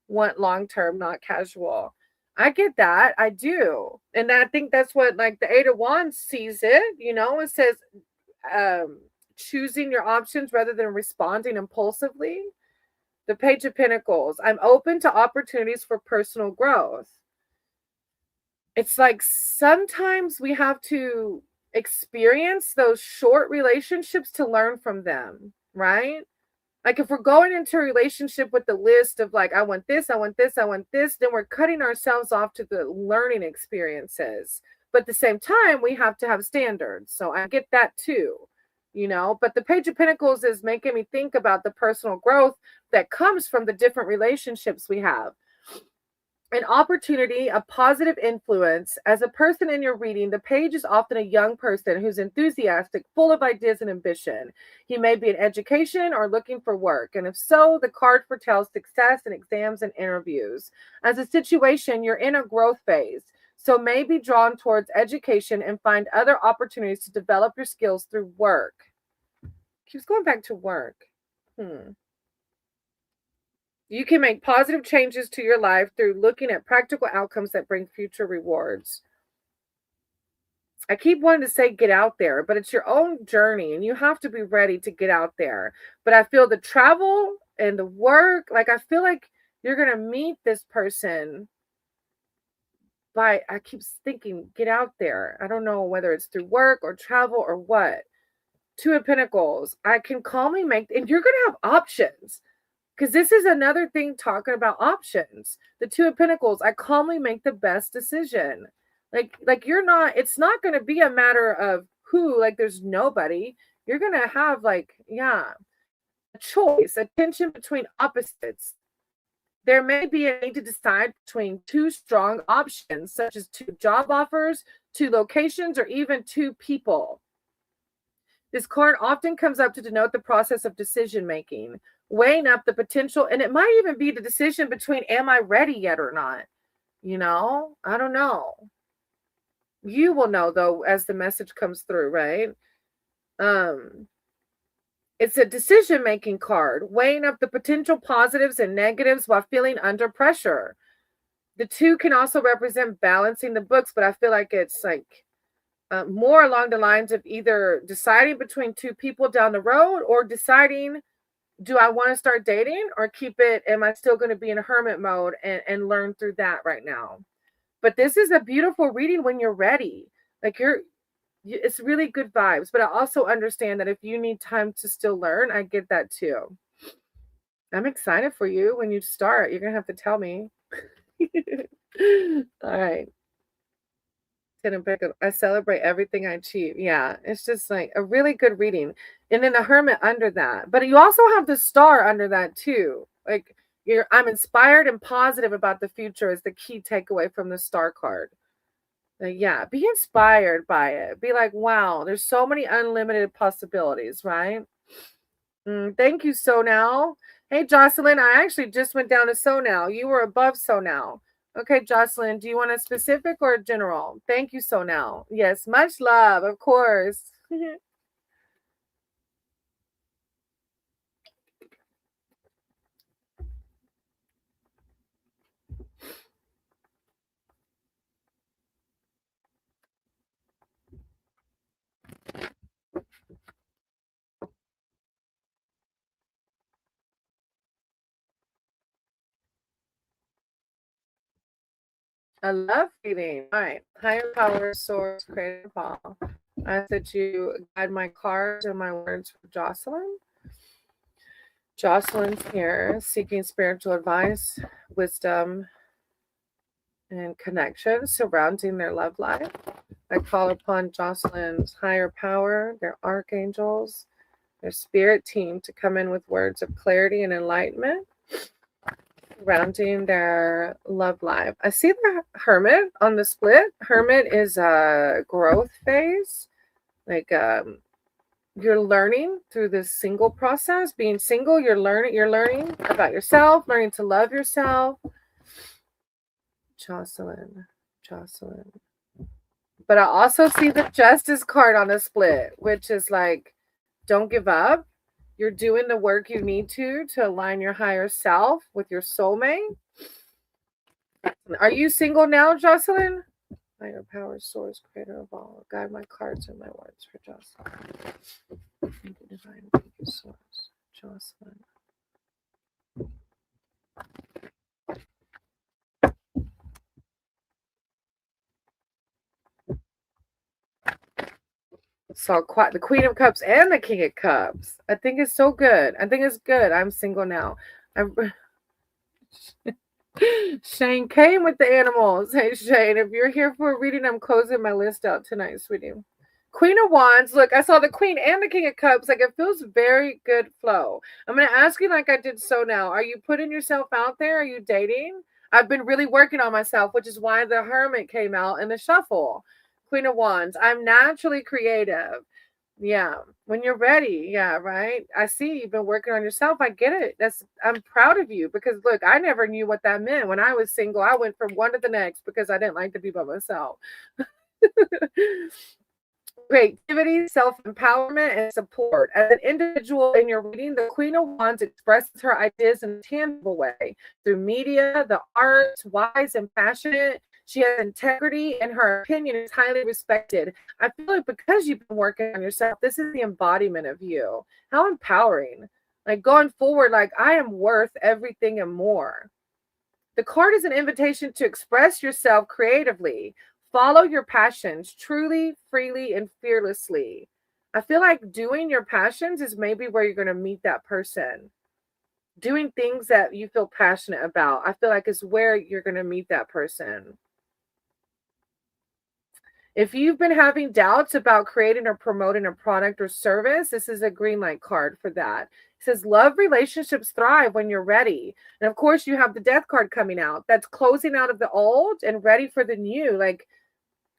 want long-term, not casual. I get that. I do. And I think that's what, like, the 8 of Wands sees it. It says choosing your options rather than responding impulsively. The Page of Pentacles. I'm open to opportunities for personal growth. It's like sometimes we have to experience those short relationships to learn from them, right? Like if we're going into a relationship with the list of like, I want this, I want this, I want this, then we're cutting ourselves off to the learning experiences. But at the same time, we have to have standards. So I get that too. But the Page of Pentacles is making me think about the personal growth that comes from the different relationships we have. An opportunity, a positive influence. As a person in your reading, the page is often a young person who's enthusiastic, full of ideas and ambition. He may be in education or looking for work. And if so, the card foretells success in exams and interviews. As a situation, you're in a growth phase. So may be drawn towards education and find other opportunities to develop your skills through work. Keeps going back to work. You can make positive changes to your life through looking at practical outcomes that bring future rewards. I keep wanting to say get out there, but it's your own journey and you have to be ready to get out there. But I feel the travel and the work, like I feel like you're going to meet this person I keep thinking, get out there. I don't know whether it's through work or travel or what. Two of Pentacles. I can calmly make, and you're going to have options. Because this is another thing talking about options. The Two of Pentacles, I calmly make the best decision. Like you're not, it's not going to be a matter of who, like there's nobody. You're going to have a choice, a tension between opposites. There may be a need to decide between two strong options, such as two job offers, two locations, or even two people. This card often comes up to denote the process of decision making, weighing up the potential, and it might even be the decision between am I ready yet or not? I don't know. You will know though as the message comes through, right? It's a decision-making card, weighing up the potential positives and negatives while feeling under pressure. The two can also represent balancing the books, but I feel like it's like more along the lines of either deciding between two people down the road or deciding, do I want to start dating or keep it? Am I still going to be in hermit mode and learn through that right now? But this is a beautiful reading when you're ready. Like it's really good vibes, but I also understand that if you need time to still learn, I get that too. I'm excited for you when you start. You're going to have to tell me. All right. I celebrate everything I achieve. Yeah, it's just like a really good reading. And then the Hermit under that. But you also have the Star under that too. Like I'm inspired and positive about the future is the key takeaway from the Star card. Like, yeah, be inspired by it. Be like, wow, there's so many unlimited possibilities, right? Thank you, So Now. Hey, Jocelyn, I actually just went down to So Now. You were above So Now. Okay, Jocelyn, do you want a specific or a general? Thank you, So Now. Yes, much love, of course. I love reading. All right. Higher power, source, creator, Paul. I ask that you guide my cards and my words for Jocelyn. Jocelyn's here seeking spiritual advice, wisdom, and connection surrounding their love life. I call upon Jocelyn's higher power, their archangels, their spirit team to come in with words of clarity and enlightenment surrounding their love life. I see the Hermit on the split. Hermit is a growth phase. Like you're learning through this single process. Being single, you're learning about yourself, learning to love yourself. Jocelyn. But I also see the Justice card on the split, which is like, don't give up. You're doing the work you need to align your higher self with your soulmate. Are you single now, Jocelyn? Higher power, source, creator of all. Guide my cards and my words for Jocelyn. Thank you, divine. Thank you, source. Jocelyn. So the Queen of Cups and the King of Cups. I think it's so good. I think it's good. I'm single now. Shane came with the animals. Hey, Shane, if you're here for a reading, I'm closing my list out tonight, sweetie. Queen of Wands. Look, I saw the Queen and the King of Cups. Like, it feels very good flow. I'm going to ask you like I did so now. Are you putting yourself out there? Are you dating? I've been really working on myself, which is why the Hermit came out in the shuffle. Queen of Wands. I'm naturally creative. Yeah. When you're ready. Yeah, right? I see you've been working on yourself. I get it. I'm proud of you because look, I never knew what that meant. When I was single, I went from one to the next because I didn't like to be by myself. Creativity, self-empowerment, and support. As an individual in your reading, the Queen of Wands expresses her ideas in a tangible way through media, the arts, wise and passionate. She has integrity, and her opinion is highly respected. I feel like because you've been working on yourself, this is the embodiment of you. How empowering. Like going forward, like I am worth everything and more. The card is an invitation to express yourself creatively. Follow your passions truly, freely, and fearlessly. I feel like doing your passions is maybe where you're going to meet that person. Doing things that you feel passionate about, I feel like is where you're going to meet that person. If you've been having doubts about creating or promoting a product or service, this is a green light card for that. It says love relationships thrive when you're ready. And of course, you have the death card coming out. That's closing out of the old and ready for the new. Like,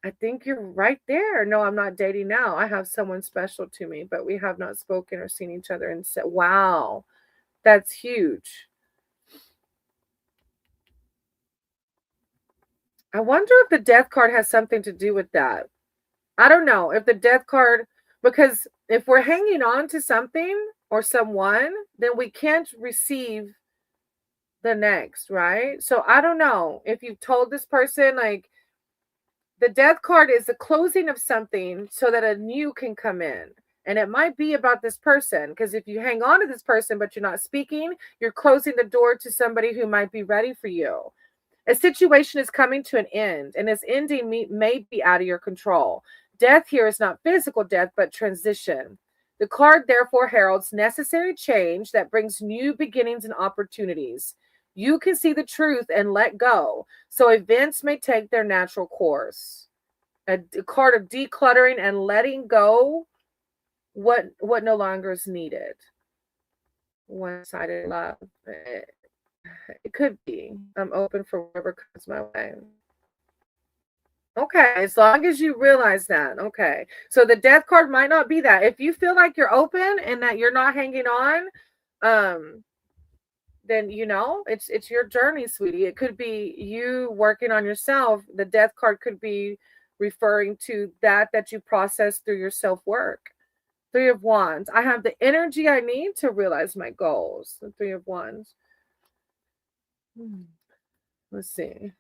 I think you're right there. No, I'm not dating now. I have someone special to me, but we have not spoken or seen each other and said, wow, that's huge. I wonder if the death card has something to do with that. I don't know if the death card, because if we're hanging on to something or someone, then we can't receive the next, right? So I don't know if you've told this person, like, the death card is the closing of something so that a new can come in. And it might be about this person, because if you hang on to this person but you're not speaking, you're closing the door to somebody who might be ready for you. A situation is coming to an end, and its ending may be out of your control. Death here is not physical death, but transition. The card therefore heralds necessary change that brings new beginnings and opportunities. You can see the truth and let go, so events may take their natural course. A card of decluttering and letting go what no longer is needed. One-sided love. It could be. I'm open for whatever comes my way. Okay, as long as you realize that. Okay, so the death card might not be that. If you feel like you're open and that you're not hanging on, then it's your journey, sweetie. It could be you working on yourself. The death card could be referring to that you process through your self-work. Three of Wands. I have the energy I need to realize my goals. The Three of Wands. Let's see.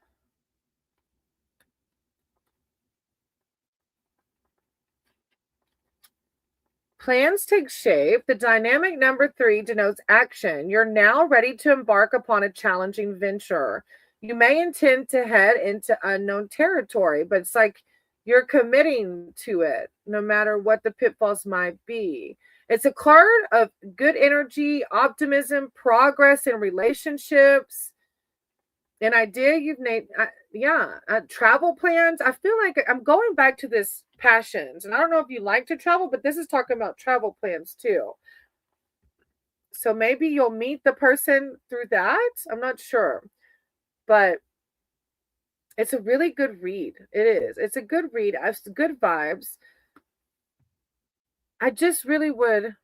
Plans take shape. The dynamic number 3 denotes action. You're now ready to embark upon a challenging venture. You may intend to head into unknown territory, but it's like you're committing to it, no matter what the pitfalls might be. It's a card of good energy, optimism, progress in relationships. An idea you've made, travel plans. I feel like I'm going back to this passions, and I don't know if you like to travel, but this is talking about travel plans too. So maybe you'll meet the person through that. I'm not sure, but it's a really good read. It is. It's a good read. I've good vibes. I just really would.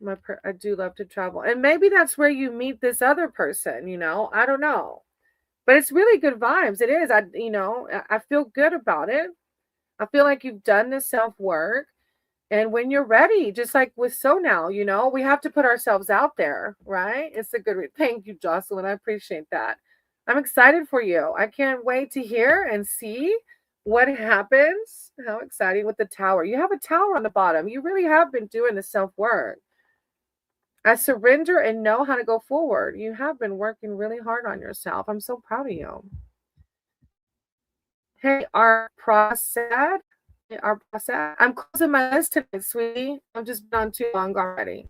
I do love to travel, and maybe that's where you meet this other person. I don't know. But it's really good vibes. It is. I feel good about it. I feel like you've done the self-work. And when you're ready, just like with So Now, we have to put ourselves out there, right? It's a good thank you, Jocelyn. I appreciate that. I'm excited for you. I can't wait to hear and see what happens. How exciting with the tower. You have a tower on the bottom. You really have been doing the self-work. I surrender and know how to go forward. You have been working really hard on yourself. I'm so proud of you. Hey, our Prasad. I'm closing my list tonight, sweetie. I've just been on too long already.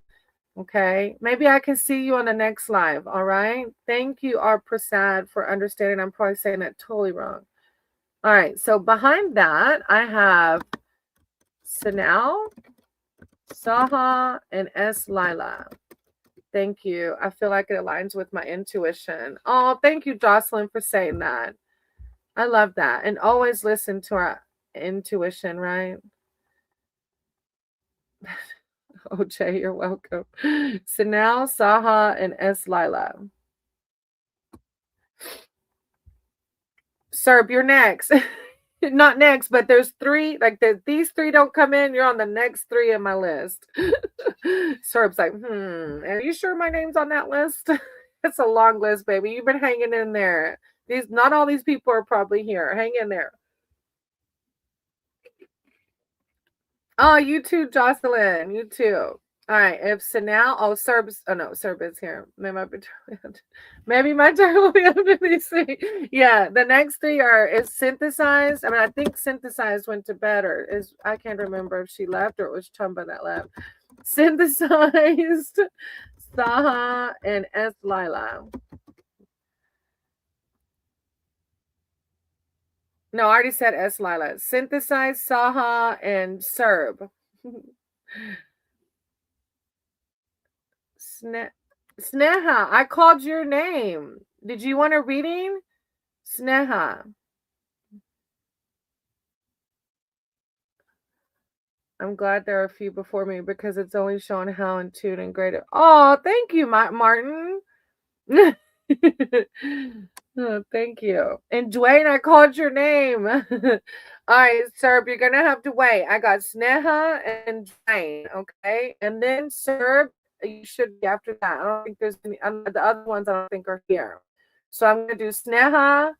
Okay. Maybe I can see you on the next live. All right. Thank you, our Prasad, for understanding. I'm probably saying that totally wrong. All right. So behind that, I have Sanal, Saha, and S. Lila. Thank you. I feel like it aligns with my intuition. Oh, thank you, Jocelyn, for saying that. I love that. And always listen to our intuition, right? OJ, you're welcome. Sanal, Saha, and S. Lila. Serb, you're next. Not next, but there's three. Like these three don't come in. You're on the next three in my list. Serb's like, are you sure my name's on that list? It's a long list, baby. You've been hanging in there. Not all these people are probably here. Hang in there. Oh, you too, Jocelyn. You too. All right. If Sanal, Serb is here. Maybe my turn will be after these three. Yeah, the next three is synthesized. I mean, I think synthesized went to bed, or I can't remember if she left or it was Chumba that left. Synthesized, Saha, and S. Lila. No, I already said S. Lila. Synthesized, Saha, and Serb. Sneha, I called your name. Did you want a reading? Sneha. I'm glad there are a few before me because it's only showing how in tune and great. Oh, thank you, Martin. Oh, thank you. And Dwayne, I called your name. All right, Serb, you're going to have to wait. I got Sneha and Dwayne, okay? And then Serb, you should be after that. I don't think there's any, the other ones I don't think are here. So I'm going to do Sneha.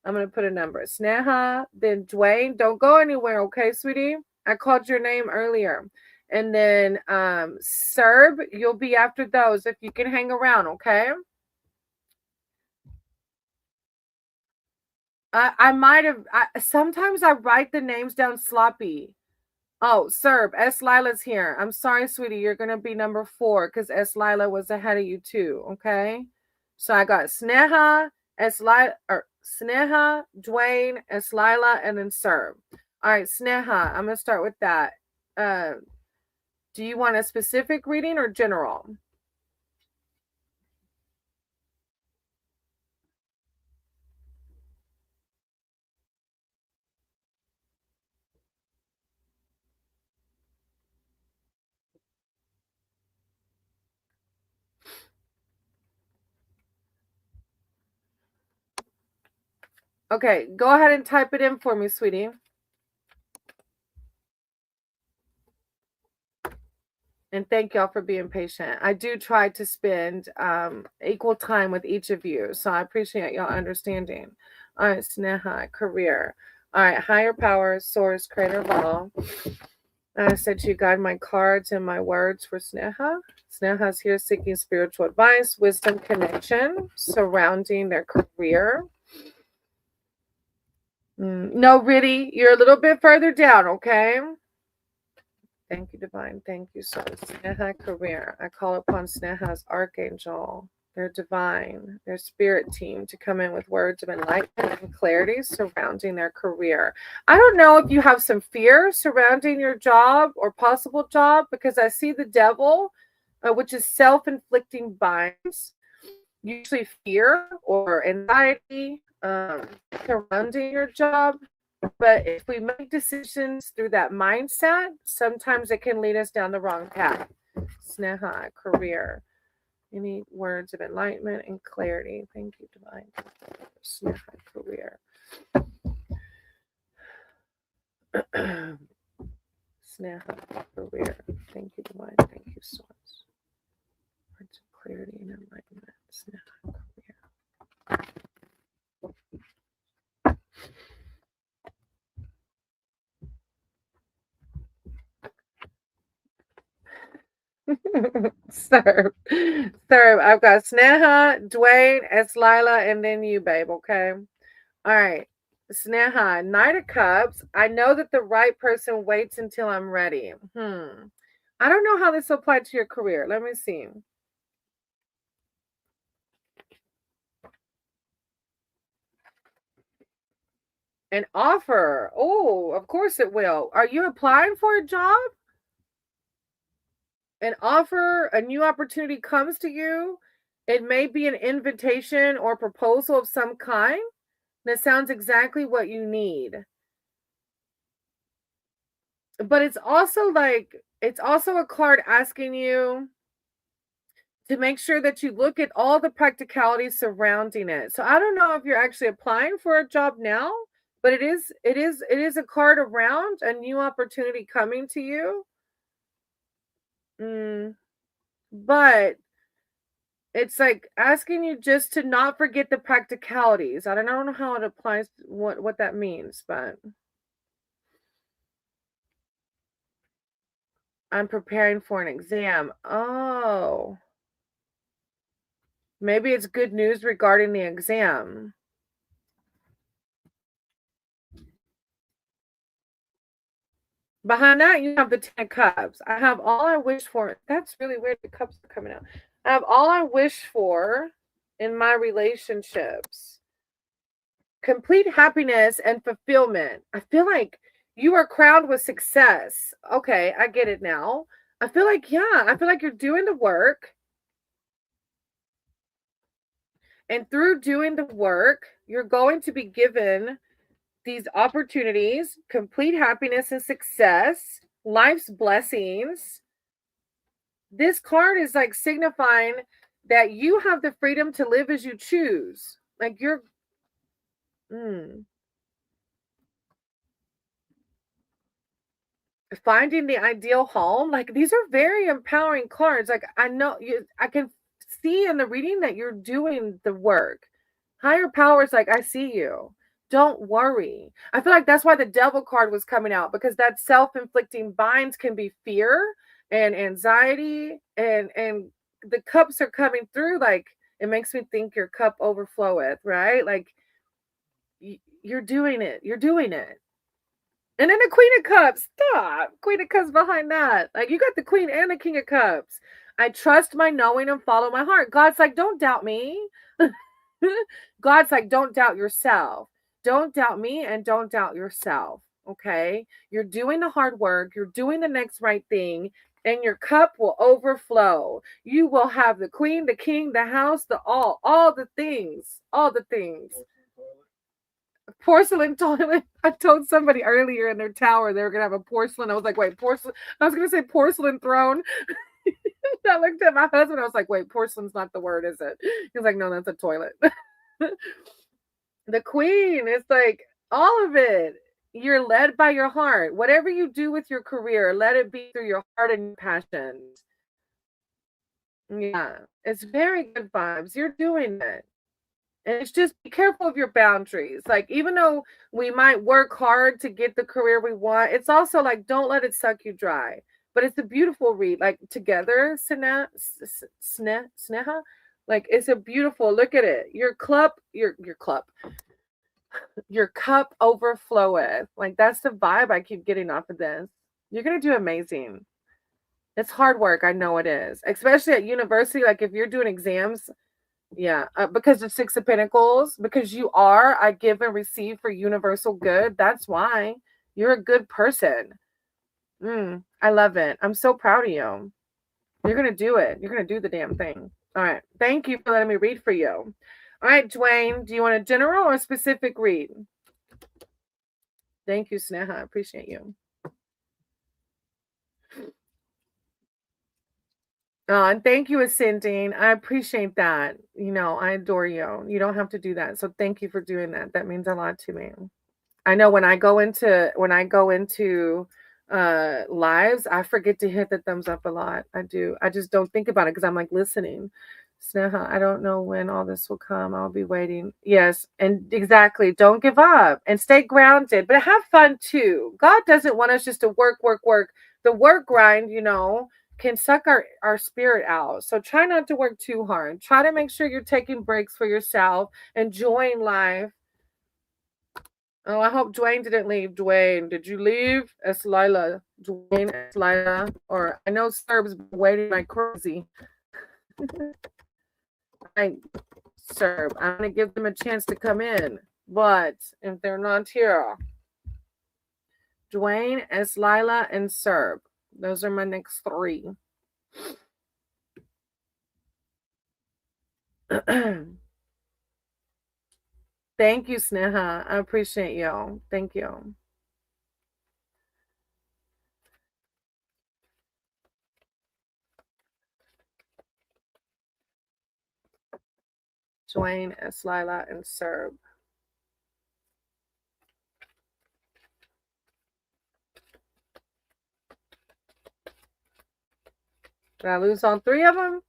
I'm going to put a number. Sneha, then Dwayne. Don't go anywhere, okay, sweetie? I called your name earlier. And then Serb, you'll be after those if you can hang around, okay? I might have. Sometimes I write the names down sloppy. Oh, Serb, S. Lila's here. I'm sorry, sweetie. You're going to be number 4 because S. Lila was ahead of you too, okay? So I got Sneha, Sneha, Dwayne, S. Lila, and then Serb. All right, Sneha, I'm going to start with that. Do you want a specific reading or general? Okay, go ahead and type it in for me, sweetie. And thank y'all for being patient. I do try to spend equal time with each of you. So I appreciate y'all understanding. All right, Sneha, career. All right, higher power, source, creator of all. I said you guide my cards and my words for Sneha. Sneha's here seeking spiritual advice, wisdom, connection surrounding their career. No, really, you're a little bit further down, okay? Thank you, Divine. Thank you, Source. Sneha career. I call upon Sneha's archangel, their divine, their spirit team to come in with words of enlightenment and clarity surrounding their career. I don't know if you have some fear surrounding your job or possible job because I see the devil, which is self-inflicting binds, usually fear or anxiety surrounding your job. But if we make decisions through that mindset, sometimes it can lead us down the wrong path. Sneha, career. Any words of enlightenment and clarity? Thank you, Divine. Sneha, career. Sneha, career. Thank you, Divine. Thank you, Source. Words of clarity and enlightenment. Sneha, career. Serve. I've got Sneha, Dwayne, S. Lila, and then you, babe. Okay. All right. Sneha, Knight of Cups. I know that the right person waits until I'm ready. I don't know how this will apply to your career. Let me see. An offer. Oh, of course it will. Are you applying for a job? An offer, a new opportunity comes to you. It may be an invitation or proposal of some kind that sounds exactly what you need. But it's also a card asking you to make sure that you look at all the practicalities surrounding it. So I don't know if you're actually applying for a job now, but it is a card around a new opportunity coming to you. But it's like asking you just to not forget the practicalities. I don't know how it applies, what that means, but I'm preparing for an exam. Oh, maybe it's good news regarding the exam. Behind that, you have the 10 of Cups. I have all I wish for. That's really weird. The cups are coming out. I have all I wish for in my relationships. Complete happiness and fulfillment. I feel like you are crowned with success. Okay, I get it now. I feel like you're doing the work. And through doing the work, you're going to be given these opportunities, complete happiness and success, life's blessings. This card is like signifying that you have the freedom to live as you choose. Like you're finding the ideal home. Like these are very empowering cards. Like I can see in the reading that you're doing the work. Higher powers, like I see you. Don't worry. I feel like that's why the devil card was coming out, because that self-inflicting binds can be fear and anxiety, and the cups are coming through. Like it makes me think your cup overfloweth, right? Like you're doing it. You're doing it. And then the Queen of Cups. Stop. Queen of Cups behind that. Like you got the Queen and the King of Cups. I trust my knowing and follow my heart. God's like, don't doubt me. God's like, don't doubt yourself. Don't doubt me and don't doubt yourself. Okay. You're doing the hard work. You're doing the next right thing. And your cup will overflow. You will have the Queen, the King, the house, all the things. All the things. Porcelain toilet. I told somebody earlier in their tower they were gonna have a porcelain. I was like, wait, porcelain. I was gonna say porcelain throne. I looked at my husband. I was like, wait, porcelain's not the word, is it? He was like, no, that's a toilet. The Queen is like all of it. You're led by your heart. Whatever you do with your career, let it be through your heart and your passions. Yeah, it's very good vibes. You're doing it. And it's just be careful of your boundaries. Like, even though we might work hard to get the career we want, it's also like, don't let it suck you dry. But it's a beautiful read. Like, together, Sneha, like, it's a beautiful, look at it. Your cup overfloweth. Like, that's the vibe I keep getting off of this. You're going to do amazing. It's hard work. I know it is. Especially at university. Like, if you're doing exams, yeah, because of Six of Pentacles, because I give and receive for universal good. That's why you're a good person. I love it. I'm so proud of you. You're going to do it. You're going to do the damn thing. All right. Thank you for letting me read for you. All right, Dwayne, do you want a general or a specific read? Thank you, Sneha. I appreciate you. And thank you, Ascending. I appreciate that. I adore you. You don't have to do that. So thank you for doing that. That means a lot to me. I know when I go into lives, I forget to hit the thumbs up a lot. I do. I just don't think about it because I'm like listening. Sneha, I don't know when all this will come. I'll be waiting. Yes, and exactly. Don't give up and stay grounded, but have fun too. God doesn't want us just to work. The work grind, can suck our spirit out. So try not to work too hard. Try to make sure you're taking breaks for yourself, enjoying life. Oh, I hope Dwayne didn't leave. Dwayne, did you leave? It's Lila. Dwayne, it's Lila. Or I know Serb's been waiting like crazy. Serb, I'm going to give them a chance to come in. But if they're not here, Dwayne, Eslila, and Serb. Those are my next three. Thank you, Sneha. I appreciate you. Thank you. Dwayne, Eslila, and Serb. Did I lose all three of them?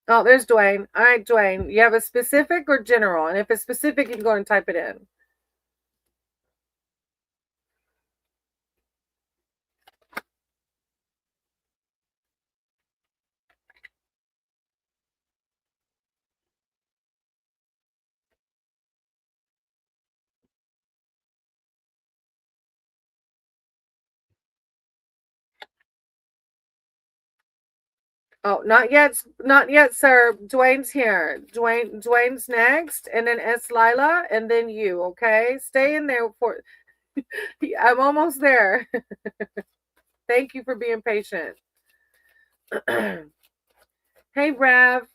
Oh, there's Dwayne. All right, Dwayne. You have a specific or general? And if it's specific, you can go and type it in. Oh, not yet, sir. Dwayne's here. Dwayne's next, and then S. Lila, and then you. Okay, stay in there for. I'm almost there. Thank you for being patient. Hey, Rav.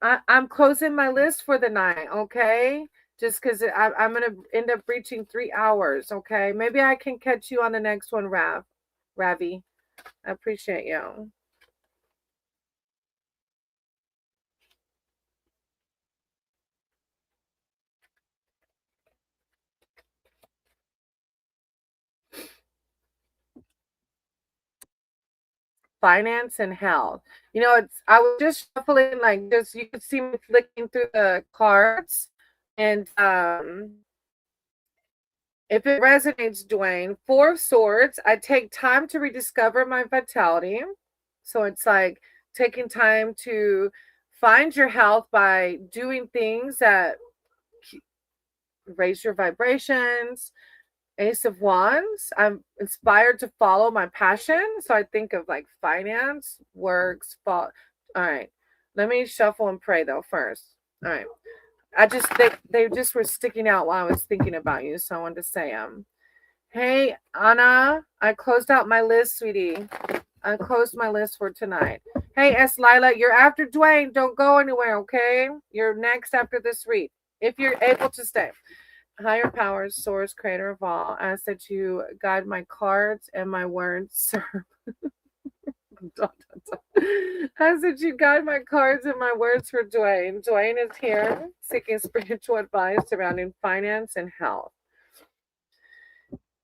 I'm closing my list for the night. Okay, just because I'm gonna end up reaching 3 hours. Okay, maybe I can catch you on the next one, Ravi. I appreciate you. Finance and health. I was just shuffling, like, just you could see me flicking through the cards, and if it resonates, Dwayne, Four of Swords. I take time to rediscover my vitality. So it's like taking time to find your health by doing things that raise your vibrations. Ace of Wands. I'm inspired to follow my passion. So I think of like finance, works, fall. All right. Let me shuffle and pray though first. All right. They just were sticking out while I was thinking about you. So I wanted to say hey Anna, I closed out my list, sweetie. I closed my list for tonight. Hey S. Lila, you're after Dwayne. Don't go anywhere, okay? You're next after this read. If you're able to stay. Higher powers, source, creator of all, ask that you guide my cards and my words, sir. Ask that you guide my cards and my words for Dwayne. Dwayne is here seeking spiritual advice surrounding finance and health.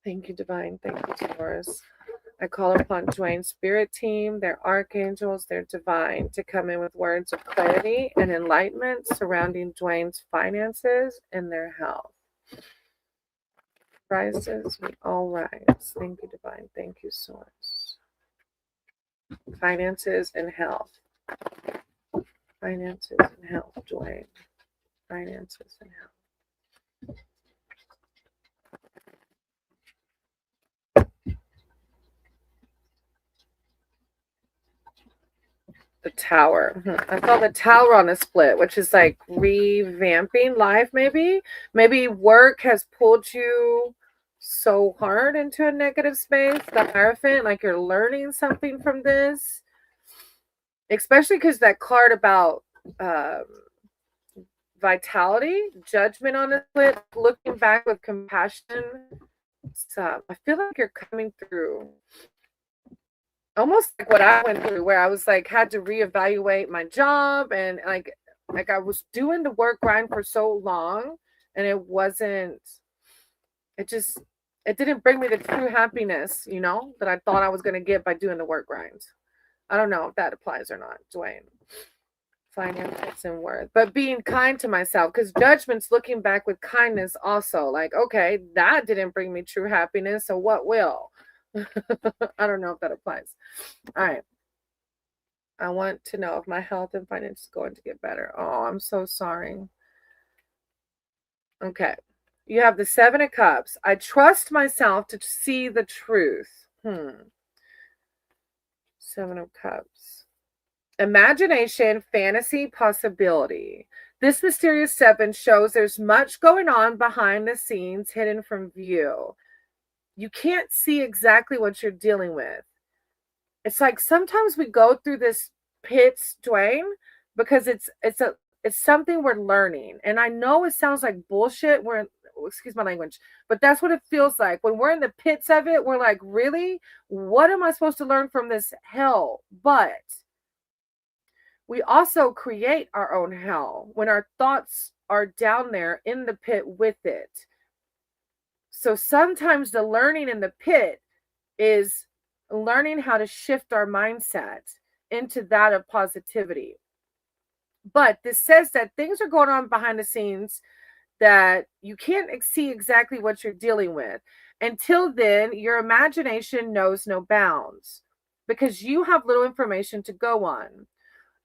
Thank you, Divine. Thank you, Taurus. I call upon Dwayne's spirit team, their archangels, their divine, to come in with words of clarity and enlightenment surrounding Dwayne's finances and their health. Rises, we all rise. Thank you, Divine. Thank you, Source. Finances and health. Finances and health, Dwayne. Finances and health. The Tower. I saw the Tower on a split, which is like revamping life, maybe. Maybe work has pulled you so hard into a negative space. The Hierophant, like you're learning something from this. Especially because that card about vitality, judgment on a split, looking back with compassion. So I feel like you're coming through almost like what I went through, where I was like had to reevaluate my job, and like I was doing the work grind for so long, and it didn't bring me the true happiness, that I thought I was going to get by doing the work grind. I don't know if that applies or not, Dwayne. Finances and worth, but being kind to myself, because judgment's looking back with kindness also. Like, okay, that didn't bring me true happiness, so what will? I don't know if that applies. All right. I want to know if my health and finance is going to get better. Oh, I'm so sorry. Okay. You have the Seven of Cups. I trust myself to see the truth. Seven of Cups. Imagination, fantasy, possibility. This mysterious seven shows there's much going on behind the scenes, hidden from view. You can't see exactly what you're dealing with. It's like sometimes we go through this pits, Dwayne, because it's something we're learning. And I know it sounds like bullshit. Excuse my language, but that's what it feels like. When we're in the pits of it, we're like, really? What am I supposed to learn from this hell? But we also create our own hell when our thoughts are down there in the pit with it. So sometimes the learning in the pit is learning how to shift our mindset into that of positivity. But this says that things are going on behind the scenes that you can't see exactly what you're dealing with. Until then, your imagination knows no bounds because you have little information to go on.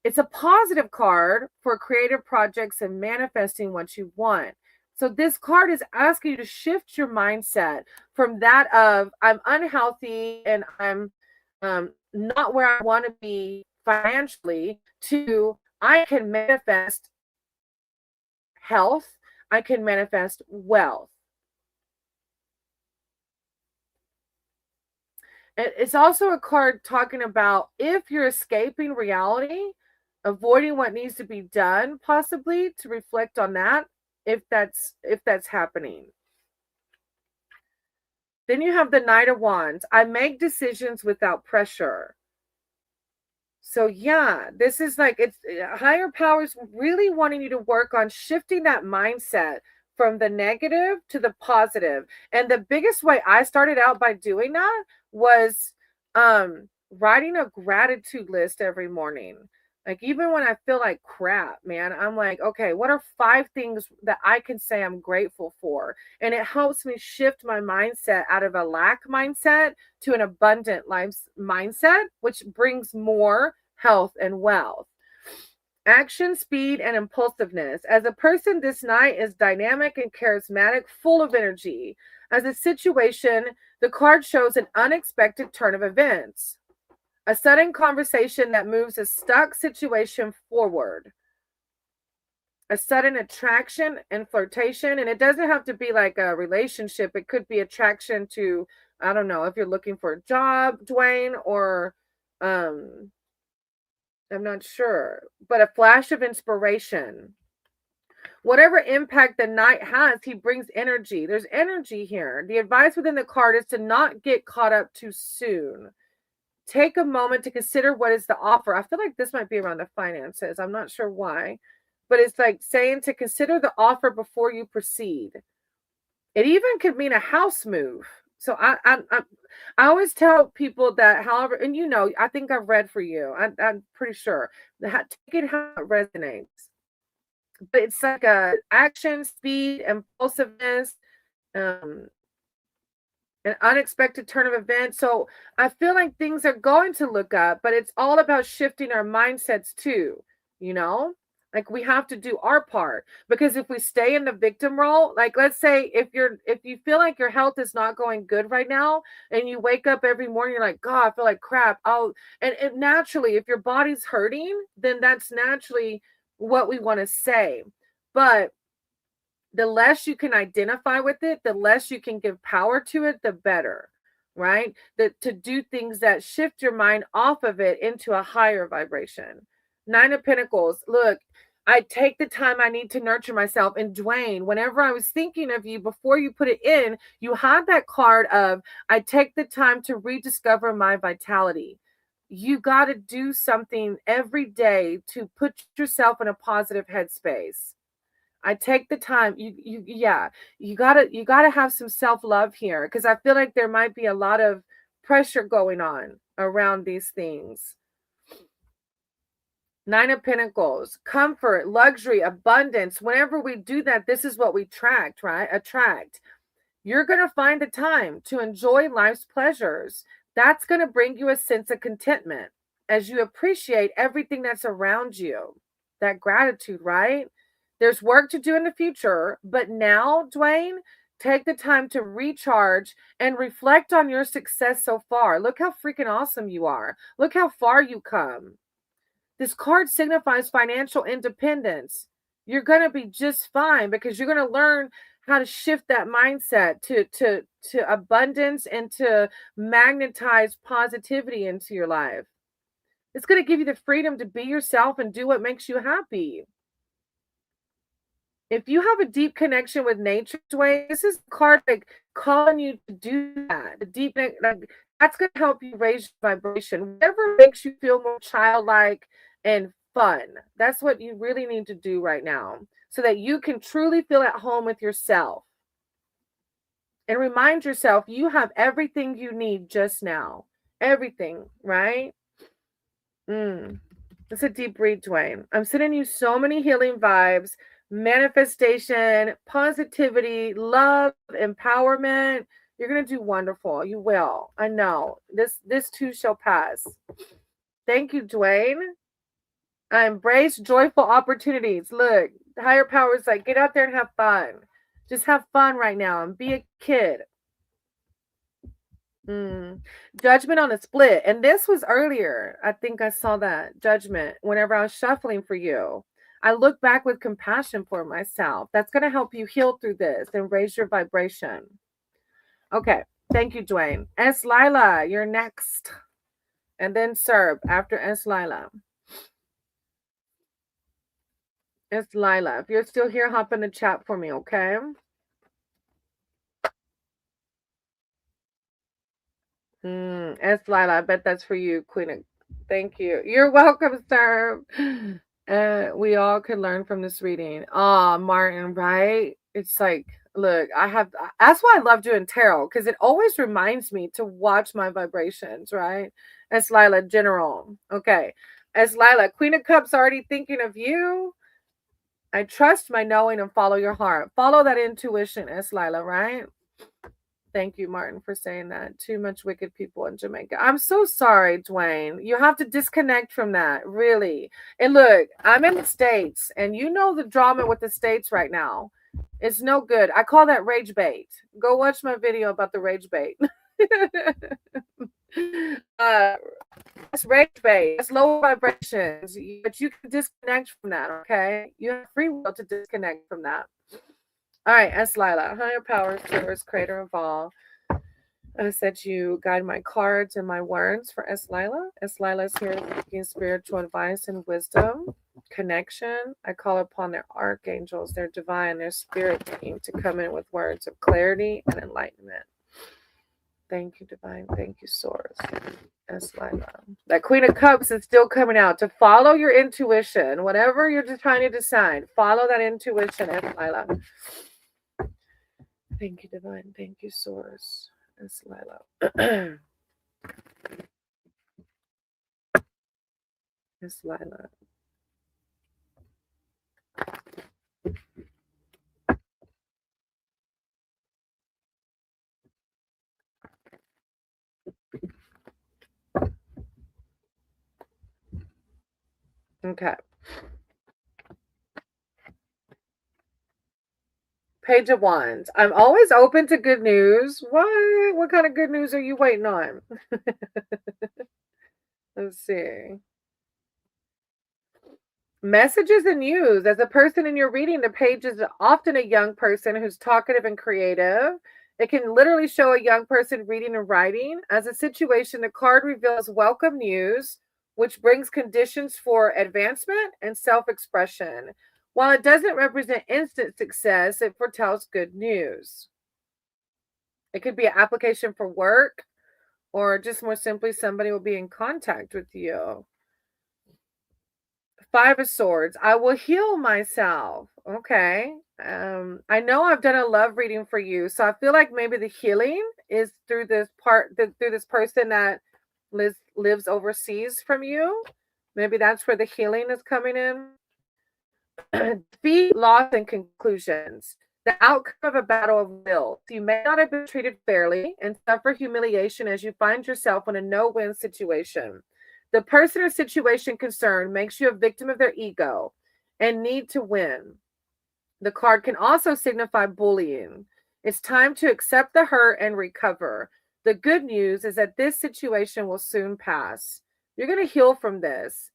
It's a positive card for creative projects and manifesting what you want. So this card is asking you to shift your mindset from that of I'm unhealthy and I'm not where I want to be financially to I can manifest health, I can manifest wealth. It's also a card talking about if you're escaping reality, avoiding what needs to be done, possibly to reflect on that if that's happening. Then you have the Knight of Wands. I make decisions without pressure. So yeah, this is like it's higher powers really wanting you to work on shifting that mindset from the negative to the positive. And the biggest way I started out by doing that was writing a gratitude list every morning. Like even when I feel like crap, man, I'm like, okay, what are 5 things that I can say I'm grateful for? And it helps me shift my mindset out of a lack mindset to an abundant life mindset, which brings more health and wealth. Action, speed, and impulsiveness. As a person, this Knight is dynamic and charismatic, full of energy. As a situation, the card shows an unexpected turn of events. A sudden conversation that moves a stuck situation forward. A sudden attraction and flirtation. And it doesn't have to be like a relationship. It could be attraction to, I don't know, if you're looking for a job, Dwayne, or I'm not sure. But a flash of inspiration. Whatever impact the Knight has, he brings energy. There's energy here. The advice within the card is to not get caught up too soon. Take a moment to consider what is the offer. I feel like this might be around the finances. I'm not sure why, but it's like saying to consider the offer before you proceed. It even could mean a house move. So I always tell people that, however, and you know, I think I've read for you. I'm pretty sure that take it how it resonates. But it's like a action, speed, impulsiveness, an unexpected turn of events. So I feel like things are going to look up, but it's all about shifting our mindsets too, you know? Like we have to do our part, because if we stay in the victim role, like let's say if you feel like your health is not going good right now and you wake up every morning, you're like, God, I feel like crap. And naturally, if your body's hurting, then that's naturally what we want to say. But the less you can identify with it, the less you can give power to it, the better, right? To do things that shift your mind off of it into a higher vibration. 9 of Pentacles. Look, I take the time I need to nurture myself. And Dwayne, whenever I was thinking of you before you put it in, you had that card of, I take the time to rediscover my vitality. You got to do something every day to put yourself in a positive headspace. I take the time. You gotta have some self-love here, because I feel like there might be a lot of pressure going on around these things. 9 of Pentacles, comfort, luxury, abundance. Whenever we do that, this is what we attract, right? You're gonna find the time to enjoy life's pleasures. That's gonna bring you a sense of contentment as you appreciate everything that's around you. That gratitude, right? There's work to do in the future, but now, Dwayne, take the time to recharge and reflect on your success so far. Look how freaking awesome you are. Look how far you come. This card signifies financial independence. You're going to be just fine because you're going to learn how to shift that mindset to abundance and to magnetize positivity into your life. It's going to give you the freedom to be yourself and do what makes you happy. If you have a deep connection with nature's way, this is a card like calling you to do that. The deep, like, that's going to help you raise your vibration. Whatever makes you feel more childlike and fun. That's what you really need to do right now so that you can truly feel at home with yourself. And remind yourself you have everything you need just now. Everything, right? It's a deep read, Dwayne. I'm sending you so many healing vibes, manifestation, positivity, love, empowerment. You're going to do wonderful. You will. I know. This too shall pass. Thank you, Dwayne. I embrace joyful opportunities. Look, higher power is like, get out there and have fun. Just have fun right now and be a kid. Judgment on a split. And this was earlier. I think I saw that judgment whenever I was shuffling for you. I look back with compassion for myself. That's going to help you heal through this and raise your vibration. Okay. Thank you, Dwayne. S. Lila, you're next. And then Serb after S. Lila. S. Lila. If you're still here, hop in the chat for me, okay? S. Lila, I bet that's for you, Queen. Thank you. You're welcome, sir. We all could learn from this reading. Martin, right? It's like, look, that's why I love doing tarot, because it always reminds me to watch my vibrations, right? S. Lila, General. Okay. S. Lila, Queen of Cups already thinking of you. I trust my knowing and follow your heart. Follow that intuition, S. Lila, right? Thank you, Martin, for saying that. Too much wicked people in Jamaica. I'm so sorry, Dwayne. You have to disconnect from that, really. And look, I'm in the States, and you know the drama with the States right now. It's no good. I call that rage bait. Go watch my video about the rage bait. It's rage bait. It's low vibrations. But you can disconnect from that, okay? You have free will to disconnect from that. All right, S. Lila, higher power, source, creator of all. I said you guide my cards and my words for S. Lila. S. Lila is here seeking spiritual advice and wisdom, connection. I call upon their archangels, their divine, their spirit team to come in with words of clarity and enlightenment. Thank you, divine. Thank you, source. S. Lila. That Queen of Cups is still coming out. To follow your intuition, whatever you're just trying to decide, follow that intuition, S. Lila. Thank you, divine. Thank you, source. S. Lila. S. Lila. Okay. Page of Wands. I'm always open to good news. What kind of good news are you waiting on? Let's see. Messages and news. As a person in your reading, the page is often a young person who's talkative and creative. It can literally show a young person reading and writing. As a situation, the card reveals welcome news, which brings conditions for advancement and self-expression. While it doesn't represent instant success, it foretells good news. It could be an application for work, or just more simply, somebody will be in contact with you. 5 of Swords. I will heal myself. Okay. I know I've done a love reading for you, so I feel like maybe the healing is through this person that lives overseas from you. Maybe that's where the healing is coming in. Defeat, loss, and conclusions. The outcome of a battle of wills. You may not have been treated fairly and suffer humiliation as you find yourself in a no-win situation. The person or situation concerned makes you a victim of their ego and need to win. The card can also signify bullying. It's time to accept the hurt and recover. The good news is that this situation will soon pass. You're going to heal from this.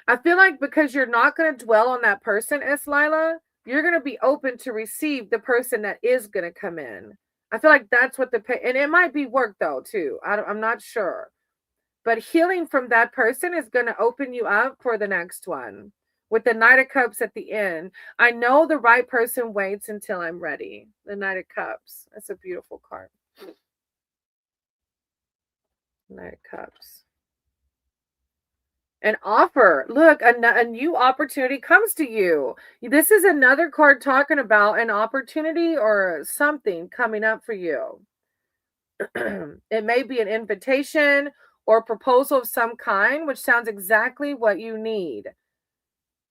I feel like because you're not going to dwell on that person, S. Lila, you're going to be open to receive the person that is going to come in. I feel like that's what and it might be work though too. I'm not sure, but healing from that person is going to open you up for the next one. With the Knight of Cups at the end, I know the right person waits until I'm ready. The Knight of Cups. That's a beautiful card. Knight of Cups. An offer. Look, a new opportunity comes to you. This is another card talking about an opportunity or something coming up for you. It may be an invitation or proposal of some kind, which sounds exactly what you need.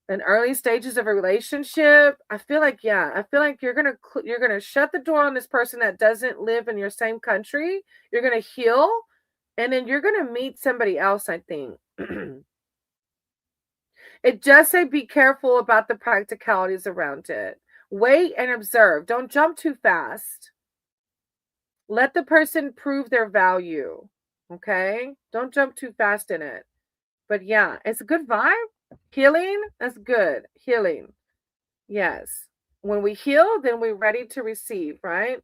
In early stages of a relationship, I feel like you're gonna shut the door on this person that doesn't live in your same country. You're gonna heal, and then you're gonna meet somebody else, I think. It just say be careful about the practicalities around it. Wait and observe. Don't jump too fast. Let the person prove their value. Okay? Don't jump too fast in it. But yeah, it's a good vibe. Healing, that's good. Healing. Yes. When we heal, then we're ready to receive, right?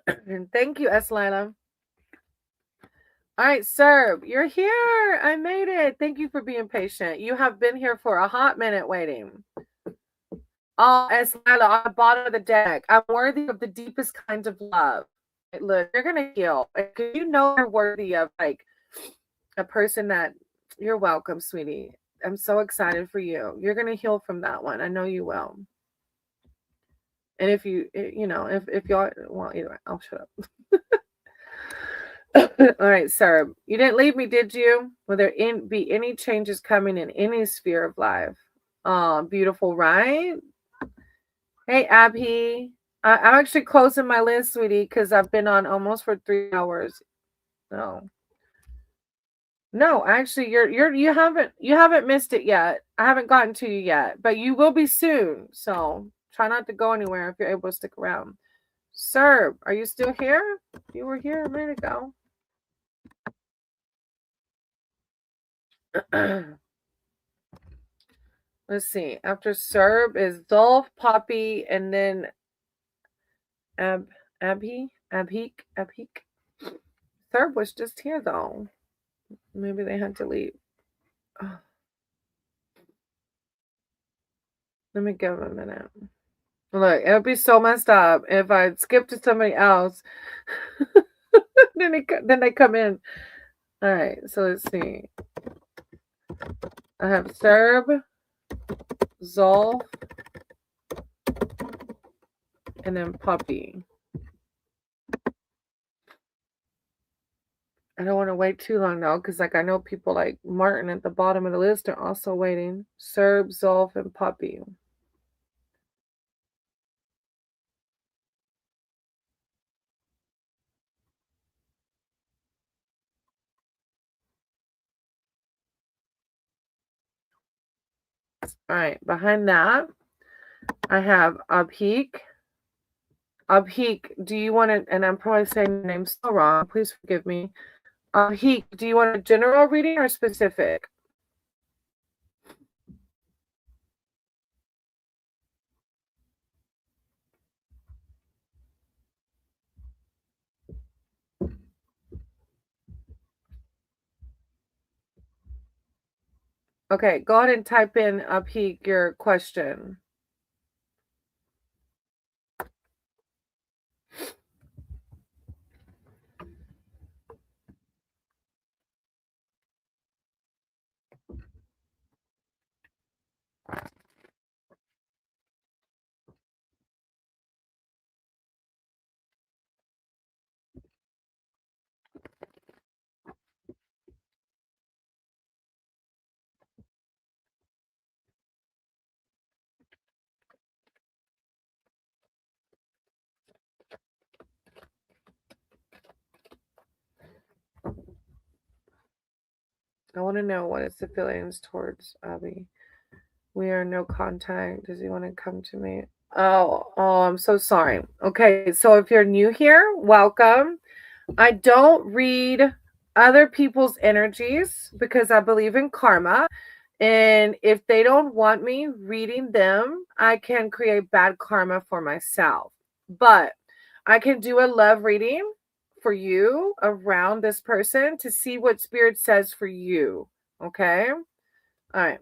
And thank you, S. Lila. All right, Serb, you're here. I made it. Thank you for being patient. You have been here for a hot minute waiting. Oh, S. Lila, on the bottom of the deck. I'm worthy of the deepest kinds of love. Look, you're going to heal. You know you're worthy of like a person that you're welcome, sweetie. I'm so excited for you. You're going to heal from that one. I know you will. And if you y'all, well, anyway, I'll shut up. All right, Sarah, you didn't leave me, did you? Will there be any changes coming in any sphere of life? Beautiful, right? Hey, Abhi. I'm actually closing my list, sweetie, because I've been on almost for 3 hours. No, actually, you haven't missed it yet. I haven't gotten to you yet, but you will be soon. So try not to go anywhere if you're able to stick around. Sir, are you still here? You were here a minute ago. Let's see. After Serb is Dolph, Poppy, and then Abhik. Serb was just here though. Maybe they had to leave. Oh. Let me give him a minute. Look, it would be so messed up if I skip to somebody else. then they come in. All right, so let's see. I have Serb, Zolf, and then Puppy. I don't want to wait too long though, because like I know people like Martin at the bottom of the list are also waiting. Serb, Zolf, and Puppy. All right, behind that, I have Abhik. Abhik, do you want to, and I'm probably saying your name so wrong, please forgive me. Abhik, do you want a general reading or specific? Okay, go ahead and type in Abhik your question. I want to know what is the feelings towards Abby. We are no contact. Does he want to come to me? Oh, I'm so sorry. Okay, so if you're new here, welcome. I don't read other people's energies because I believe in karma. And if they don't want me reading them, I can create bad karma for myself. But I can do a love reading for you around this person to see what spirit says for you. Okay? All right.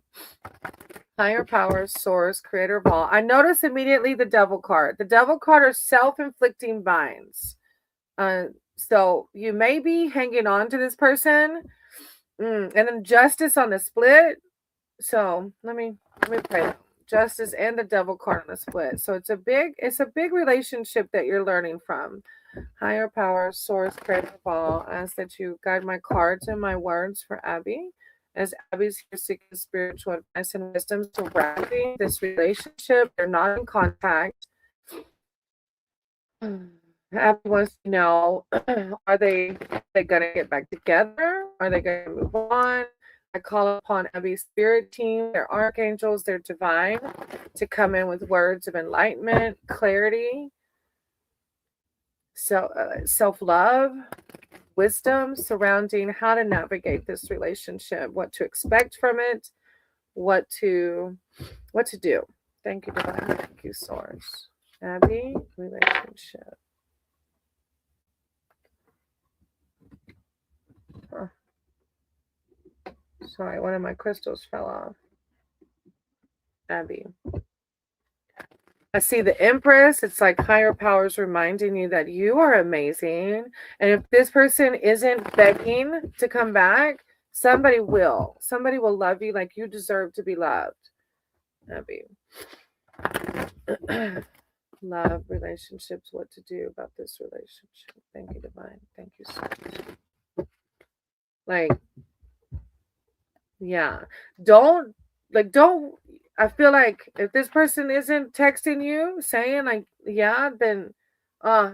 Higher power, source, creator of all. I notice immediately the devil card. The devil card are self-inflicting binds. So you may be hanging on to this person. And then justice on the split. So let me pray. Justice and the devil card on the split. So it's a big relationship that you're learning from. Higher power, source, creator of all. I ask that you guide my cards and my words for Abby. As Abby's here seeking spiritual advice and wisdom surrounding this relationship. They're not in contact. Abby wants to know, are they going to get back together? Are they going to move on? I call upon Abby's spirit team, their archangels, their divine, to come in with words of enlightenment, clarity, self-love, wisdom surrounding how to navigate this relationship, what to expect from it, what to do. Thank you, divine. Thank you, source. Abby, relationship. Huh. Sorry, one of my crystals fell off. Abby. I see the Empress. It's like higher powers reminding you that you are amazing. And if this person isn't begging to come back, somebody will. Somebody will love you like you deserve to be loved. Abby. Love, relationships, what to do about this relationship. Thank you, divine. Thank you so much. Like, yeah. Don't I feel like if this person isn't texting you saying like, yeah, then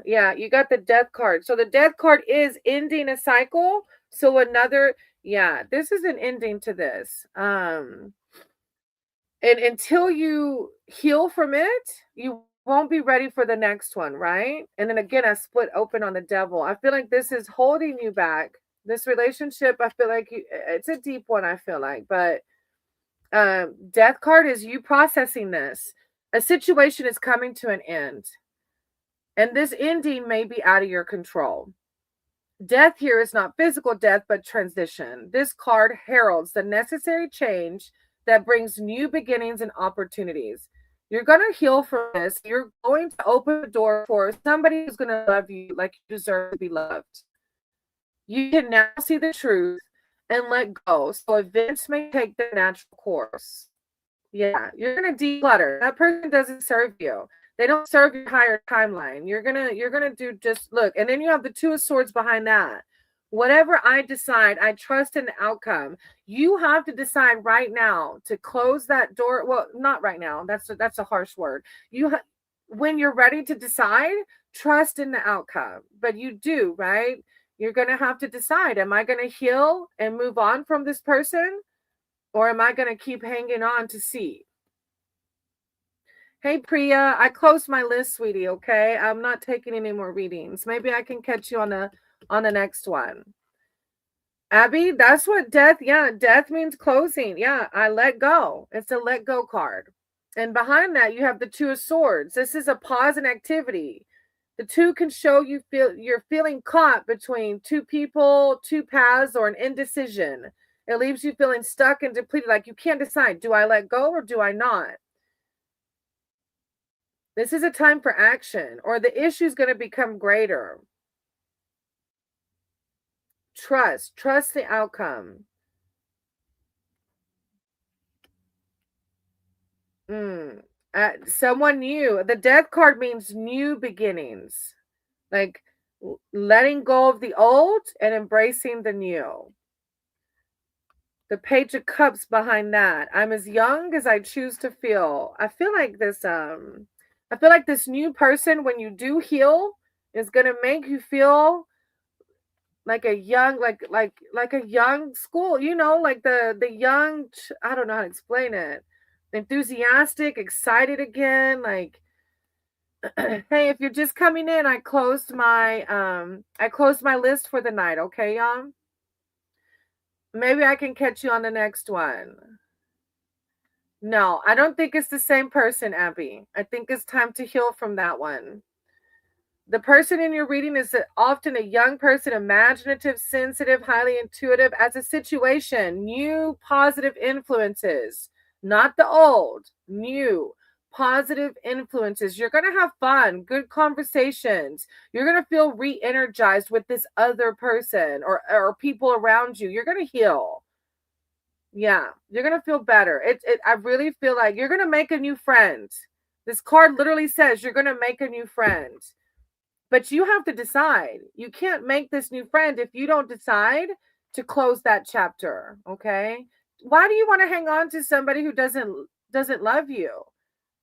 yeah, you got the death card. So the death card is ending a cycle. So another, yeah, this is an ending to this. And until you heal from it, you won't be ready for the next one, right? And then again, I split open on the devil. I feel like this is holding you back. This relationship, I feel like it's a deep one, I feel like, but death card is you processing this. A situation is coming to an end, and this ending may be out of your control. Death here is not physical death, but transition. This card heralds the necessary change that brings new beginnings and opportunities. You're going to heal from this. You're going to open the door for somebody who's going to love you like you deserve to be loved. You can now see the truth and let go. So events may take their natural course. Yeah, you're gonna declutter. That person doesn't serve you. They don't serve your higher timeline. You're gonna do just look, and then you have the Two of Swords behind that. Whatever I decide, I trust in the outcome. You have to decide right now to close that door. Well, not right now. That's a harsh word. When you're ready to decide, trust in the outcome. But you do, right? You're gonna have to decide: am I gonna heal and move on from this person? Or am I going to keep hanging on to see? Hey, Priya, I closed my list, sweetie, okay? I'm not taking any more readings. Maybe I can catch you on the next one. Abby, that's what death means closing. Yeah, I let go. It's a let go card. And behind that, you have the Two of Swords. This is a pause in activity. The two can show you're feeling caught between two people, two paths, or an indecision. It leaves you feeling stuck and depleted, like you can't decide, do I let go or do I not? This is a time for action, or the issue is going to become greater. Trust the outcome. Someone new. The death card means new beginnings, like letting go of the old and embracing the new. The Page of Cups behind that. I'm as young as I choose to feel. I feel like this new person, when you do heal, is gonna make you feel like a young, like a young school, like the young, I don't know how to explain it. Enthusiastic, excited again, like hey, if you're just coming in, I closed my list for the night, okay, y'all? Maybe I can catch you on the next one. No, I don't think it's the same person, Abby. I think it's time to heal from that one. The person in your reading is often a young person, imaginative, sensitive, highly intuitive, as a situation, new positive influences, not the old, new positive influences. You're going to have fun, good conversations. You're going to feel re-energized with this other person or people around you. You're going to heal. Yeah, you're going to feel better. I really feel like you're going to make a new friend. This card literally says you're going to make a new friend. But you have to decide. You can't make this new friend if you don't decide to close that chapter, okay? Why do you want to hang on to somebody who doesn't love you?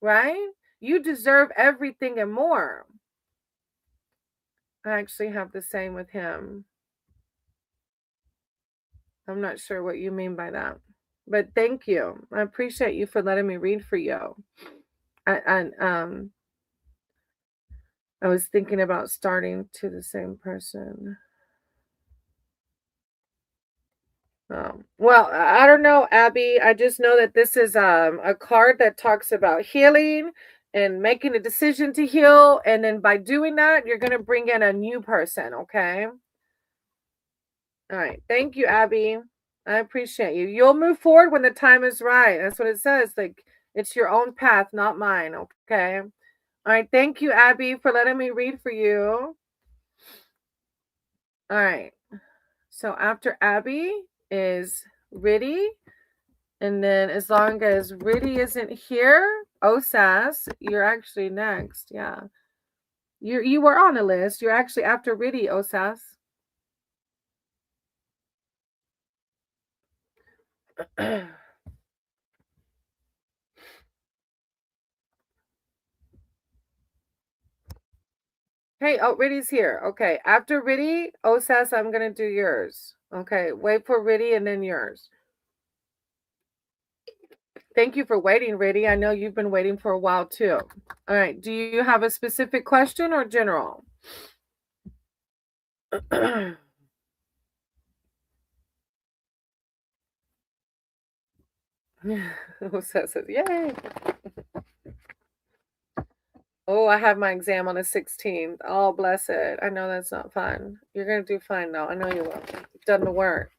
Right? You deserve everything and more. I actually have the same with him. I'm not sure what you mean by that. But thank you. I appreciate you for letting me read for you. I was thinking about starting to the same person. Well, I don't know, Abby. I just know that this is a card that talks about healing and making a decision to heal. And then by doing that, you're going to bring in a new person, okay? All right. Thank you, Abby. I appreciate you. You'll move forward when the time is right. That's what it says. Like, it's your own path, not mine, okay? All right. Thank you, Abby, for letting me read for you. All right. So after Abby is Riddy. And then as long as Riddy isn't here, Osas, you're actually next. Yeah. You were on the list. You're actually after Riddy, Osas. Hey, oh, Riddy's here. Okay. After Riddy, Osas, I'm going to do yours. Okay. Wait for Riddy and then yours. Thank you for waiting, Riddy. I know you've been waiting for a while too. All right. Do you have a specific question or general? Osas says, yay. Oh, I have my exam on the 16th. Oh, bless it. I know that's not fun. You're going to do fine, though. I know you will. You've done the work.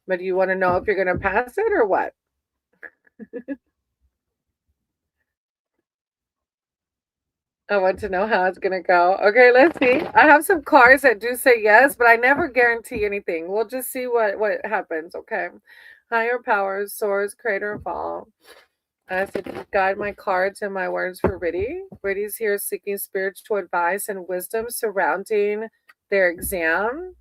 But do you want to know if you're going to pass it or what? I want to know how it's going to go. Okay, let's see. I have some cards that do say yes, but I never guarantee anything. We'll just see what happens, okay? Higher powers, source, creator, fall. I have to guide my cards and my words for Riddy. Riddy's here seeking spiritual advice and wisdom surrounding their exam.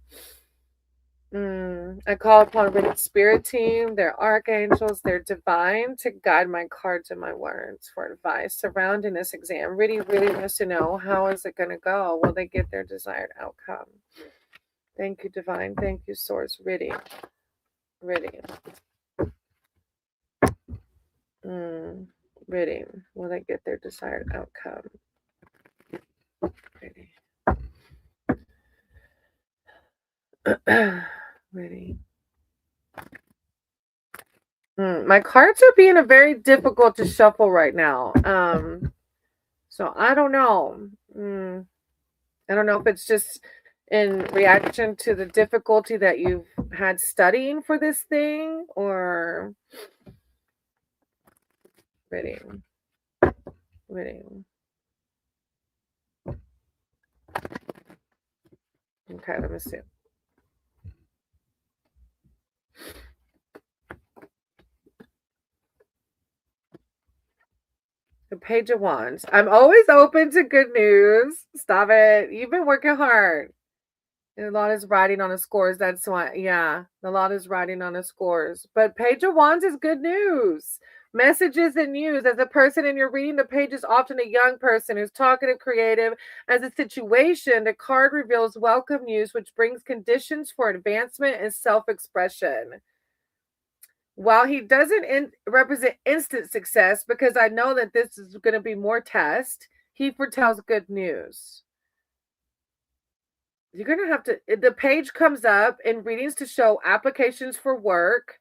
I call upon Riddy's spirit team, their archangels, their divine to guide my cards and my words for advice surrounding this exam. Riddy really wants to know, how is it going to go? Will they get their desired outcome? Thank you, divine. Thank you, source. Riddy. Riddy. Riddy. Will they get their desired outcome? Riddy. Riddy. My cards are being very difficult to shuffle right now. So I don't know. I don't know if it's just in reaction to the difficulty that you've had studying for this thing or Riddy. Okay, let me see. The Page of Wands. I'm always open to good news. Stop it. You've been working hard. And a lot is riding on the scores. That's why, yeah, a lot is riding on the scores. But Page of Wands is good news. Messages and news. As a person in your reading, the page is often a young person who's talkative, creative. As a situation, the card reveals welcome news, which brings conditions for advancement and self-expression. While he doesn't represent instant success, because I know that this is going to be more test, he foretells good news. You're going to have to, the page comes up in readings to show applications for work,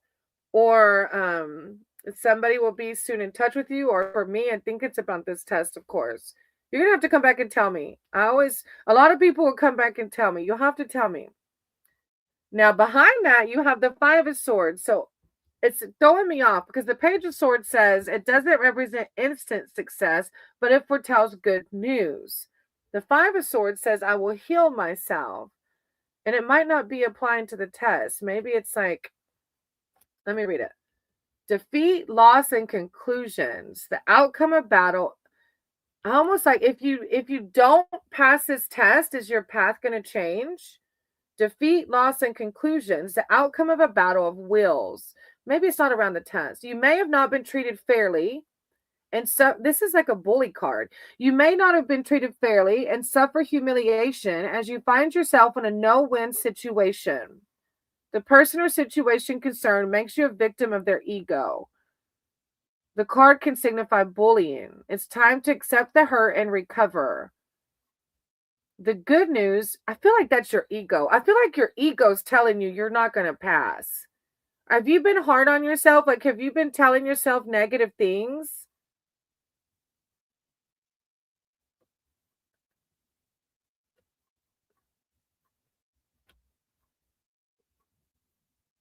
or somebody will be soon in touch with you, or for me, I think it's about this test, of course. You're going to have to come back and tell me. A lot of people will come back and tell me. You'll have to tell me. Now, behind that, you have the Five of Swords. So it's throwing me off because the Page of Swords says it doesn't represent instant success, but it foretells good news. The Five of Swords says, I will heal myself. And it might not be applying to the test. Maybe it's like, let me read it. Defeat, loss, and conclusions. The outcome of battle. Almost like if you don't pass this test, is your path going to change? Defeat, loss, and conclusions. The outcome of a battle of wills. Maybe it's not around the test. You may have not been treated fairly. And so this is like a bully card. You may not have been treated fairly and suffer humiliation as you find yourself in a no-win situation. The person or situation concerned makes you a victim of their ego. The card can signify bullying. It's time to accept the hurt and recover. The good news, I feel like that's your ego. I feel like your ego's telling you you're not going to pass. Have you been hard on yourself? Like, have you been telling yourself negative things?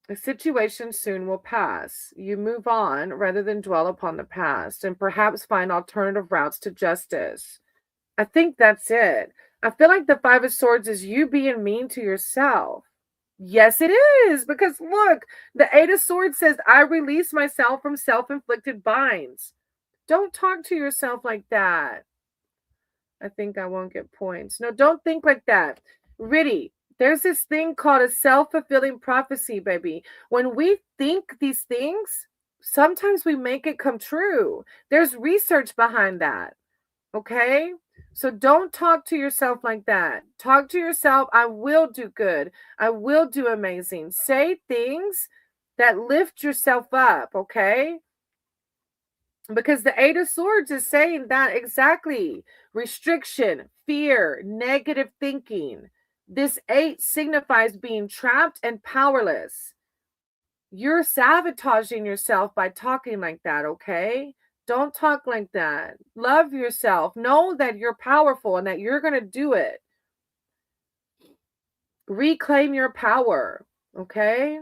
The situation soon will pass. You move on rather than dwell upon the past and perhaps find alternative routes to justice. I think that's it. I feel like the Five of Swords is you being mean to yourself. Yes, it is. Because look, the Eight of Swords says, I release myself from self-inflicted binds. Don't talk to yourself like that. I think I won't get points. No, don't think like that. Riddy, there's this thing called a self-fulfilling prophecy, baby. When we think these things, sometimes we make it come true. There's research behind that. Okay? So don't talk to yourself like that. Talk to yourself, I will do good. I will do amazing. Say things that lift yourself up, okay? Because the Eight of Swords is saying that exactly. Restriction, fear, negative thinking. This 8 signifies being trapped and powerless. You're sabotaging yourself by talking like that, okay? Don't talk like that. Love yourself. Know that you're powerful and that you're going to do it. Reclaim your power, okay?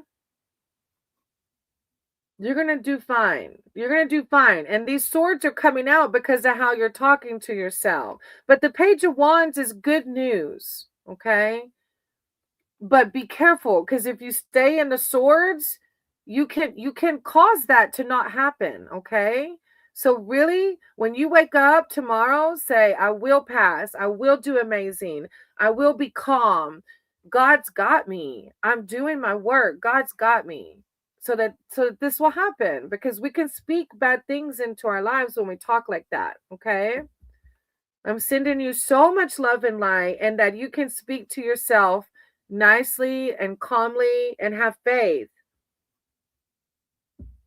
You're going to do fine. You're going to do fine. And these swords are coming out because of how you're talking to yourself. But the Page of Wands is good news, okay? But be careful, because if you stay in the swords, you can cause that to not happen, okay? So really, when you wake up tomorrow, say, I will pass. I will do amazing. I will be calm. God's got me. I'm doing my work. God's got me. So that this will happen, because we can speak bad things into our lives when we talk like that, okay? I'm sending you so much love and light, and that you can speak to yourself nicely and calmly and have faith.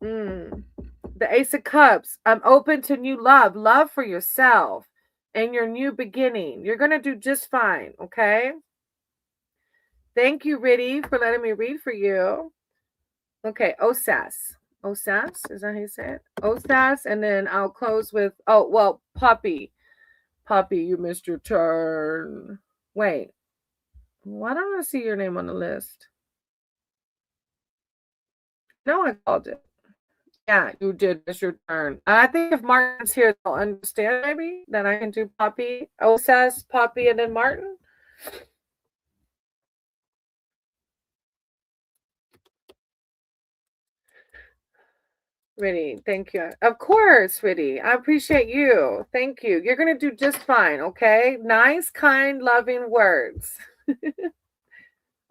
The Ace of Cups. I'm open to new love for yourself and your new beginning. You're going to do just fine, okay? Thank you, Riddy, for letting me read for you. Okay, Osas. Osas, is that how you say it? Osas, and then I'll close with, Poppy. Poppy, you missed your turn. Wait, why don't I see your name on the list? No, I called it. Yeah, you did miss your turn. I think if Martin's here, they'll understand maybe that I can do Poppy, Osas, Poppy, and then Martin. Riddy, thank you. Of course, Riddy. I appreciate you. Thank you. You're going to do just fine, okay? Nice, kind, loving words.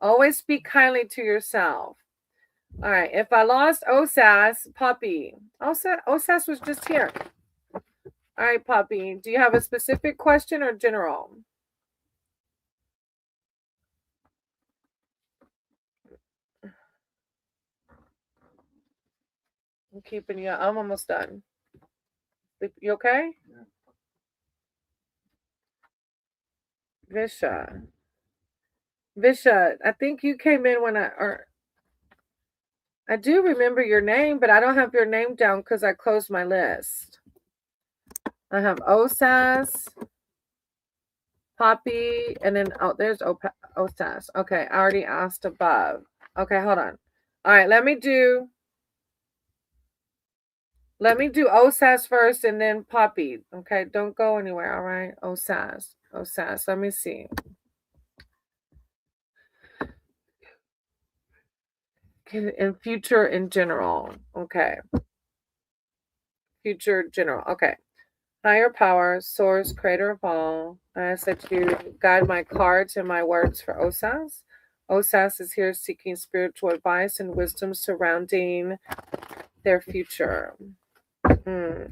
Always speak kindly to yourself. All right. If I lost Osas, Poppy. Osas was just here. All right, Poppy. Do you have a specific question or general? I'm keeping you. I'm almost done. You okay? Yeah. Visha. Visha, I think you came in when I do remember your name, but I don't have your name down because I closed my list. I have Osas, Poppy, and then there's Osas. Okay, I already asked above. Okay, hold on. All right, let me do Osas first and then Poppy. Okay, don't go anywhere. All right, Osas. Let me see. In future in general. Okay. Future general. Okay. Higher power, source, creator of all. I ask that you guide my cards and my words for Osas. Osas is here seeking spiritual advice and wisdom surrounding their future.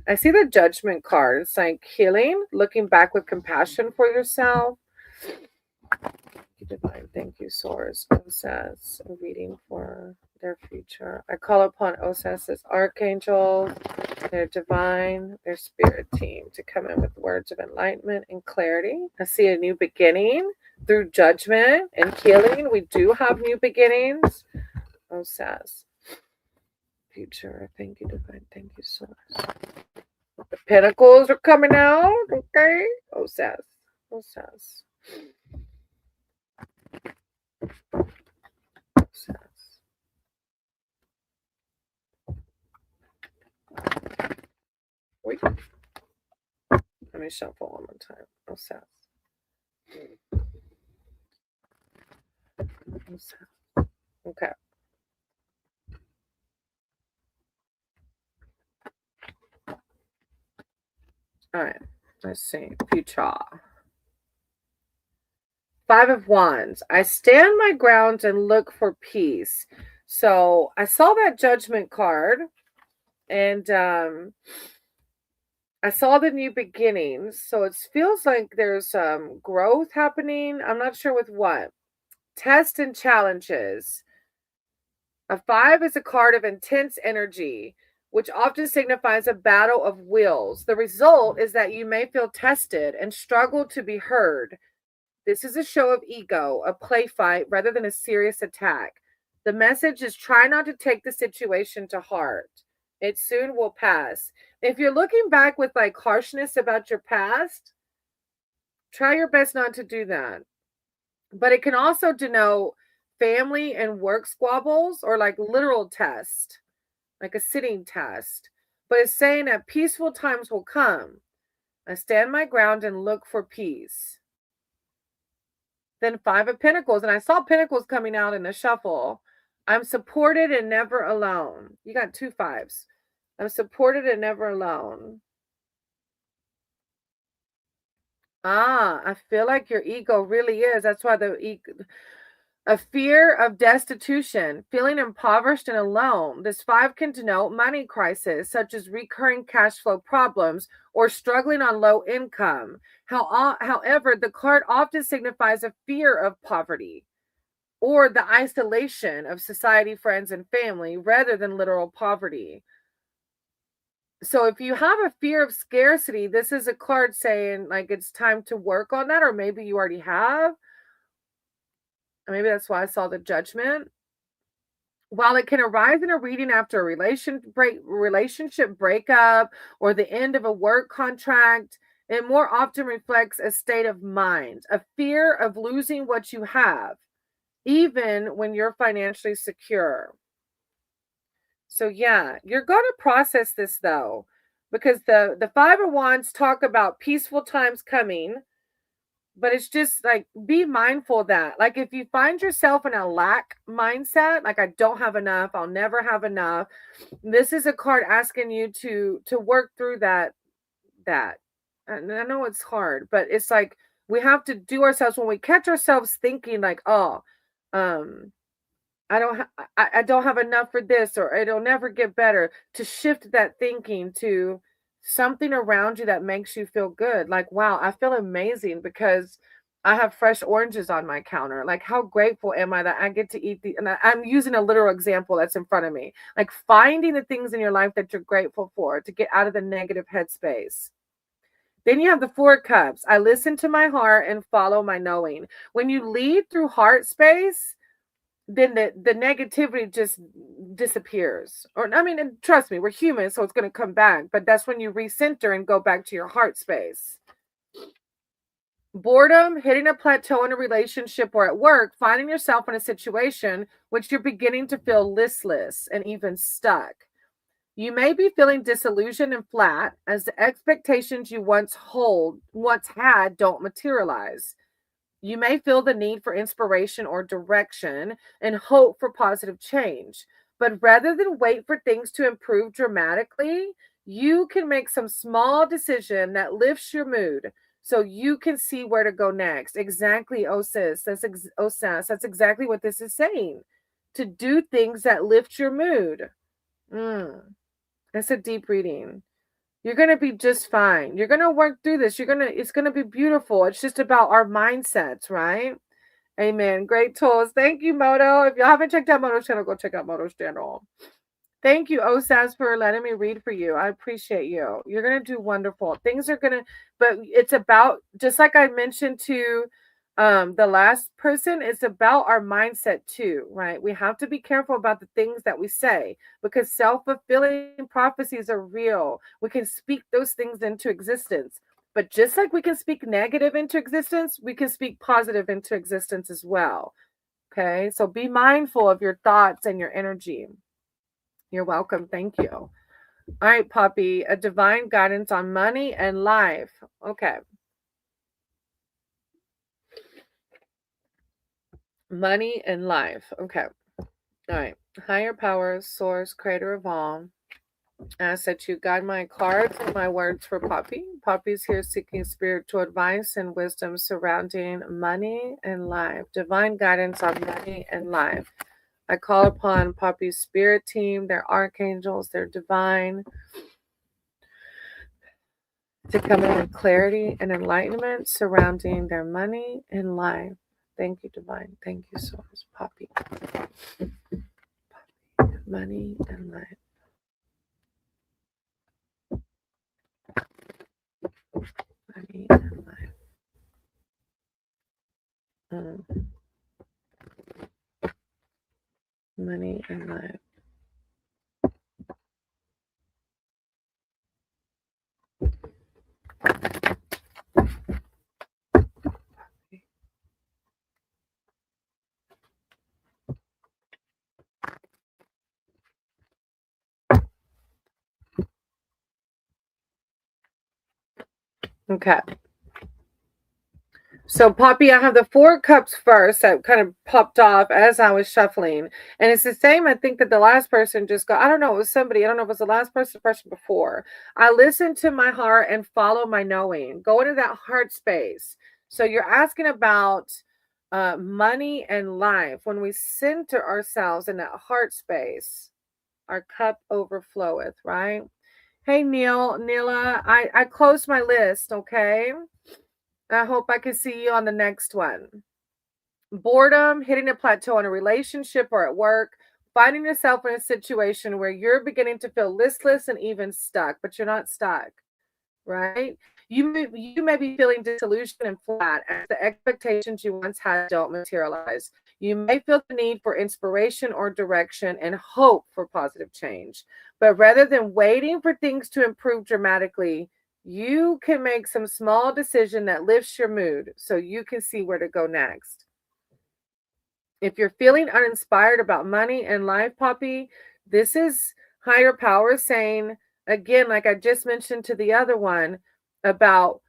I see the judgment card. It's like healing, looking back with compassion for yourself. Thank you, divine. Thank you, source. Osas, a reading for their future. I call upon Osas's archangels, their divine, their spirit team to come in with words of enlightenment and clarity. I see a new beginning through judgment and healing. We do have new beginnings. Osas, future. Thank you, divine. Thank you, source. The pentacles are coming out. Okay. Osas. Osas. Osas. Wait. Let me shuffle one more time. Osas. Osas. Okay. All right. Let's see. Future. 5 of Wands. I stand my ground and look for peace. So I saw that judgment card and I saw the new beginnings. So it feels like there's growth happening. I'm not sure with what. Tests and challenges. A 5 is a card of intense energy, which often signifies a battle of wills. The result is that you may feel tested and struggle to be heard. This is a show of ego, a play fight, rather than a serious attack. The message is try not to take the situation to heart. It soon will pass. If you're looking back with like harshness about your past, try your best not to do that. But it can also denote family and work squabbles or like literal test, like a sitting test. But it's saying that peaceful times will come. I stand my ground and look for peace. Then 5 of Pentacles, and I saw Pentacles coming out in the shuffle. I'm supported and never alone. You got 2 5s. I'm supported and never alone. I feel like your ego really is. That's why a fear of destitution, feeling impoverished and alone. This 5 can denote money crisis, such as recurring cash flow problems or struggling on low income. However, the card often signifies a fear of poverty or the isolation of society, friends, and family rather than literal poverty. So if you have a fear of scarcity, this is a card saying like it's time to work on that, or maybe you already have. Maybe that's why I saw the judgment. While it can arise in a reading after a relationship breakup or the end of a work contract, it more often reflects a state of mind, a fear of losing what you have, even when you're financially secure. So yeah, you're going to process this though, because the 5 of Wands talk about peaceful times coming, but it's just like be mindful that like if you find yourself in a lack mindset, like I don't have enough, I'll never have enough, this is a card asking you to work through that. And I know it's hard, but it's like we have to do ourselves when we catch ourselves thinking like, oh, I don't have enough for this, or it'll never get better, to shift that thinking to something around you that makes you feel good. Like, wow, I feel amazing because I have fresh oranges on my counter. Like, how grateful am I that I get to eat and I'm using a literal example that's in front of me. Like finding the things in your life that you're grateful for to get out of the negative headspace. Then you have the Four Cups. I listen to my heart and follow my knowing. When you lead through heart space, then the negativity just disappears. Or I mean, and trust me, we're human, so it's going to come back. But that's when you recenter and go back to your heart space. Boredom, hitting a plateau in a relationship or at work, finding yourself in a situation which you're beginning to feel listless and even stuck. You may be feeling disillusioned and flat as the expectations you once had don't materialize. You may feel the need for inspiration or direction and hope for positive change. But rather than wait for things to improve dramatically, you can make some small decision that lifts your mood so you can see where to go next. Exactly, Osis. Osas. That's exactly what this is saying. To do things that lift your mood. That's a deep reading. You're going to be just fine. You're going to work through this. It's going to be beautiful. It's just about our mindsets, right? Amen. Great tools. Thank you, Moto. If y'all haven't checked out Moto's channel, go check out Moto's channel. Thank you, Osas, for letting me read for you. I appreciate you. You're going to do wonderful. Things are going to, but it's about, just like I mentioned to the last person, it's about our mindset too, right? We have to be careful about the things that we say because self-fulfilling prophecies are real. We can speak those things into existence. But just like we can speak negative into existence, we can speak positive into existence as well. Okay, so be mindful of your thoughts and your energy. You're welcome. Thank you. All right, Poppy, a divine guidance on money and life. Okay. Money and life. Okay. All right. Higher power, source, creator of all. Ask that you guide my cards and my words for Poppy. Poppy's here seeking spiritual advice and wisdom surrounding money and life. Divine guidance on money and life. I call upon Poppy's spirit team, their archangels, their divine, to come in with clarity and enlightenment surrounding their money and life. Thank you, divine. Thank you so much, Poppy. Money and life. Money and life. Money and life. Okay. So, Poppy, I have the Four Cups first that kind of popped off as I was shuffling. And it's the same, I think, that the last person just got. I don't know, it was somebody. I don't know if it was the last person or person before. I listen to my heart and follow my knowing. Go into that heart space. So, you're asking about money and life. When we center ourselves in that heart space, our cup overfloweth, right? Hey, Neela, I closed my list, okay? I hope I can see you on the next one. Boredom, hitting a plateau in a relationship or at work, finding yourself in a situation where you're beginning to feel listless and even stuck, but you're not stuck, right? You may be feeling disillusioned and flat as the expectations you once had don't materialize. You may feel the need for inspiration or direction and hope for positive change. But rather than waiting for things to improve dramatically, you can make some small decision that lifts your mood so you can see where to go next. If you're feeling uninspired about money and life, Poppy, this is higher power saying, again, like I just mentioned to the other one, about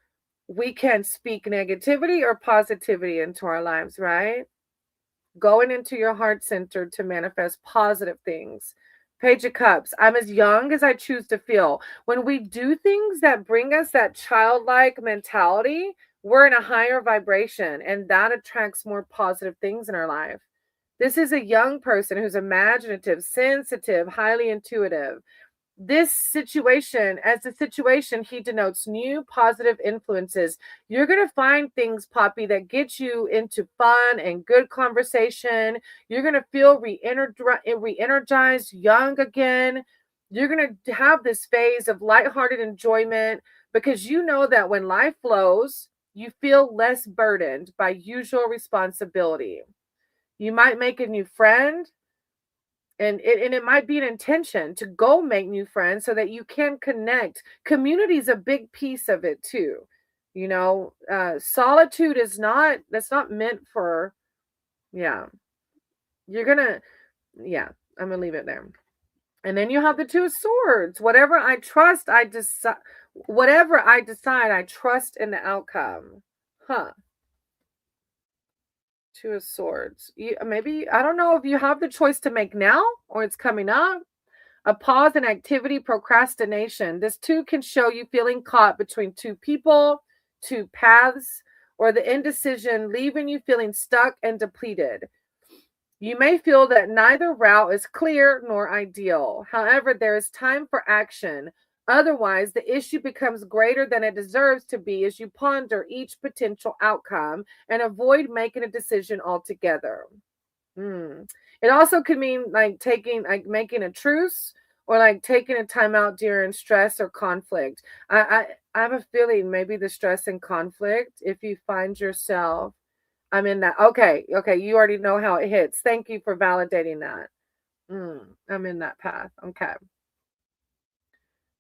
we can speak negativity or positivity into our lives, right? Going into your heart center to manifest positive things. Page of Cups. I'm as young as I choose to feel. When we do things that bring us that childlike mentality, we're in a higher vibration and that attracts more positive things in our life. This is a young person who's imaginative, sensitive, highly intuitive. This situation, as a situation, he denotes new positive influences. You're going to find things, Poppy, that get you into fun and good conversation. You're going to feel re-energized, young again. You're going to have this phase of lighthearted enjoyment, because you know that when life flows, you feel less burdened by usual responsibility. You might make a new friend, and it might be an intention to go make new friends so that you can connect. Community is a big piece of it too. Solitude is not, that's not meant for, yeah. You're gonna, yeah, I'm gonna leave it there. And then you have the Two of Swords. Whatever I decide, I trust in the outcome. Huh. Two of Swords. Maybe, I don't know if you have the choice to make now or it's coming up. A pause in activity, procrastination. This too can show you feeling caught between two people, two paths, or the indecision leaving you feeling stuck and depleted. You may feel that neither route is clear nor ideal. However, there is time for action. Otherwise, the issue becomes greater than it deserves to be as you ponder each potential outcome and avoid making a decision altogether. It also could mean making a truce, or like taking a time out during stress or conflict. I have a feeling maybe the stress and conflict, if you find yourself, I'm in that. Okay. You already know how it hits. Thank you for validating that. I'm in that path. Okay.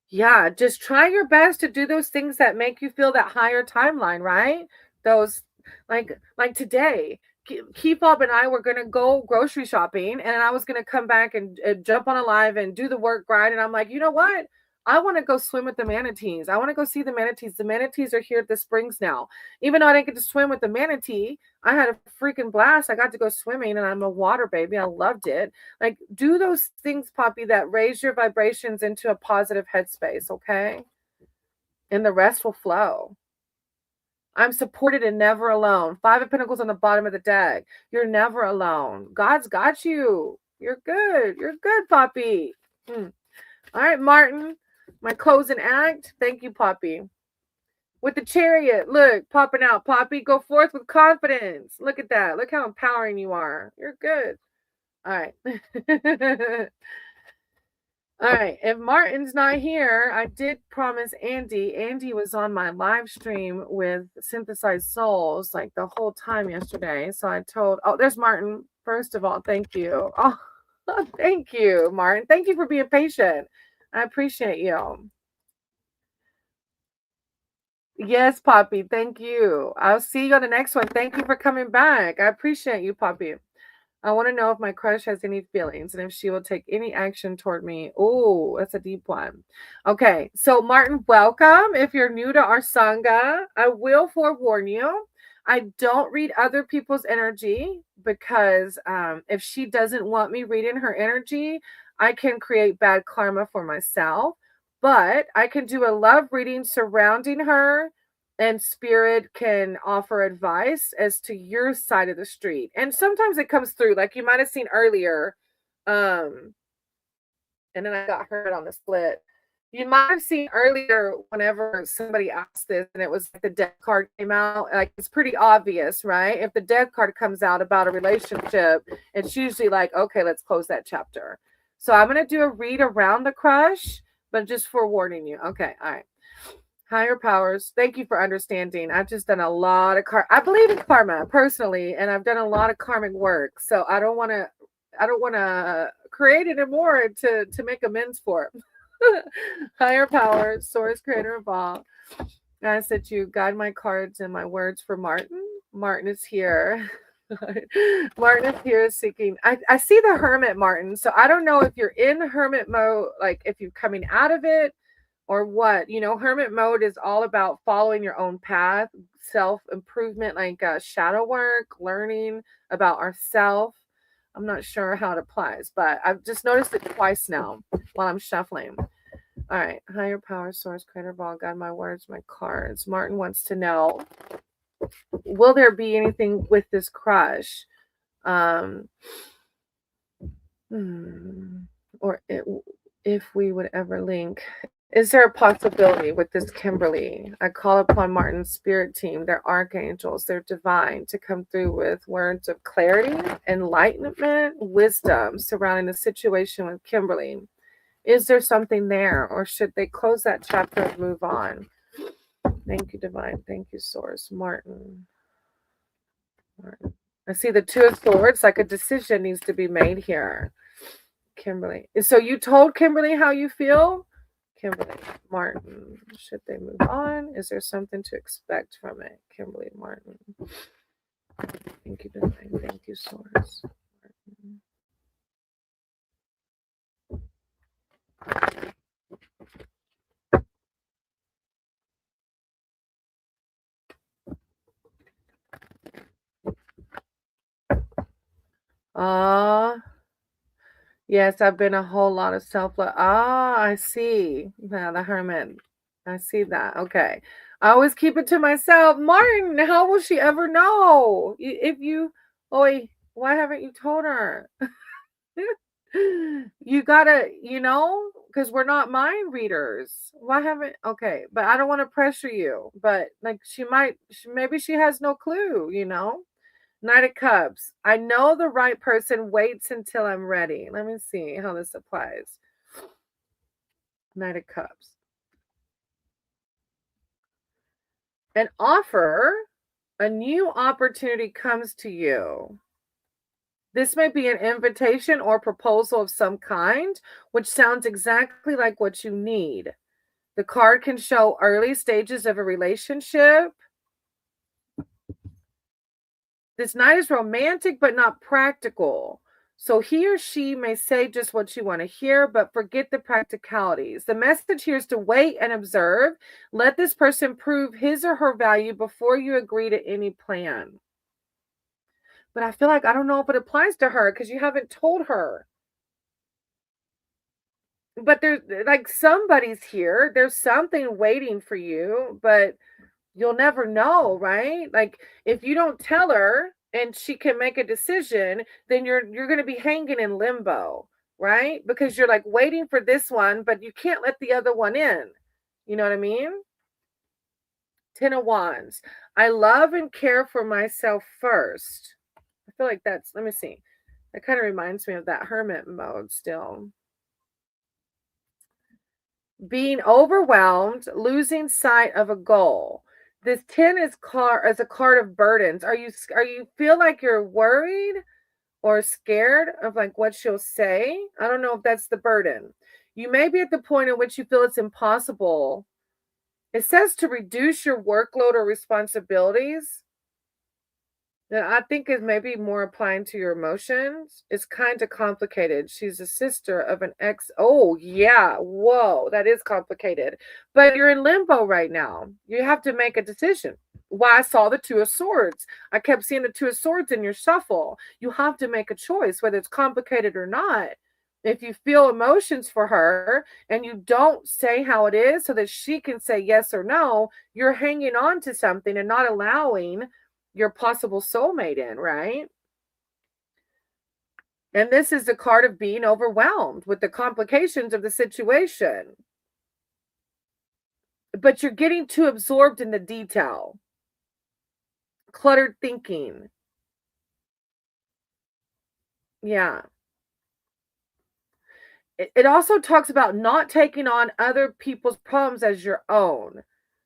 Yeah, just try your best to do those things that make you feel that higher timeline, right? Those, like today, Keefab and I were going to go grocery shopping, and I was going to come back and jump on a live and do the work grind. And I'm like, you know what? I want to go swim with the manatees. I want to go see the manatees. The manatees are here at the springs now. Even though I didn't get to swim with the manatee, I had a freaking blast. I got to go swimming, and I'm a water baby. I loved it. Like, do those things, Poppy, that raise your vibrations into a positive headspace, okay? And the rest will flow. I'm supported and never alone. 5 of Pentacles on the bottom of the deck. You're never alone. God's got you. You're good. You're good, Poppy. All right, Martin. My closing act. Thank you, Poppy. With the Chariot. Look, popping out. Poppy, go forth with confidence. Look at that. Look how empowering you are. You're good. All right. All right. If Martin's not here, I did promise Andy. Andy was on my live stream with Synthesized Souls like the whole time yesterday. So I told, there's Martin. First of all, thank you. Oh, thank you, Martin. Thank you for being patient. I appreciate you. Yes, Poppy. Thank you. I'll see you on the next one. Thank you for coming back. I appreciate you, Poppy. I want to know if my crush has any feelings and if she will take any action toward me. Oh, that's a deep one. Okay. So Martin, welcome. If you're new to our Sangha, I will forewarn you. I don't read other people's energy because if she doesn't want me reading her energy, I can create bad karma for myself. But I can do a love reading surrounding her, and spirit can offer advice as to your side of the street. And sometimes it comes through, like you might have seen earlier. And then I got hurt on the split. You might have seen earlier whenever somebody asked this, and it was like the death card came out. Like, it's pretty obvious, right? If the death card comes out about a relationship, it's usually like, okay, let's close that chapter. So I'm going to do a read around the crush, but just forewarning you. Okay. All right. Higher powers, thank you for understanding. I've just done a lot of I believe in karma personally, and I've done a lot of karmic work. So I don't want to create it more to make amends for it. Higher powers, source, creator of all. I said you guide my cards and my words for Martin. Martin is here. Martin is here seeking. I see the Hermit, Martin. So I don't know if you're in Hermit mode, like if you're coming out of it, or what. Hermit mode is all about following your own path, self-improvement, like shadow work, learning about ourselves. I'm not sure how it applies, but I've just noticed it twice now while I'm shuffling. All right. Higher power, source, creator of all, guide my words, my cards. Martin wants to know, will there be anything with this crush? Or if we would ever link. Is there a possibility with this Kimberly? I call upon Martin's spirit team, their archangels, their divine, to come through with words of clarity, enlightenment, wisdom surrounding the situation with Kimberly. Is there something there, or should they close that chapter and move on? Thank you, Divine. Thank you, Source. Martin. I see the Two of Swords, like a decision needs to be made here. Kimberly. So you told Kimberly how you feel? Kimberly Martin. Should they move on? Is there something to expect from it? Kimberly Martin. Thank you, Divine. Thank you, Source. Yes, I've been a whole lot of self-love. I see. Yeah, the Hermit. I see that. Okay. I always keep it to myself. Martin, how will she ever know? If you, Oi, why haven't you told her? You gotta, because we're not mind readers. Why haven't, okay, but I don't want to pressure you, but like maybe she has no clue, Knight of Cups. I know the right person waits until I'm ready. Let me see how this applies. Knight of Cups. An offer, a new opportunity comes to you. This may be an invitation or proposal of some kind, which sounds exactly like what you need. The card can show early stages of a relationship. This knight is romantic, but not practical. So he or she may say just what you want to hear, but forget the practicalities. The message here is to wait and observe. Let this person prove his or her value before you agree to any plan. But I feel like I don't know if it applies to her because you haven't told her. But there's like somebody's here. There's something waiting for you, but you'll never know, right? Like if you don't tell her and she can make a decision, then you're going to be hanging in limbo, right? Because you're like waiting for this one, but you can't let the other one in. You know what I mean? 10 of Wands. I love and care for myself first. I feel like that's, let me see. That kind of reminds me of that hermit mode still. Being overwhelmed, losing sight of a goal. This 10 is a card of burdens. Are you feel like you're worried or scared of like what she'll say? I don't know if that's the burden. You may be at the point at which you feel it's impossible. It says to reduce your workload or responsibilities. That I think is maybe more applying to your emotions. It's kind of complicated. She's a sister of an ex. Oh, yeah. Whoa, that is complicated. But you're in limbo right now. You have to make a decision. Why I saw the Two of Swords. I kept seeing the Two of Swords in your shuffle. You have to make a choice, whether it's complicated or not. If you feel emotions for her and you don't say how it is so that she can say yes or no, you're hanging on to something and not allowing your possible soulmate in, right? And this is the card of being overwhelmed with the complications of the situation. But you're getting too absorbed in the detail. Cluttered thinking. Yeah. It also talks about not taking on other people's problems as your own.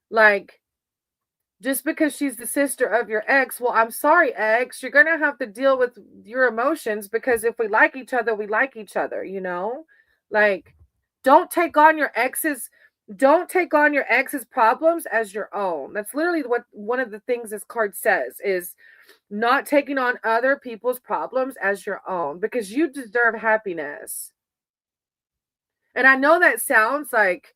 Like, just because she's the sister of your ex, well, I'm sorry, ex, you're going to have to deal with your emotions because if we like each other, we like each other, Like, don't take on your ex's problems as your own. That's literally what one of the things this card says is not taking on other people's problems as your own because you deserve happiness. And I know that sounds like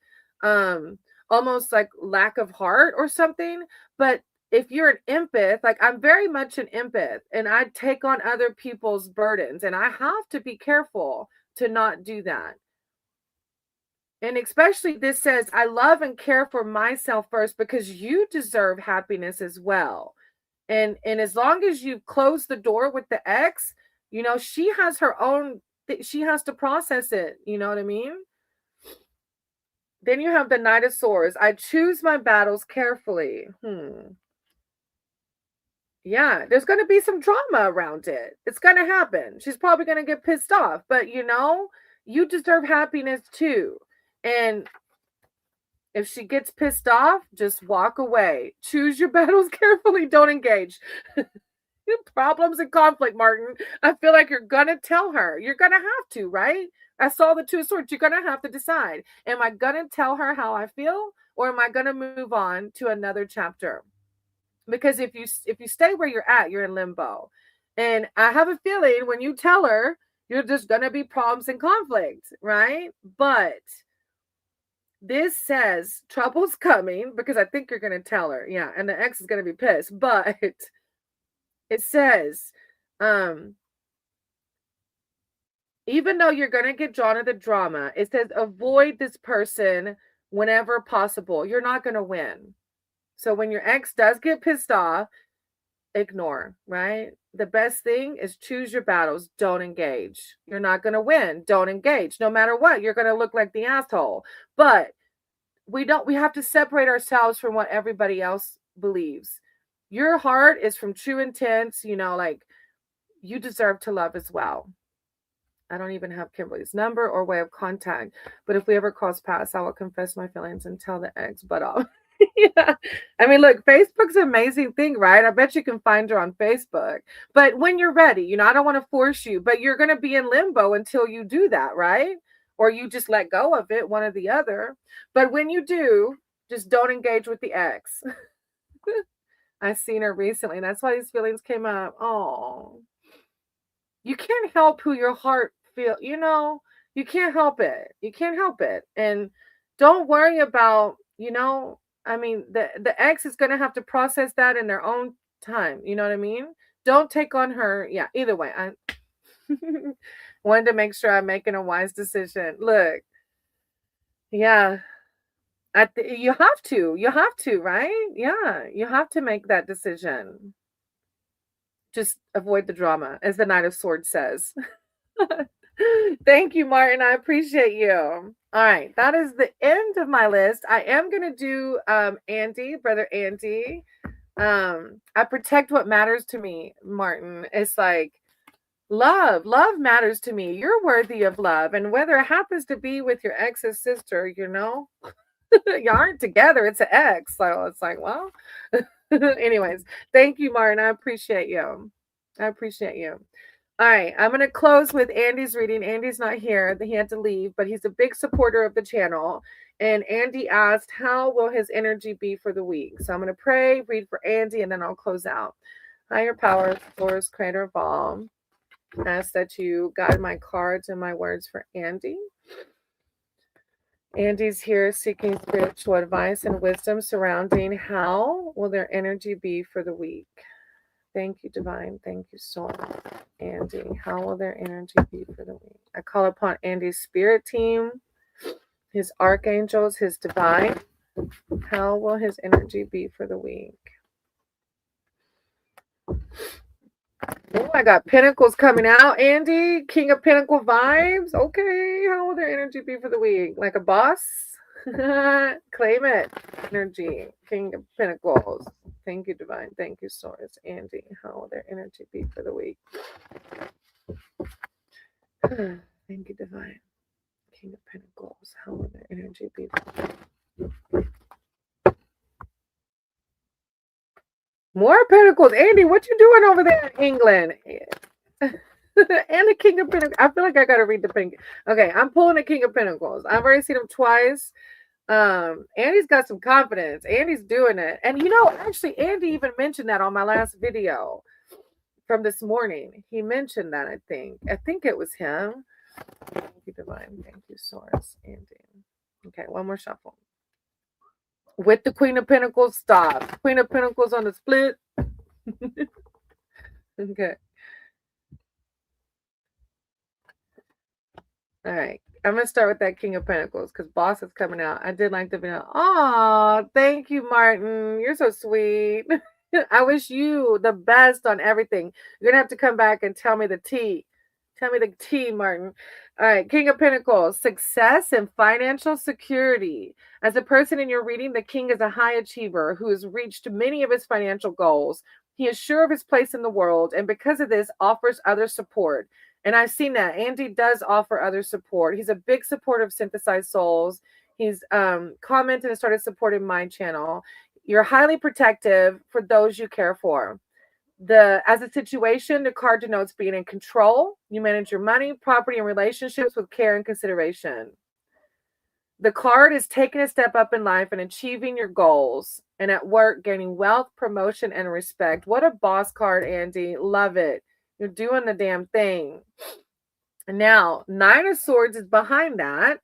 almost like lack of heart or something, but if you're an empath, like I'm very much an empath and I take on other people's burdens and I have to be careful to not do that. And especially this says, I love and care for myself first because you deserve happiness as well. And as long as you close the door with the ex, she has her own, she has to process it. You know what I mean? Then you have the Knight of Swords. I choose my battles carefully. Yeah, there's going to be some drama around it. It's going to happen. She's probably going to get pissed off. But, you deserve happiness too. And If she gets pissed off, just walk away. Choose your battles carefully. Don't engage. Problems and conflict, Martin. I feel like you're going to tell her. You're going to have to, right? I saw the two swords. You're going to have to decide. Am I going to tell her how I feel, or am I going to move on to another chapter? Because if you stay where you're at, you're in limbo. And I have a feeling when you tell her, you're just going to be problems and conflict, right? But this says trouble's coming, because I think you're going to tell her. Yeah, and the ex is going to be pissed. But it says, even though you're going to get drawn to the drama, it says avoid this person whenever possible. You're not going to win. So when your ex does get pissed off, ignore, right? The best thing is choose your battles. Don't engage. You're not going to win. Don't engage. No matter what, you're going to look like the asshole. But we have to separate ourselves from what everybody else believes. Your heart is from true intents, like you deserve to love as well. I don't even have Kimberly's number or way of contact, but if we ever cross paths, I will confess my feelings and tell the ex, but yeah. I mean, look, Facebook's an amazing thing, right? I bet you can find her on Facebook. But when you're ready, I don't want to force you, but you're going to be in limbo until you do that, right? Or you just let go of it, one or the other. But when you do, just don't engage with the ex. I seen her recently, and that's why these feelings came up. Oh, you can't help who your heart feel. You can't help it. You can't help it. And don't worry about, I mean, the ex is going to have to process that in their own time. You know what I mean? Don't take on her. Yeah, either way. I wanted to make sure I'm making a wise decision. Look, yeah, you have to, right? Yeah, you have to make that decision. Just avoid the drama, as the Knight of Swords says. Thank you, Martin. I appreciate you. All right, that is the end of my list. I am going to do Andy, brother Andy. I protect what matters to me, Martin. It's like love matters to me. You're worthy of love, and whether it happens to be with your ex's sister, you aren't together. It's an ex, so it's like, well. Anyways, thank you, Martin. I appreciate you. All right, I'm going to close with Andy's reading. Andy's not here. He had to leave, but he's a big supporter of the channel. And Andy asked, how will his energy be for the week? So I'm going to pray, read for Andy, and then I'll close out. Higher power, source, creator of all, ask that you guide my cards and my words for Andy. Andy's here seeking spiritual advice and wisdom surrounding how will their energy be for the week. Thank you, Divine. Thank you, Source. Andy, how will their energy be for the week? I call upon Andy's spirit team, his archangels, his divine. How will his energy be for the week? Oh, I got Pentacles coming out, Andy. King of Pentacle vibes. Okay, how will their energy be for the week? Like a boss? Claim it. Energy. King of Pentacles. Thank you, Divine. Thank you, Source. Andy, how will their energy be for the week? Thank you, Divine. King of Pentacles. How will their energy be for the week? More Pentacles. Andy, what you doing over there in England? And the King of Pentacles. I feel like I got to read the Pentacles. Okay, I'm pulling the King of Pentacles. I've already seen him twice. Andy's got some confidence. Andy's doing it. And actually, Andy even mentioned that on my last video from this morning. He mentioned that, I think it was him. Thank you, Divine. Thank you, Source. Andy. Okay, one more shuffle. With the Queen of Pentacles, stop. Queen of Pentacles on the split. Okay. All right. I'm going to start with that King of Pentacles because Boss is coming out. I did like the video. Oh, thank you, Martin. You're so sweet. I wish you the best on everything. You're going to have to come back and tell me the tea. Tell me the tea, Martin. All right. King of Pentacles, success and financial security. As a person in your reading, the King is a high achiever who has reached many of his financial goals. He is sure of his place in the world, and because of this, offers other support. And I've seen that. Andy does offer other support. He's a big supporter of Synthesized Souls. He's commented and started supporting my channel. You're highly protective for those you care for. As a situation, the card denotes being in control. You manage your money, property, and relationships with care and consideration. The card is taking a step up in life and achieving your goals, and at work, gaining wealth, promotion, and respect. What a boss card, Andy. Love it. You're doing the damn thing. Now, Nine of Swords is behind that.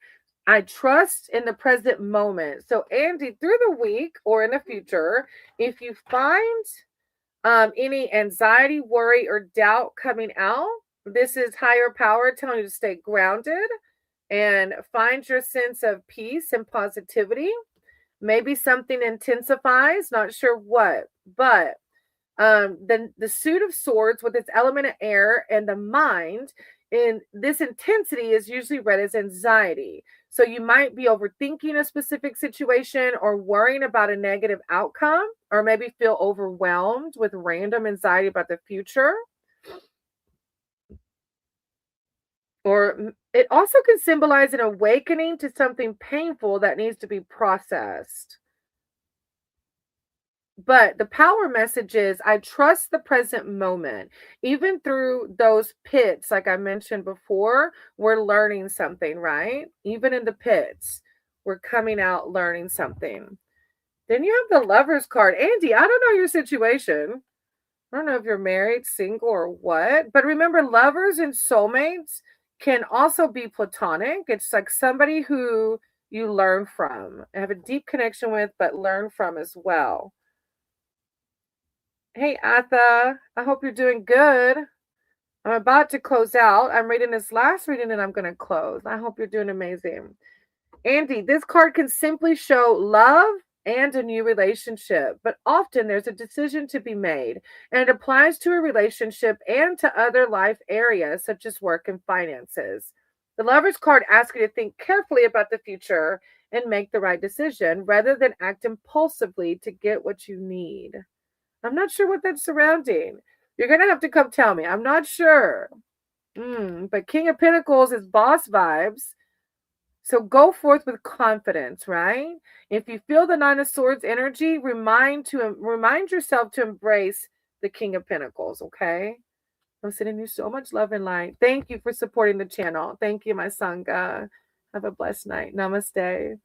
I trust in the present moment. So, Andy, through the week or in the future, if you find any anxiety, worry, or doubt coming out, this is higher power telling you to stay grounded and find your sense of peace and positivity. Maybe something intensifies, not sure what, but the suit of swords with its element of air and the mind in this intensity is usually read as anxiety. So you might be overthinking a specific situation or worrying about a negative outcome, or maybe feel overwhelmed with random anxiety about the future. Or it also can symbolize an awakening to something painful that needs to be processed. But the power message is I trust the present moment. Even through those pits, like I mentioned before, we're learning something, right? Even in the pits, we're coming out learning something. Then you have the Lovers card. Andy, I don't know your situation. I don't know if you're married, single, or what. But remember, lovers and soulmates can also be platonic. It's like somebody who you learn from, have a deep connection with, but learn from as well. Hey, Atha, I hope you're doing good. I'm about to close out. I'm reading this last reading and I'm going to close. I hope you're doing amazing. Andy, this card can simply show love and a new relationship, but often there's a decision to be made, and it applies to a relationship and to other life areas such as work and finances. The Lover's card asks you to think carefully about the future and make the right decision rather than act impulsively to get what you need. I'm not sure what that's surrounding. You're going to have to come tell me. I'm not sure. But King of Pentacles is boss vibes. So go forth with confidence, right? If you feel the Nine of Swords energy, remind yourself to embrace the King of Pentacles, okay? I'm sending you so much love and light. Thank you for supporting the channel. Thank you, my Sangha. Have a blessed night. Namaste.